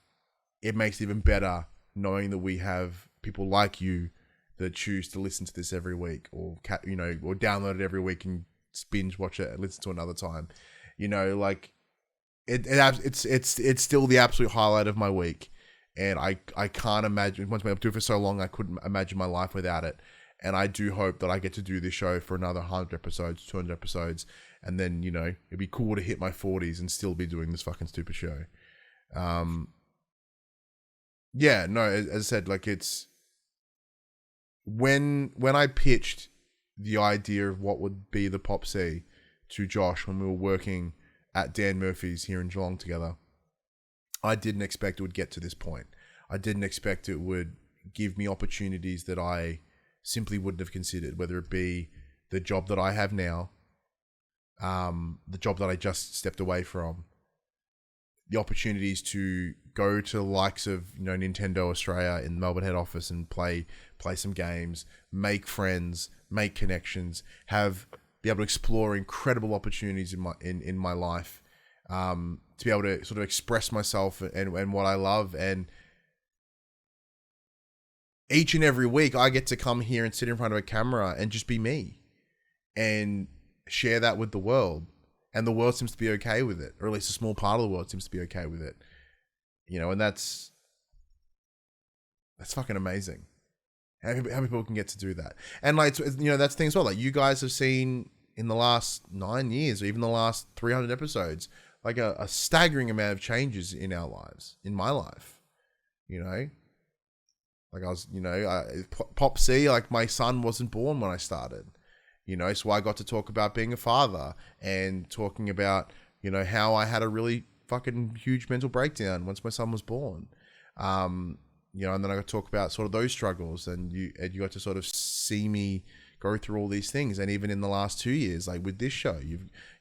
it makes it even better knowing that we have people like you that choose to listen to this every week, or or download it every week and binge watch it and listen to another time. Like it's still the absolute highlight of my week. And I can't imagine, once I've been able to do it for so long, I couldn't imagine my life without it. And I do hope that I get to do this show for another 100 episodes, 200 episodes. And then, it'd be cool to hit my 40s and still be doing this fucking stupid show. Yeah, no, as I said, like it's... When I pitched the idea of what would be the PopC to Josh when we were working at Dan Murphy's here in Geelong together, I didn't expect it would get to this point. I didn't expect it would give me opportunities that I simply wouldn't have considered, whether it be the job that I have now, the job that I just stepped away from, the opportunities to go to the likes of, you know, Nintendo Australia in Melbourne head office and play some games, make friends, make connections, be able to explore incredible opportunities in my life, to be able to sort of express myself and what I love. And each and every week I get to come here and sit in front of a camera and just be me and share that with the world. And the world seems to be okay with it, or at least a small part of the world seems to be okay with it. You know, and that's fucking amazing. How many people can get to do that? And like, you know, that's the thing as well. Like, you guys have seen in the last 9 years, or even the last 300 episodes, like a staggering amount of changes in our lives, in my life. You know, like I was, you know, PopC, like my son wasn't born when I started. You know, so I got to talk about being a father and talking about, you know, how I had a really fucking huge mental breakdown once my son was born. You know, and then I got to talk about sort of those struggles, and you got to sort of see me go through all these things. And even in the last 2 years, like with this show,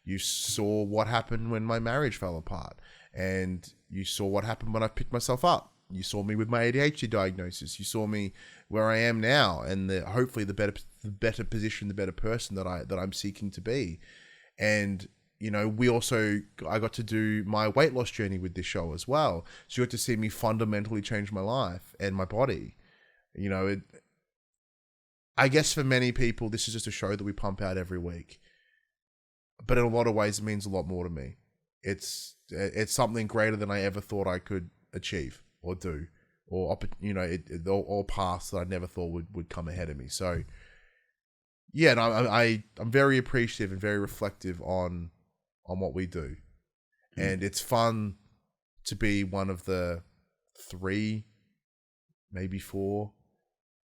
you saw what happened when my marriage fell apart, and you saw what happened when I picked myself up. You saw me with my ADHD diagnosis. You saw me where I am now, and hopefully the better position, the better person that I'm seeking to be. And you know, I got to do my weight loss journey with this show as well. So you got to see me fundamentally change my life and my body. You know, I guess for many people, this is just a show that we pump out every week. But in a lot of ways, it means a lot more to me. It's something greater than I ever thought I could achieve or do, or, you know, all paths that I never thought would come ahead of me. So yeah, and I'm very appreciative and very reflective on what we do. And it's fun to be one of the 3, maybe 4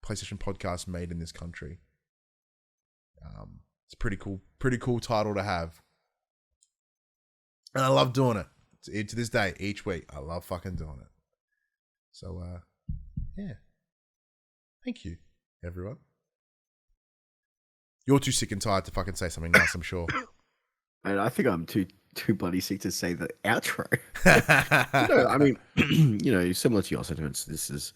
PlayStation podcasts made in this country. It's a pretty cool title to have. And I love doing it. To this day, each week, I love fucking doing it. So, yeah. Thank you, everyone. You're too sick and tired to fucking say something nice, I'm sure. And I think I'm too bloody sick to say the outro. No, I mean, you know, similar to your sentiments, this is.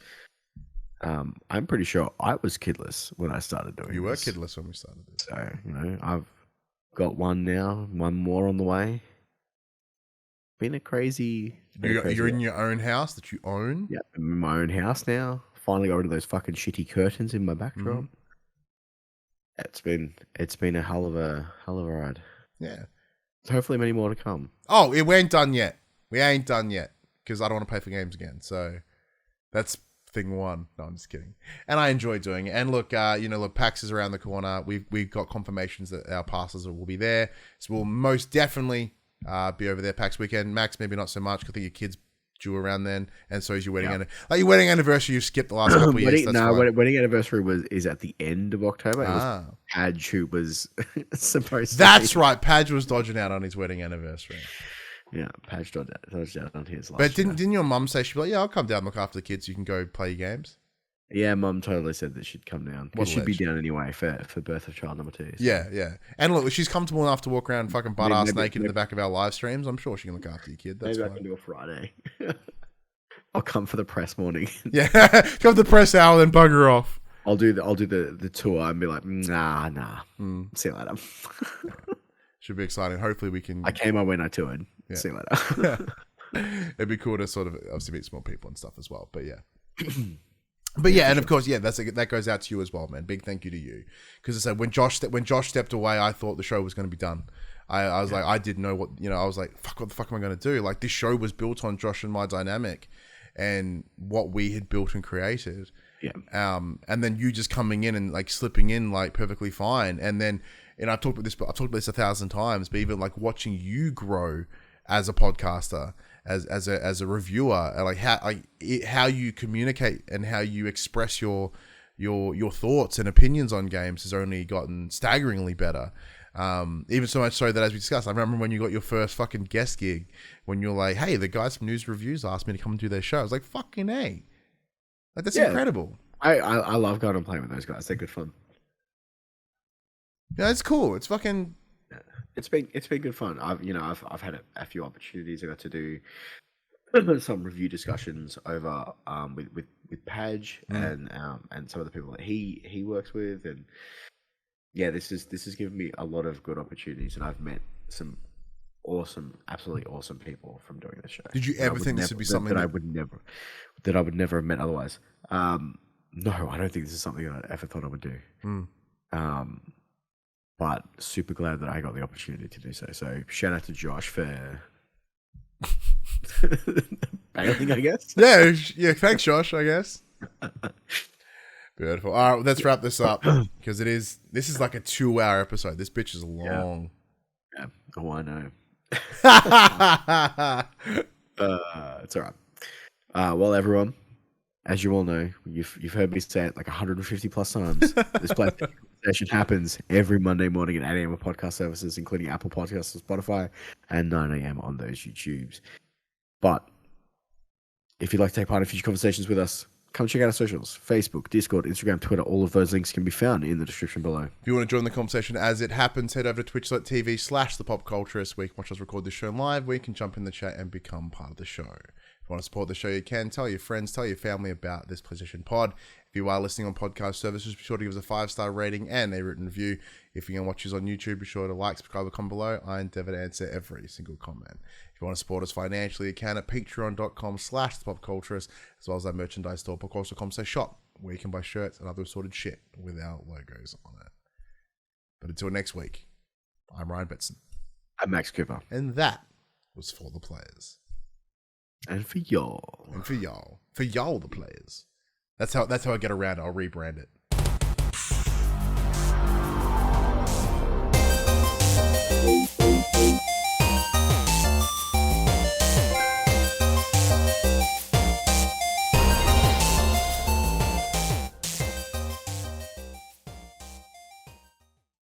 I'm pretty sure I was kidless when I started doing. You were kidless when we started this. So, you know, I've got one now, one more on the way. Been a crazy. You're in your own house that you own. Yeah, I'm in my own house now. Finally got rid of those fucking shitty curtains in my backdrop. Mm-hmm. It's been a hell of a ride. Yeah. Hopefully many more to come. Oh, we ain't done yet. We ain't done yet because I don't want to pay for games again. So that's thing one. No, I'm just kidding. And I enjoy doing it. And look, you know, PAX is around the corner. We've got confirmations that our passes will be there. So we'll most definitely be over there PAX weekend. Max, maybe not so much because I think your kid's due around then, and so is your wedding. Like your wedding anniversary, you've skipped the last couple of years. Wedding anniversary is at the end of October. It was Padge who was supposed to. That's right. Padge was dodging out on his wedding anniversary. Yeah, Padge dodged out on his. But didn't your mum say she'd be like, yeah, I'll come down and look after the kids. You can go play your games. Yeah, Mum totally said that she'd come down. Because she'd be down anyway for birth of child number 2. So. Yeah. And look, she's comfortable enough to walk around fucking butt-ass naked in the back of our live streams. I'm sure she can look after your kid. That's maybe fine. I can do a Friday. I'll come for the press morning. Yeah, come for the press hour, then bugger off. I'll do the tour and be like, nah. See you later. Should be exciting. Hopefully we can... I came, I went, I toured. Yeah. See you later. It'd be cool to sort of obviously meet some more people and stuff as well. But yeah. But yeah, and of course, yeah, that goes out to you as well, man. Big thank you to you, because I said when Josh stepped away, I thought the show was going to be done. I was like, I didn't know what, you know, I was like, fuck, what the fuck am I going to do? Like, this show was built on Josh and my dynamic, and what we had built and created. Yeah. And then you just coming in and like slipping in like perfectly fine, and then, and I've talked about this 1,000 times, but even like watching you grow as a podcaster, as a reviewer, like how you communicate and how you express your thoughts and opinions on games has only gotten staggeringly better. Even so much so that, as we discussed, I remember when you got your first fucking guest gig, when you're like, hey, the guys from News Reviews asked me to come and do their show. I was like, fucking A. Like, that's incredible. I love going and playing with those guys. They're good fun. Yeah, it's cool. It's fucking... It's been good fun. I've had a few opportunities. I got to do some review discussions over with Page and some of the people that he works with, and yeah, this has given me a lot of good opportunities, and I've met some absolutely awesome people from doing this show. Did you ever think this would be something that I would never have met otherwise? No, I don't think this is something that I ever thought I would do. But super glad that I got the opportunity to do so. So shout out to Josh for bailing, I guess. Yeah. Thanks, Josh. I guess. Beautiful. All right, let's wrap this up because this is like a 2-hour episode. This bitch is long. Yeah. Oh, I know. It's all right. Well, everyone, as you all know, you've heard me say it like 150 plus times. This PlayStation conversation happens every Monday morning at 8 a.m. on podcast services, including Apple Podcasts and Spotify, and 9 a.m. on those YouTubes. But if you'd like to take part in future conversations with us, come check out our socials: Facebook, Discord, Instagram, Twitter. All of those links can be found in the description below. If you want to join the conversation as it happens, head over to twitch.tv/thepopculturist, where you can watch us record this show live, where you can jump in the chat and become part of the show. If you want to support the show, you can. Tell your friends, tell your family about this PlayStation Pod. If you are listening on podcast services, be sure to give us a 5-star rating and a written review. If you're going to watch us on YouTube, be sure to like, subscribe, or comment below. I endeavor to answer every single comment. If you want to support us financially, you can at patreon.com/thepopculturist, as well as our merchandise store, popculture.com/shop, where you can buy shirts and other assorted shit with our logos on it. But until next week, I'm Ryan Betson. I'm Max Cooper. And that was For the Players. And for y'all. For y'all, the players. That's how I get around it. I'll rebrand it.